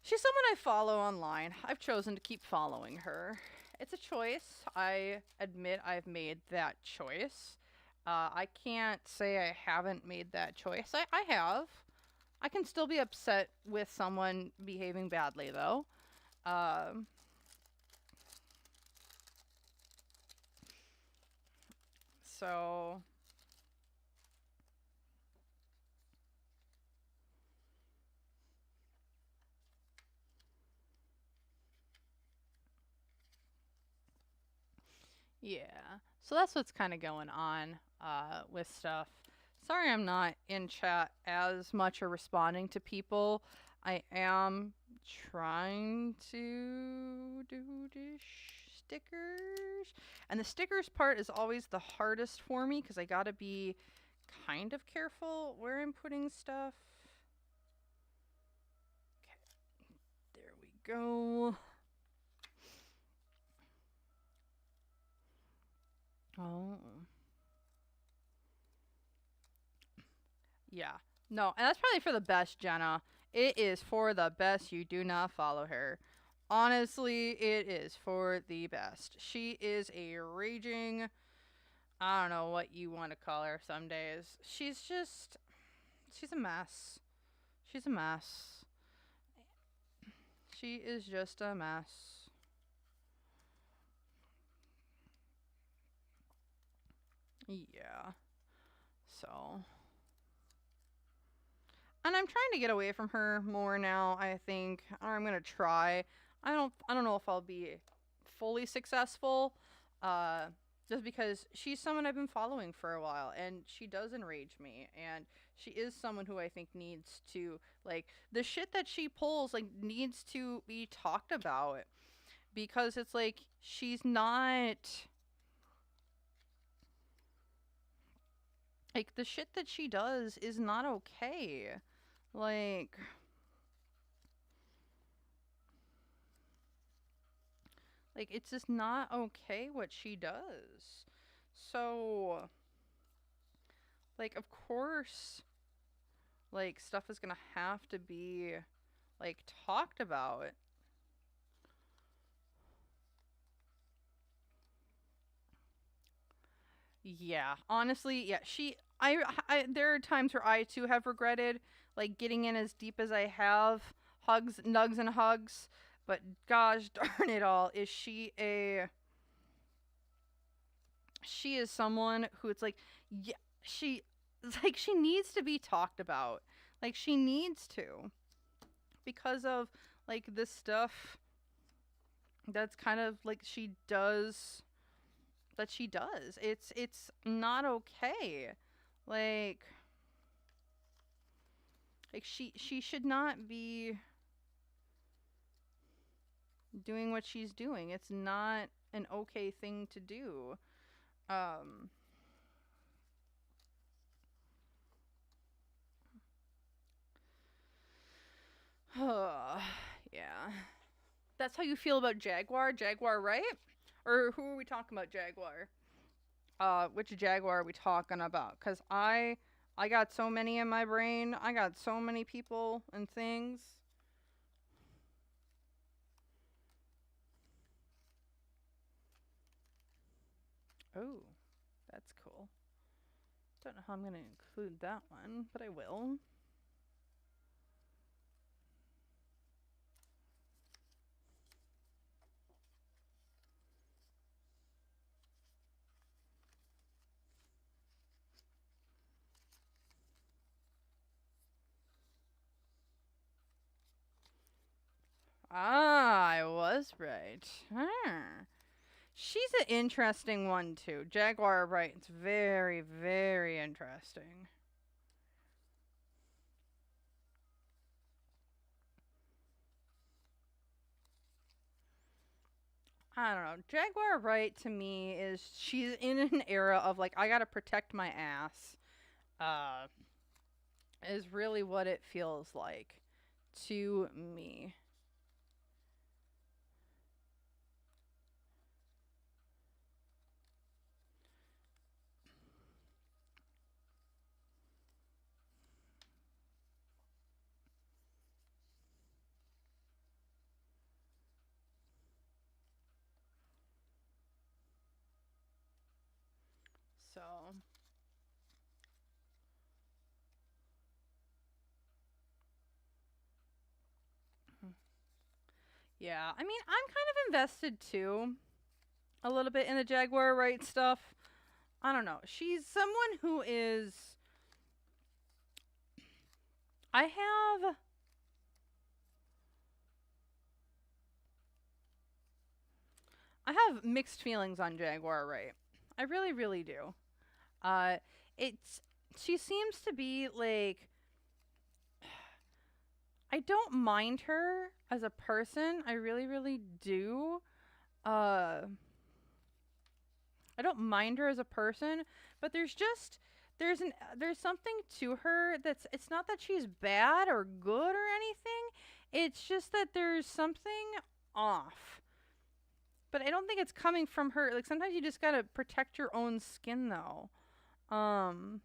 she's someone I follow online. I've chosen to keep following her. It's a choice. I admit I've made that choice. I can't say I haven't made that choice. I have. I can still be upset with someone behaving badly, though. Um, so, yeah. So that's what's kind of going on with stuff. Sorry I'm not in chat as much or responding to people. I am trying to do this stickers. And the stickers part is always the hardest for me because I gotta be kind of careful where I'm putting stuff. Okay, there we go. Oh. Yeah. No, and that's probably for the best, Jenna. It is for the best. You do not follow her. Honestly, it is for the best. She is a raging I don't know what you want to call her some days. She's a mess. She's a mess. She is just a mess. Yeah. So. And I'm trying to get away from her more now, I think. Or I'm gonna try. I don't know if I'll be fully successful. Uh just because she's someone I've been following for a while and she does enrage me, and she is someone who I think needs to, like, the shit that she pulls, like, needs to be talked about, because it's like she's not, like, the shit that she does is not okay. Like, it's just not okay what she does. So, like, of course, like, stuff is gonna have to be, like, talked about. Yeah, honestly, yeah, there are times where I too have regretted, like, getting in as deep as I have, hugs, nugs, and hugs. But gosh darn it all, she is someone who, it's like, yeah, it's like she needs to be talked about. Like, she needs to, because of, like, this stuff that's kind of, like, she does. It's not okay. Like, she should not be doing what she's doing. It's not an okay thing to do. Um yeah. That's how you feel about Jaguar? Jaguar, right? Or who are we talking about, Jaguar? Which Jaguar are we talking about? Cuz I got so many in my brain. I got so many people and things. Oh, that's cool. Don't know how I'm going to include that one, but I will. Ah, I was right. She's an interesting one too. Jaguar, right? It's very, very interesting. I don't know. Jaguar, right, to me is, she's in an era of, like, I gotta protect my ass. Uh, is really what it feels like to me. So, yeah. I mean, I'm kind of invested too, a little bit in the Jaguar, right, stuff. I don't know. She's someone who is. I have. I have mixed feelings on Jaguar, right? I really, really do. Uh, it's she seems to be like, I don't mind her as a person. I really, really do. Uh, I don't mind her as a person, but there's something to her that's, it's not that she's bad or good or anything. It's just that there's something off. But I don't think it's coming from her. Like, sometimes you just gotta protect your own skin, though. Um,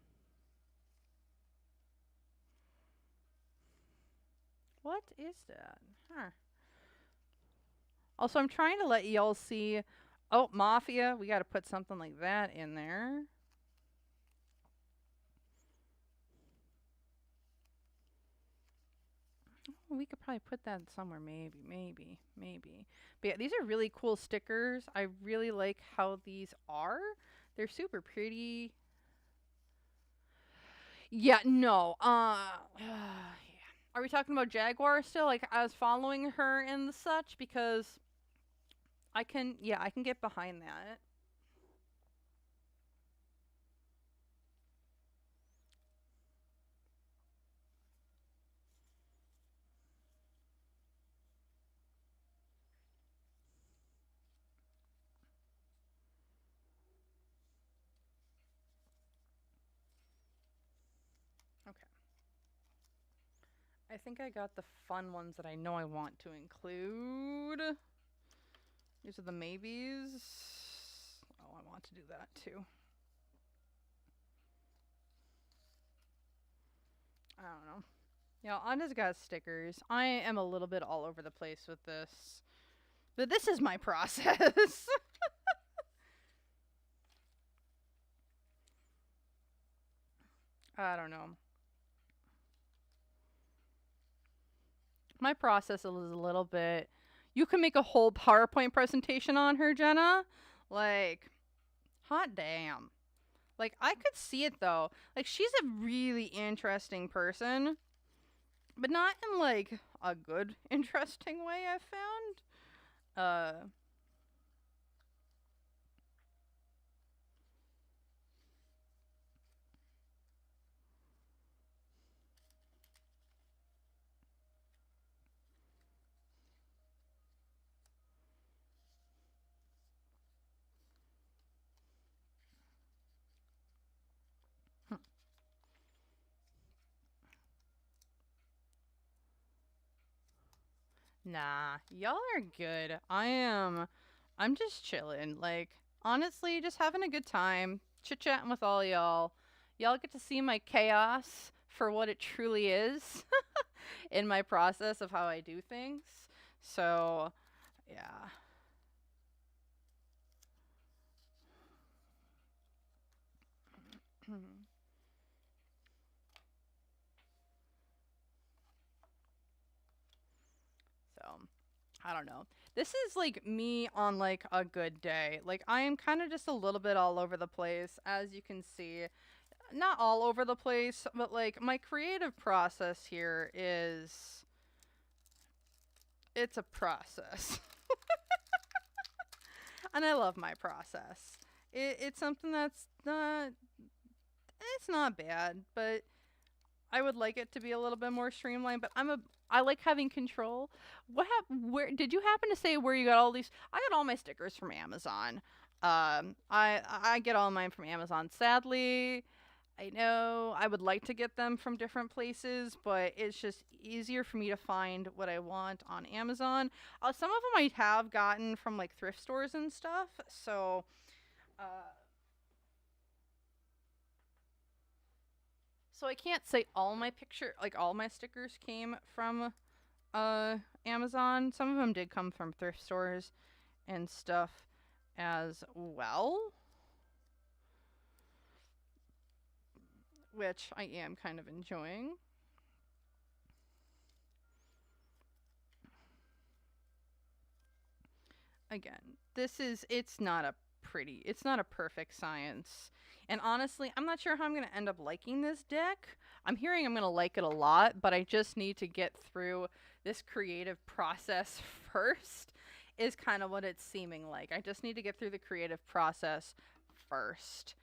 what is that? Huh. Also, I'm trying to let y'all see Oh, Mafia. We got to put something like that in there. We could probably put that somewhere, maybe. But yeah, these are really cool stickers. I really like how these are. They're super pretty. Yeah, no. Yeah. Are we talking about Jaguar still? Like, I was following her and such because I can get behind that. Okay. I think I got the fun ones that I know I want to include. These are the maybes. Oh, I want to do that too. I don't know. Yeah, Anna's got stickers. I am a little bit all over the place with this. But this is my process. I don't know. My process is a little bit. You can make a whole PowerPoint presentation on her, Jenna. Like, hot damn. Like, I could see it though. Like, she's a really interesting person, but not in like a good, interesting way, I've found. Nah, y'all are good. I'm just chilling. Like, honestly, just having a good time, chit chatting with all y'all. Y'all get to see my chaos for what it truly is in my process of how I do things. So, yeah. So, I don't know. This is like me on like a good day. Like, I am kind of just a little bit all over the place, as you can see. Not all over the place, but like my creative process here is it's a process. And I love my process. It's something that's not it's not bad, but I would like it to be a little bit more streamlined, but I like having control. Where did you happen to say where you got all these? I got all my stickers from Amazon. I get all mine from Amazon. Sadly, I know I would like to get them from different places, but it's just easier for me to find what I want on Amazon. Some of them I have gotten from like thrift stores and stuff. Uh, so I can't say all my stickers came from Amazon. Some of them did come from thrift stores and stuff as well, which I am kind of enjoying. Again, it's not a perfect science. And honestly, I'm not sure how I'm going to end up liking this deck. I'm hearing I'm going to like it a lot, but I just need to get through this creative process first, is kind of what it's seeming like. I just need to get through the creative process first.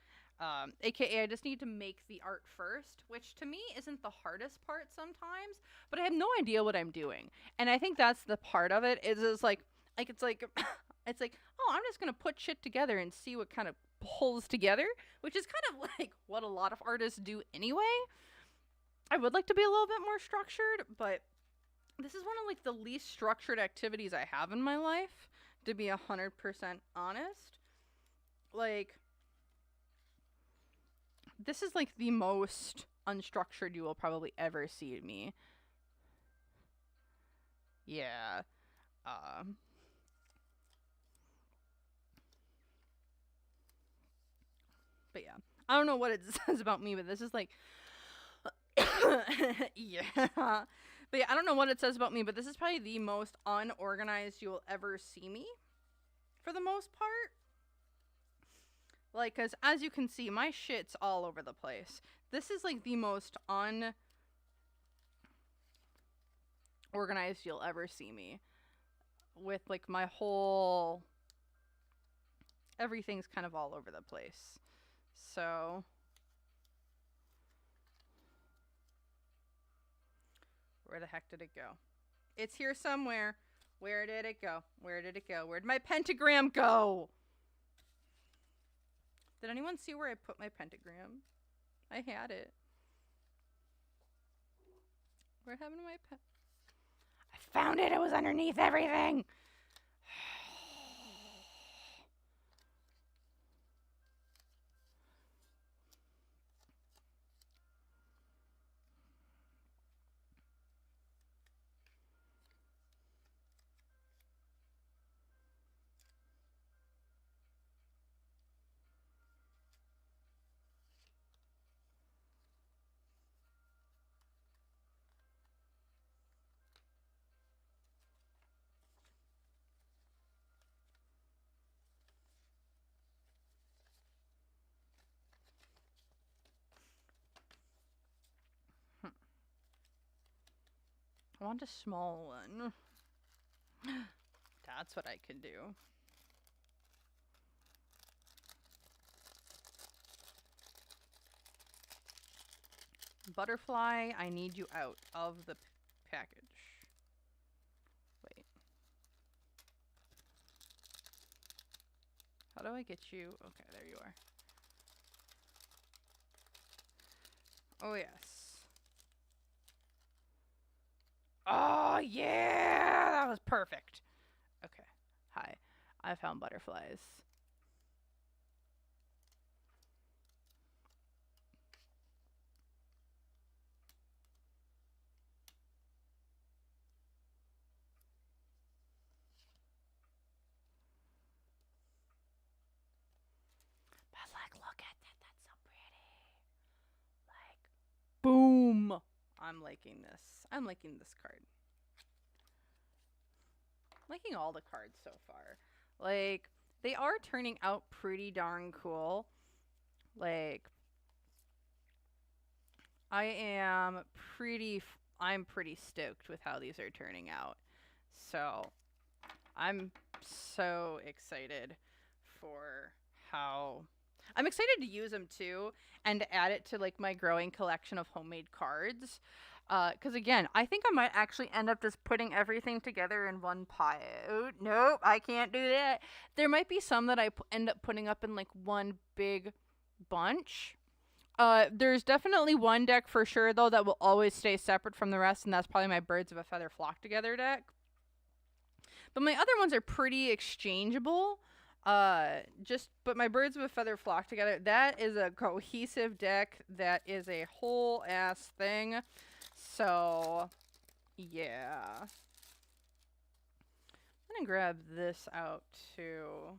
AKA, I just need to make the art first, which to me isn't the hardest part sometimes, but I have no idea what I'm doing. And I think that's the part of it, is it's like it's like, oh, I'm just gonna put shit together and see what kind of pulls together, which is kind of like what a lot of artists do anyway. I would like to be a little bit more structured, but this is one of like the least structured activities I have in my life, to be 100% honest. Like, this is like the most unstructured you will probably ever see me. Yeah. Um But yeah, I don't know what it says about me, but this is like, yeah. But yeah, I don't know what it says about me, but this is probably the most unorganized you'll ever see me, for the most part. Like, because as you can see, my shit's all over the place. This is like the most unorganized you'll ever see me. With like my whole, everything's kind of all over the place. So, where the heck did it go? It's here somewhere. Where did it go? Where did it go? Where did my pentagram go? Did anyone see where I put my pentagram? I had it. What happened to my pen? I found it! It was underneath everything! I want a small one. That's what I could do. Butterfly, I need you out of the package. Wait. How do I get you? Okay, there you are. Oh, yes. Oh, yeah! That was perfect. Okay. Hi. I found butterflies. But, like, look at that. That's so pretty. Like, boom! I'm liking this. I'm liking this card. I'm liking all the cards so far. Like, they are turning out pretty darn cool. Like, I'm pretty stoked with how these are turning out. So, I'm so excited for how... I'm excited to use them too, and to add it to like my growing collection of homemade cards. Because again, I think I might actually end up just putting everything together in one pile. Oh, nope, I can't do that. There might be some that I end up putting up in like one big bunch. There's definitely one deck for sure though that will always stay separate from the rest, and that's probably my Birds of a Feather Flock Together deck. But my other ones are pretty exchangeable. But my Birds of a Feather Flock Together, that is a cohesive deck. That is a whole ass thing. So, yeah. I'm gonna grab this out too.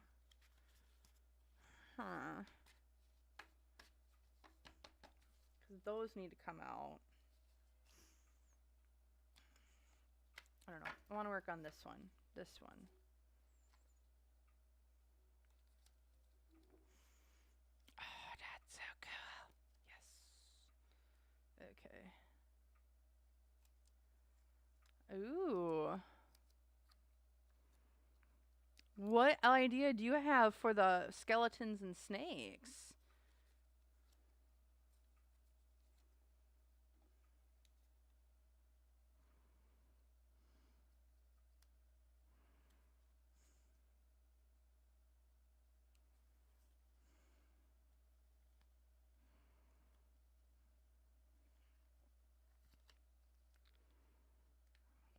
Huh. Because those need to come out. I don't know. I want to work on this one. This one. Oh, that's so cool. Yes. Okay. Ooh. What idea do you have for the skeletons and snakes?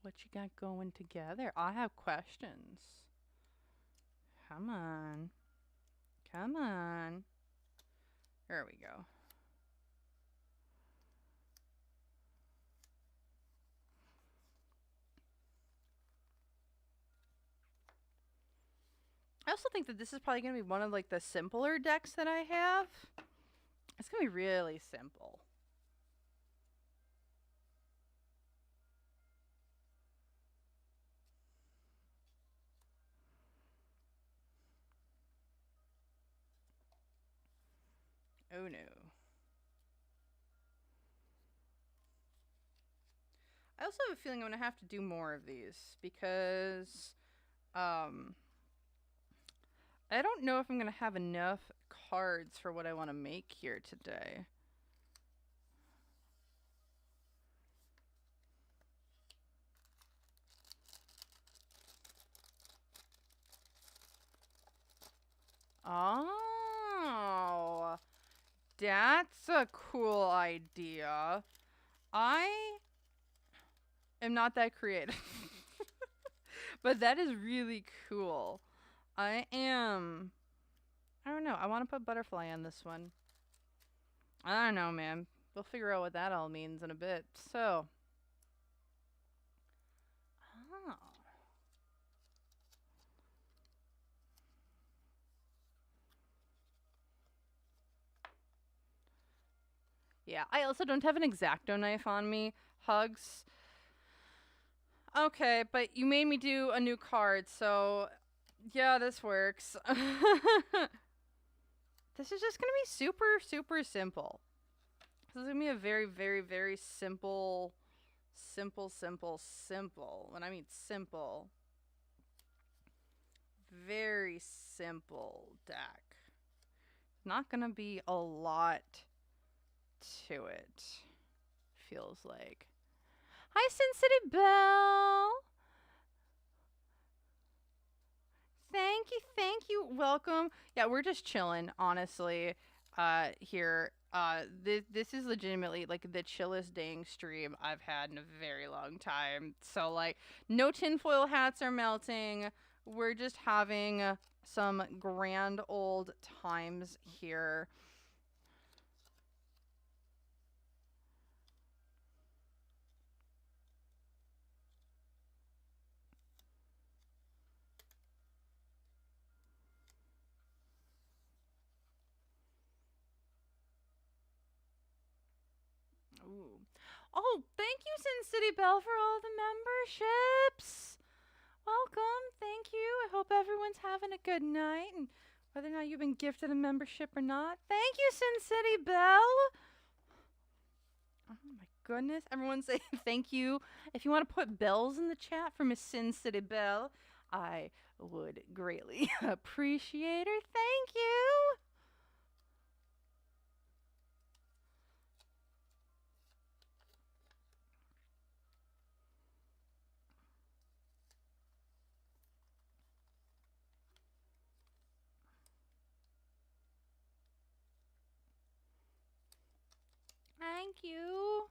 What you got going together? I have questions. Come on. Come on. There we go. I also think that this is probably going to be one of like the simpler decks that I have. It's going to be really simple. Oh no. I also have a feeling I'm going to have to do more of these because I don't know if I'm going to have enough cards for what I want to make here today. Oh, that's a cool idea. I am not that creative. But that is really cool. I don't know. I want to put butterfly on this one. I don't know, man. We'll figure out what that all means in a bit. So. Oh. Yeah, I also don't have an X-Acto knife on me. Hugs. Okay, but you made me do a new card, so yeah, this works. This is just gonna be super, super simple. This is gonna be a very, very, very simple. When I mean simple, very simple deck. Not gonna be a lot to it, feels like. Hi, Sin City Belle! Thank you, welcome. Yeah, we're just chilling, honestly, here. This is legitimately, like, the chillest dang stream I've had in a very long time. So, like, no tinfoil hats are melting. We're just having some grand old times here. Ooh. Oh, thank you, Sin City Belle, for all the memberships. Welcome. Thank you. I hope everyone's having a good night. And whether or not you've been gifted a membership or not. Thank you, Sin City Belle. Oh my goodness. Everyone say thank you. If you want to put bells in the chat for Miss Sin City Belle, I would greatly appreciate her. Thank you. Thank you.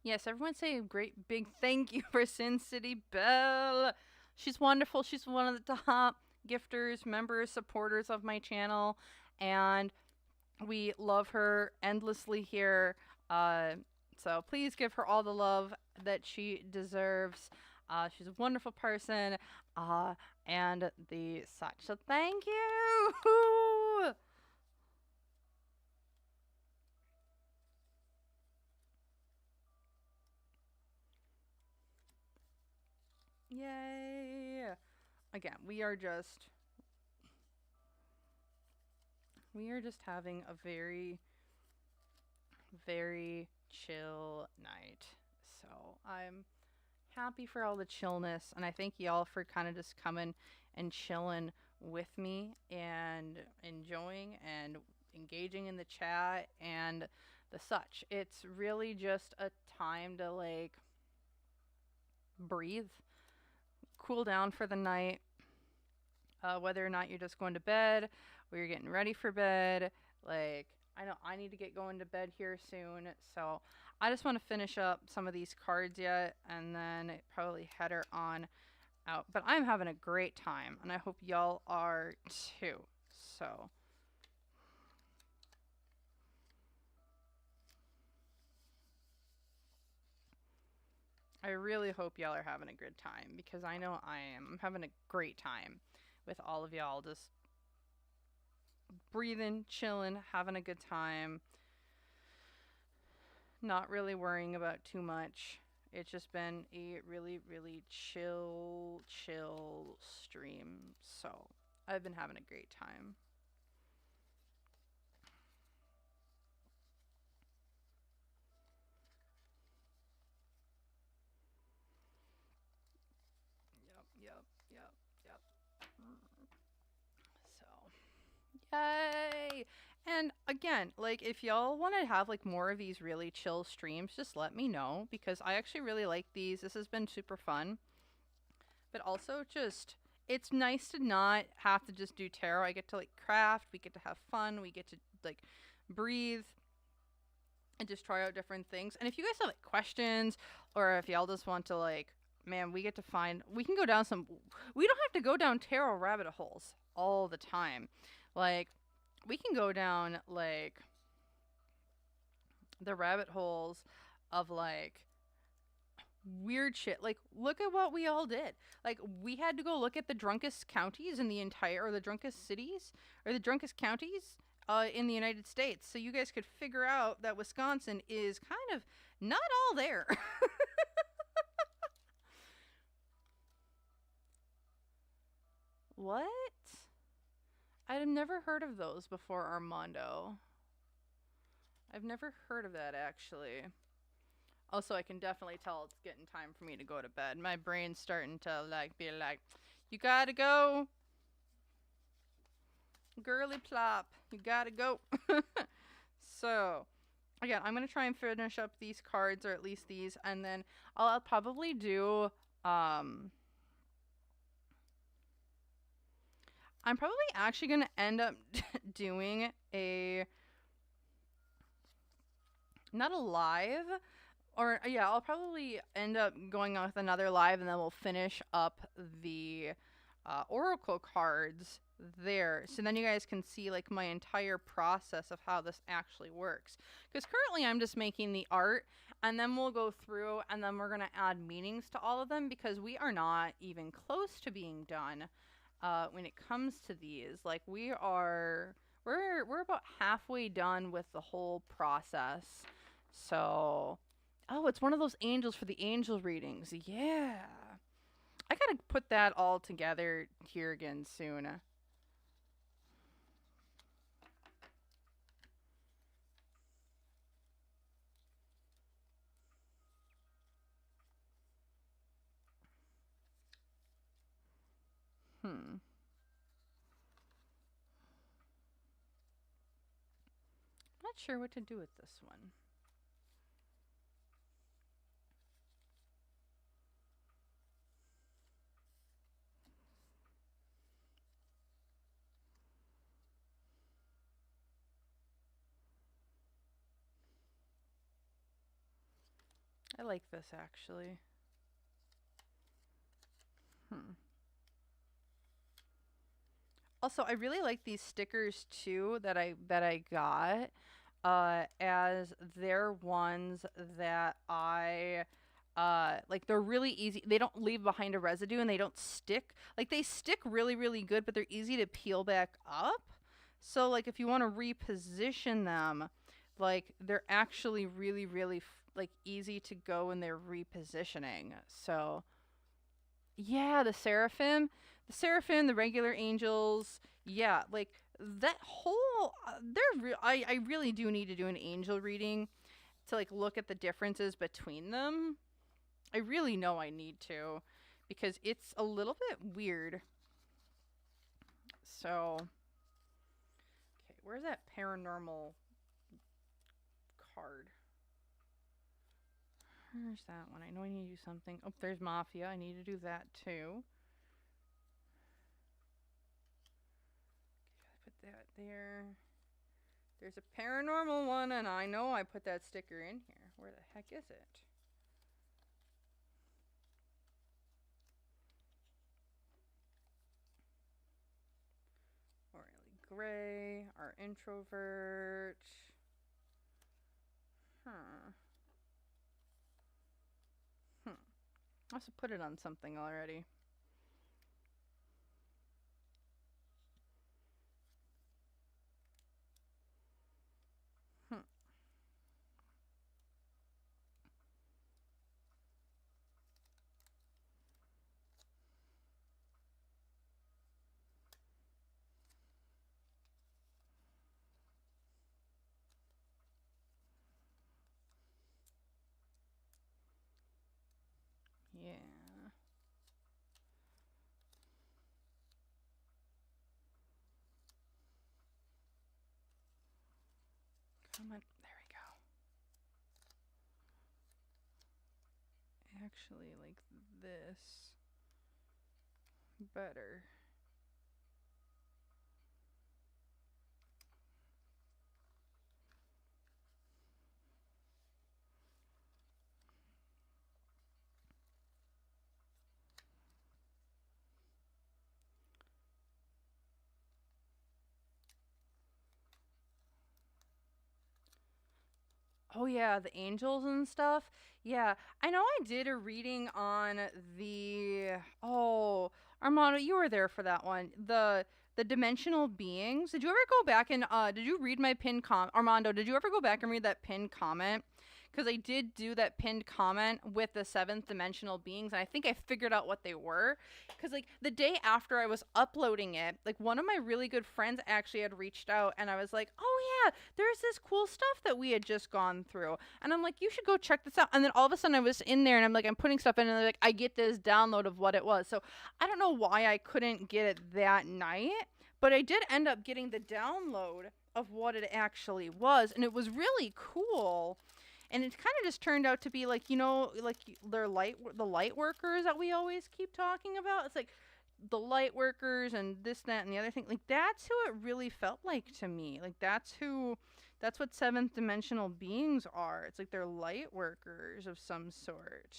Yes, everyone say a great big thank you for Sin City Belle. She's wonderful. She's one of the top gifters, members, supporters of my channel, and we love her endlessly here. So please give her all the love that she deserves. She's a wonderful person, and the such. So thank you. Yay! Again, we are just having a very, very chill night. So I'm happy for all the chillness, and I thank y'all for kind of just coming and chilling with me and enjoying and engaging in the chat and the such. It's really just a time to like breathe, cool down for the night, whether or not you're just going to bed or you're getting ready for bed. Like, I know I need to get going to bed here soon, so I just want to finish up some of these cards yet, and then probably head her on out. But I'm having a great time, and I hope y'all are too. So. I really hope y'all are having a good time, because I know I am. I'm having a great time with all of y'all, just breathing, chilling, having a good time, not really worrying about too much. It's just been a really, really chill stream. So I've been having a great time. Yep. So, yay! And again, like, if y'all want to have like more of these really chill streams, just let me know, because I actually really like these. This has been super fun. But also, just, it's nice to not have to just do tarot. I get to like craft, we get to have fun, we get to like breathe and just try out different things. And if you guys have like questions, or if y'all just want to like, man, we can go down we don't have to go down tarot rabbit holes all the time. Like, we can go down like the rabbit holes of like weird shit. Like, look at what we all did. Like, we had to go look at the drunkest counties in the entire, or the drunkest cities, or the drunkest counties in the United States, so you guys could figure out that Wisconsin is kind of not all there. What? I've never heard of those before, Armando. I've never heard of that, actually. Also, I can definitely tell it's getting time for me to go to bed. My brain's starting to like be like, you gotta go, girly plop, you gotta go. So, again, I'm gonna try and finish up these cards, or at least these, and then I'll probably do. I'm probably actually gonna end up doing a, not a live, or yeah, I'll probably end up going on with another live, and then we'll finish up the oracle cards there, so then you guys can see like my entire process of how this actually works. Because currently I'm just making the art, and then we'll go through, and then we're gonna add meanings to all of them, because we are not even close to being done when it comes to these. Like, we're about halfway done with the whole process. So, oh, it's one of those angels for the angel readings. Yeah. I gotta put that all together here again soon. Not sure what to do with this one. I like this, actually. Also, I really like these stickers too that I got, as they're ones that I like. They're really easy. They don't leave behind a residue, and they don't stick. Like, they stick really, really good, but they're easy to peel back up. So like, if you want to reposition them, like, they're actually really, really like easy to go in their repositioning. So yeah, the regular angels. Yeah, like that whole. I really do need to do an angel reading to like look at the differences between them. I really know I need to, because it's a little bit weird. So, okay, where's that paranormal card? Where's that one? I know I need to do something. Oh, there's Mafia. I need to do that too. Put that there. There's a paranormal one, and I know I put that sticker in here. Where the heck is it? Orally Gray, our introvert. I must have put it on something already. Yeah. Come on. There we go. Actually, like this better. Oh yeah, the angels and stuff. Yeah, I know I did a reading on the Armando, you were there for that one. The dimensional beings. Did you ever go back and did you read my pinned comment? Armando, did you ever go back and read that pinned comment? Because I did do that pinned comment with the seventh dimensional beings, and I think I figured out what they were. Because like the day after I was uploading it, like one of my really good friends actually had reached out, and I was like, oh yeah, there's this cool stuff that we had just gone through, and I'm like, you should go check this out. And then all of a sudden I was in there, and I'm like, I'm putting stuff in, and like I get this download of what it was. So I don't know why I couldn't get it that night, but I did end up getting the download of what it actually was, and it was really cool. And it kind of just turned out to be like, you know, like the light workers that we always keep talking about. It's like the light workers and this, that, and the other thing. Like that's who it really felt like to me. Like that's what seventh dimensional beings are. It's like they're light workers of some sort.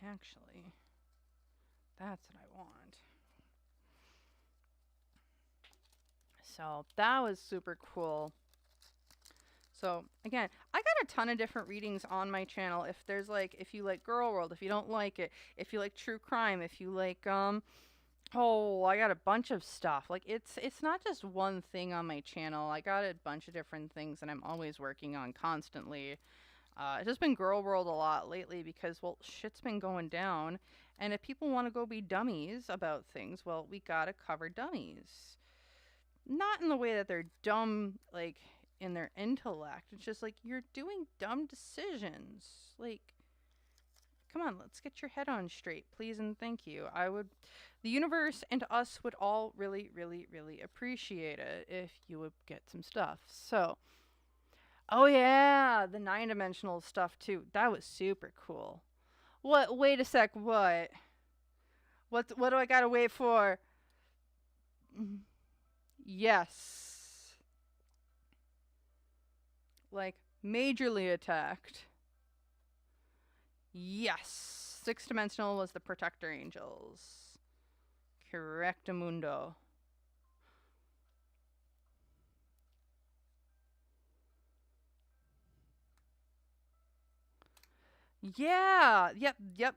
Actually, that's what I want. So that was super cool. So again, I got a ton of different readings on my channel. If there's like, if you like Girl World, if you don't like it, if you like true crime, if you like oh, I got a bunch of stuff. Like it's not just one thing on my channel. I got a bunch of different things that I'm always working on constantly. It's just been Girl World a lot lately because, well, shit's been going down. And if people want to go be dummies about things, well, we gotta cover dummies. Not in the way that they're dumb, like, in their intellect. It's just like, you're doing dumb decisions. Like, come on, let's get your head on straight, please and thank you. The universe and us would all really, really, really appreciate it if you would get some stuff. So, oh yeah, the 9-dimensional stuff too. That was super cool. What? Wait a sec. What? What do I gotta wait for? Yes. Like majorly attacked. Yes. 6-dimensional was the protector angels. Correctamundo. Yeah. Yep.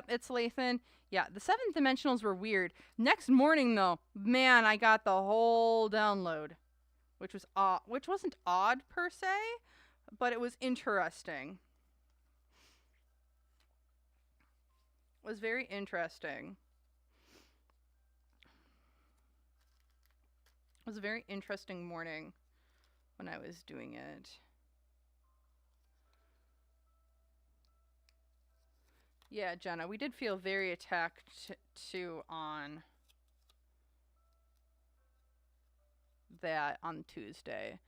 It's Lathan. Yeah, the 7th dimensionals were weird. Next morning, though, man, I got the whole download, which was which wasn't odd per se, but it was interesting. It was very interesting. It was a very interesting morning when I was doing it. Yeah, Jenna, we did feel very attacked too on that on Tuesday.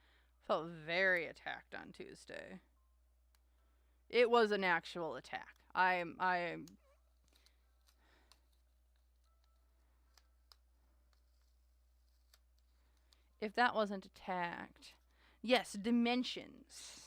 Felt very attacked on Tuesday. It was an actual attack. I'm if that wasn't attacked. Yes, dimensions.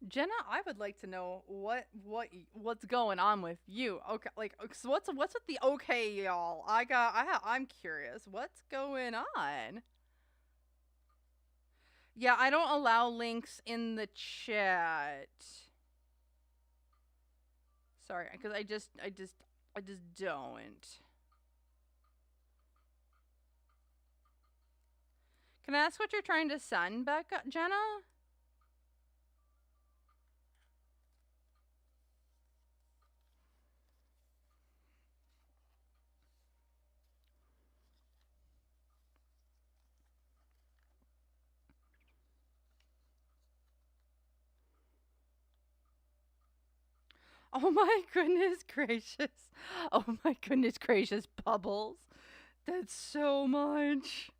Jenna, I would like to know what's going on with you. Okay, like so what's with the okay, y'all? I'm curious. What's going on? Yeah, I don't allow links in the chat. Sorry, because I just don't. Can I ask what you're trying to send, Becca, Jenna? Oh my goodness gracious. Oh my goodness gracious, Bubbles. That's so much.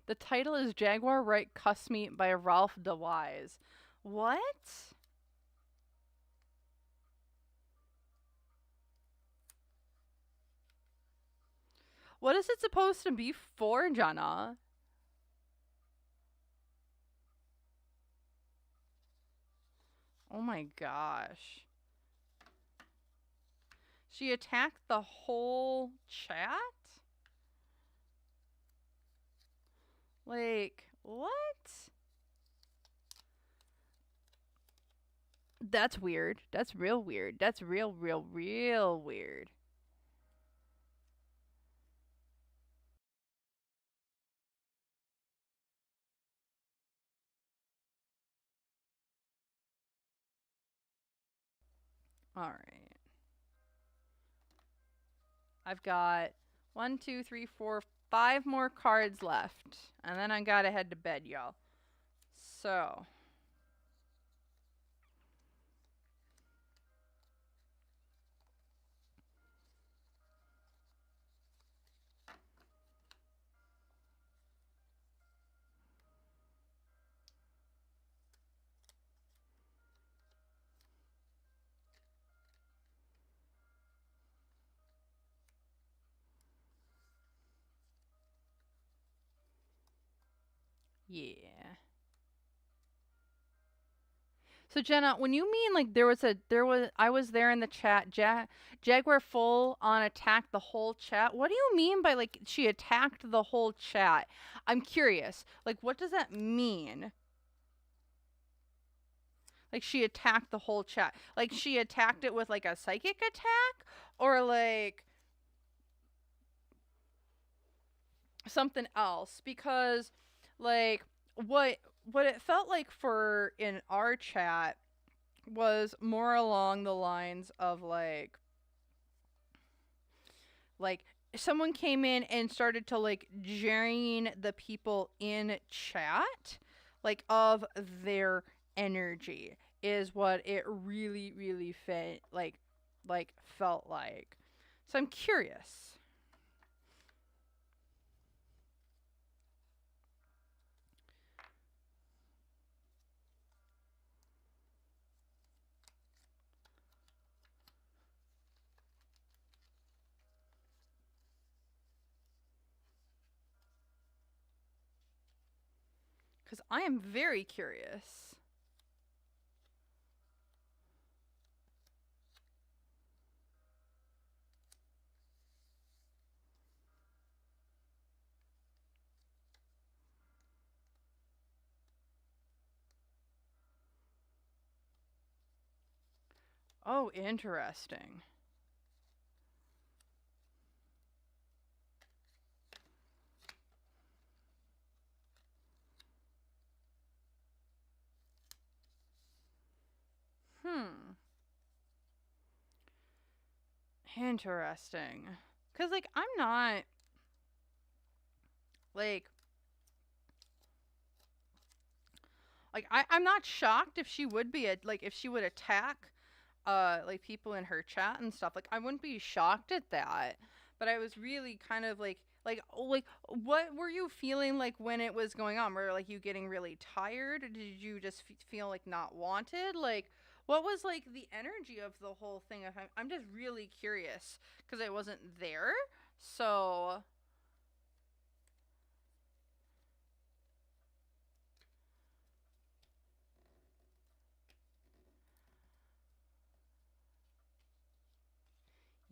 The title is Jaguar Right Cuss Me by Ralph DeWise. What? What is it supposed to be for, Jenna? Oh my gosh. She attacked the whole chat? Like, what? That's weird. That's real weird. That's real weird. Alright. I've got 1, 2, 3, 4, 5 more cards left. And then I gotta head to bed, y'all. So. Yeah. So Jenna, when you mean like I was there in the chat, Jaguar full on attacked the whole chat. What do you mean by like she attacked the whole chat? I'm curious. Like what does that mean? Like she attacked the whole chat. Like she attacked it with like a psychic attack or like something else because like what it felt like for in our chat was more along the lines of like someone came in and started to like drain the people in chat like of their energy is what it really felt like So I'm curious. Because I am very curious. Oh, interesting. Interesting. Because, like, I'm not, like, I'm not shocked if she would be, if she would attack, like, people in her chat and stuff. Like, I wouldn't be shocked at that. But I was really kind of, what were you feeling like when it was going on? Were, like, you getting really tired? Or did you just feel, like, not wanted? Like, what was, like, the energy of the whole thing? I'm just really curious because I wasn't there. So,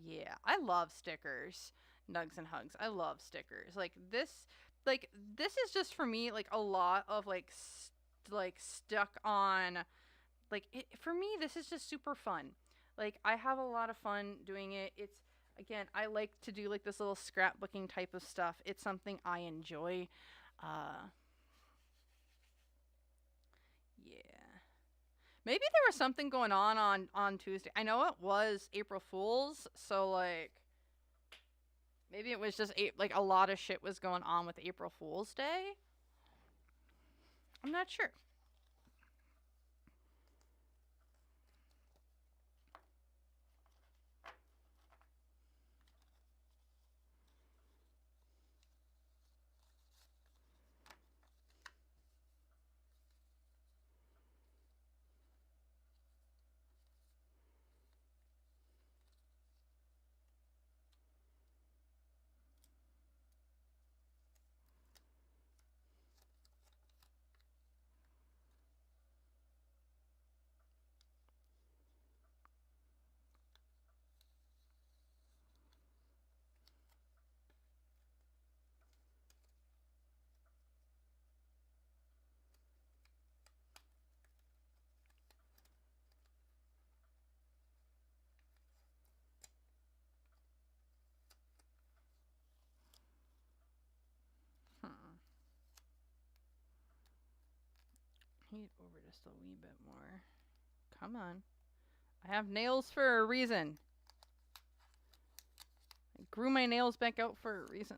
yeah, I love stickers. Nugs and hugs. I love stickers. This is just for me, like, a lot of, like, stuck on, like, for me, this is just super fun. Like, I have a lot of fun doing it. It's, again, I like to do, like, this little scrapbooking type of stuff. It's something I enjoy. Uh, yeah. Maybe there was something going on Tuesday. I know it was April Fool's, so, like, maybe it was just like a lot of shit was going on with April Fool's Day. I'm not sure. Hmm. Heat over just a wee bit more. Come on. I have nails for a reason. I grew my nails back out for a reason.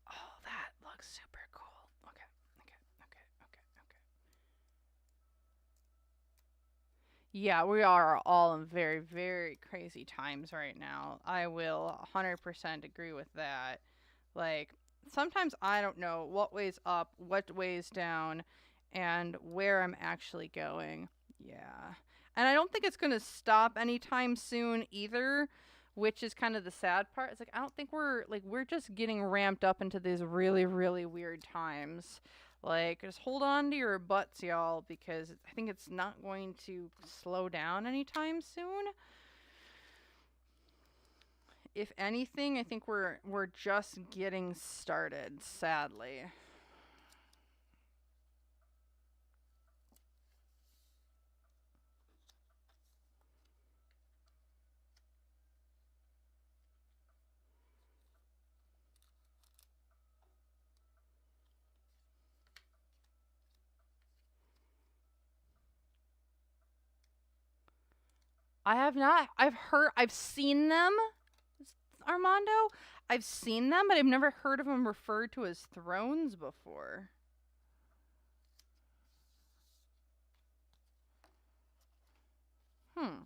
Oh, that looks super cool. Okay, okay, okay, okay, okay. Yeah, we are all in very, very crazy times right now. I will 100% agree with that. Like, sometimes I don't know what way's up, what way's down, and where I'm actually going. Yeah. And I don't think it's going to stop anytime soon either, which is kind of the sad part. It's like, I don't think we're just getting ramped up into these really, really weird times. Like, just hold on to your butts, y'all, because I think it's not going to slow down anytime soon. If anything, I think we're just getting started, sadly. I have not. I've seen them, Armando. I've seen them, but I've never heard of them referred to as thrones before. Hmm.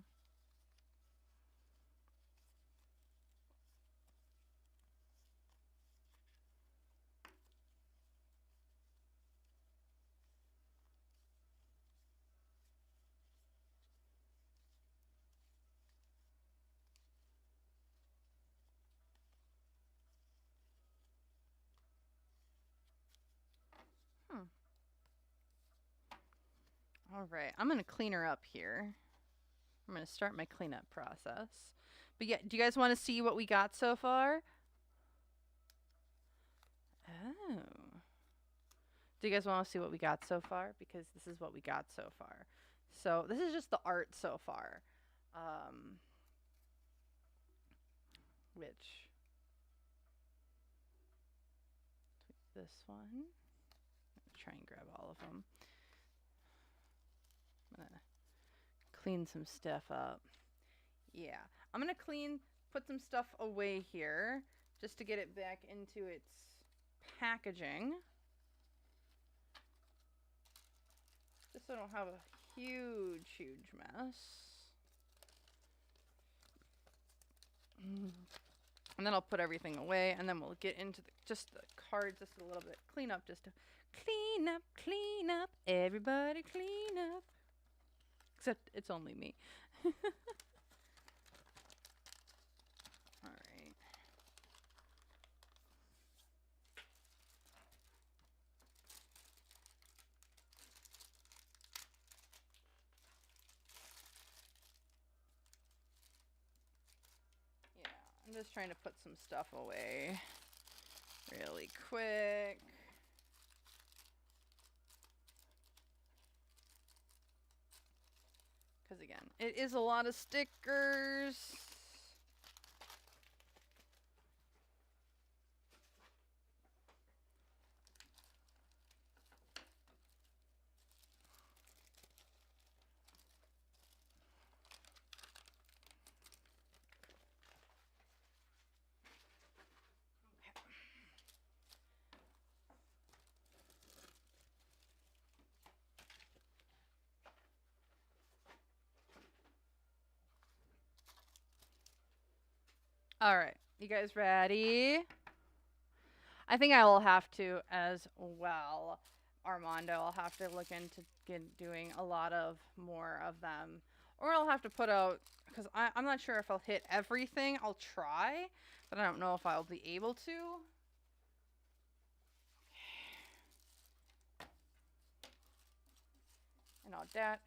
Hmm. All right. I'm going to clean her up here. I'm going to start my cleanup process. But yeah, do you guys want to see what we got so far? Oh. Do you guys want to see what we got so far? Because this is what we got so far. So this is just the art so far. Which this one. Try and grab all of them. I'm gonna clean some stuff up. Yeah, I'm gonna put some stuff away here just to get it back into its packaging. Just so I don't have a huge mess. And then I'll put everything away, and then we'll get into just the cards just a little bit. Clean up, clean up, everybody clean up. Except it's only me. Alright. Yeah, I'm just trying to put some stuff away really quick. Because again, it is a lot of stickers. All right, you guys ready? I think I will have to as well, Armando. I'll have to look into doing a lot of more of them. Or I'll have to put out, because I'm not sure if I'll hit everything. I'll try, but I don't know if I'll be able to. And all that.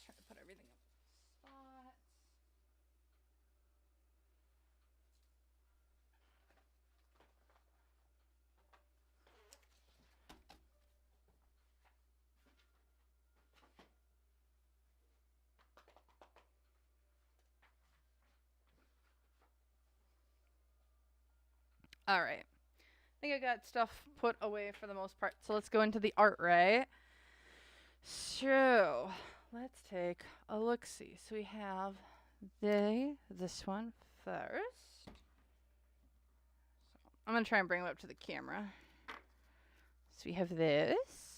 Try to put everything up in spots. All right. I think I got stuff put away for the most part. So let's go into the art, right? So let's take a look-see. So we have this one first. So I'm going to try and bring it up to the camera. So we have this.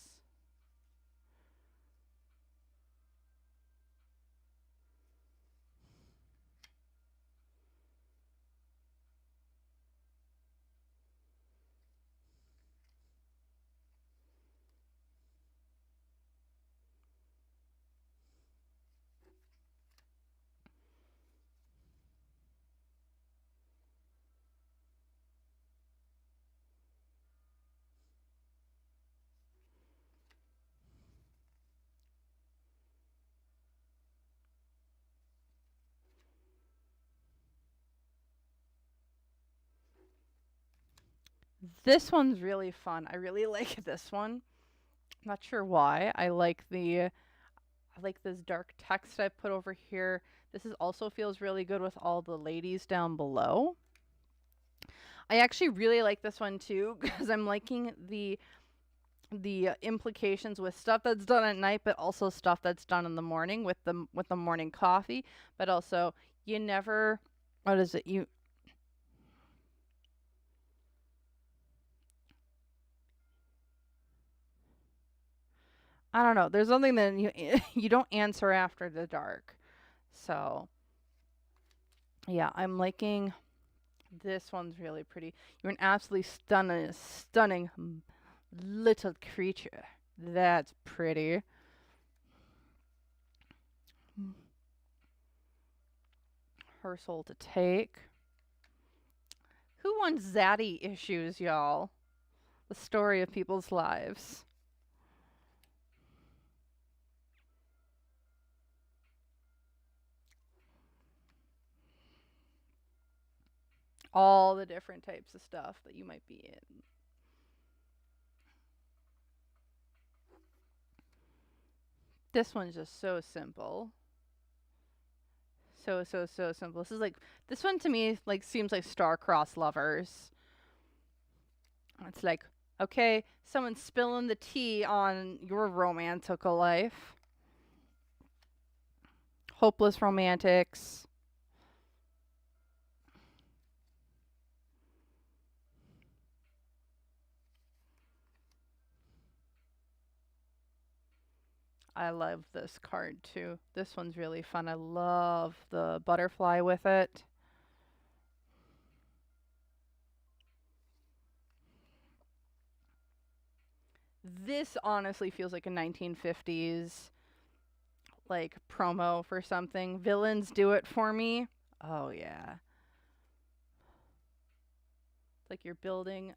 This one's really fun. I really like this one. I'm not sure why. I like this dark text I put over here. This is also feels really good with all the ladies down below. I actually really like this one too because I'm liking the implications with stuff that's done at night, but also stuff that's done in the morning with the morning coffee. But also, you never, what is it? I don't know. There's something that you you don't answer after the dark. So yeah, I'm liking this one's really pretty. You're an absolutely stunning little creature. That's pretty. Her soul to take. Who wants zaddy issues, y'all? The story of people's lives. All the different types of stuff that you might be in. This one's just so simple. So simple. This is like, this one to me like seems like star-crossed lovers. It's like, okay, someone's spilling the tea on your romantical life. Hopeless romantics. I love this card too. This one's really fun. I love the butterfly with it. This honestly feels like a 1950s like promo for something. Villains do it for me. Oh yeah. It's like you're building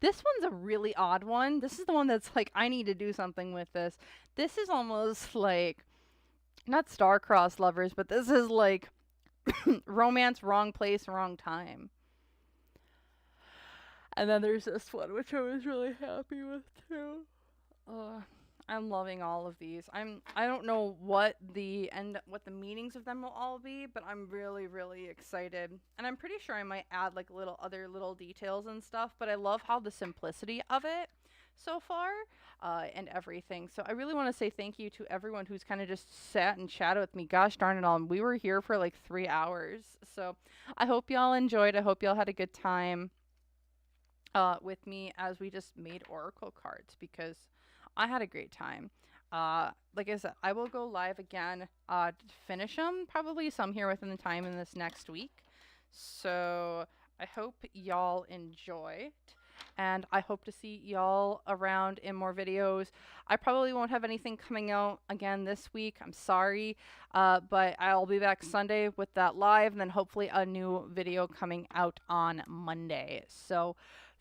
this one's a really odd one. This is the one that's like, I need to do something with this. This is almost like, not star-crossed lovers, but this is like romance, wrong place, wrong time. And then there's this one, which I was really happy with too. Uh, I'm loving all of these. I don't know what the meanings of them will all be, but I'm really excited. And I'm pretty sure I might add like little details and stuff, but I love how the simplicity of it so far and everything. So I really want to say thank you to everyone who's kind of just sat and chatted with me. Gosh darn it all. We were here for like 3 hours. So I hope y'all enjoyed. I hope y'all had a good time with me as we just made oracle cards because I had a great time. Like I said, I will go live again to finish them, probably some here within the time in this next week. So I hope y'all enjoyed. And I hope to see y'all around in more videos. I probably won't have anything coming out again this week. I'm sorry. But I'll be back Sunday with that live and then hopefully a new video coming out on Monday. So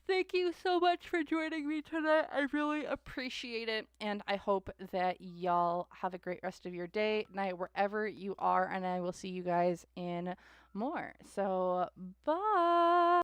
thank you so much for joining me tonight. I really appreciate it. And I hope that y'all have a great rest of your day, night, wherever you are. And I will see you guys in more. So, bye.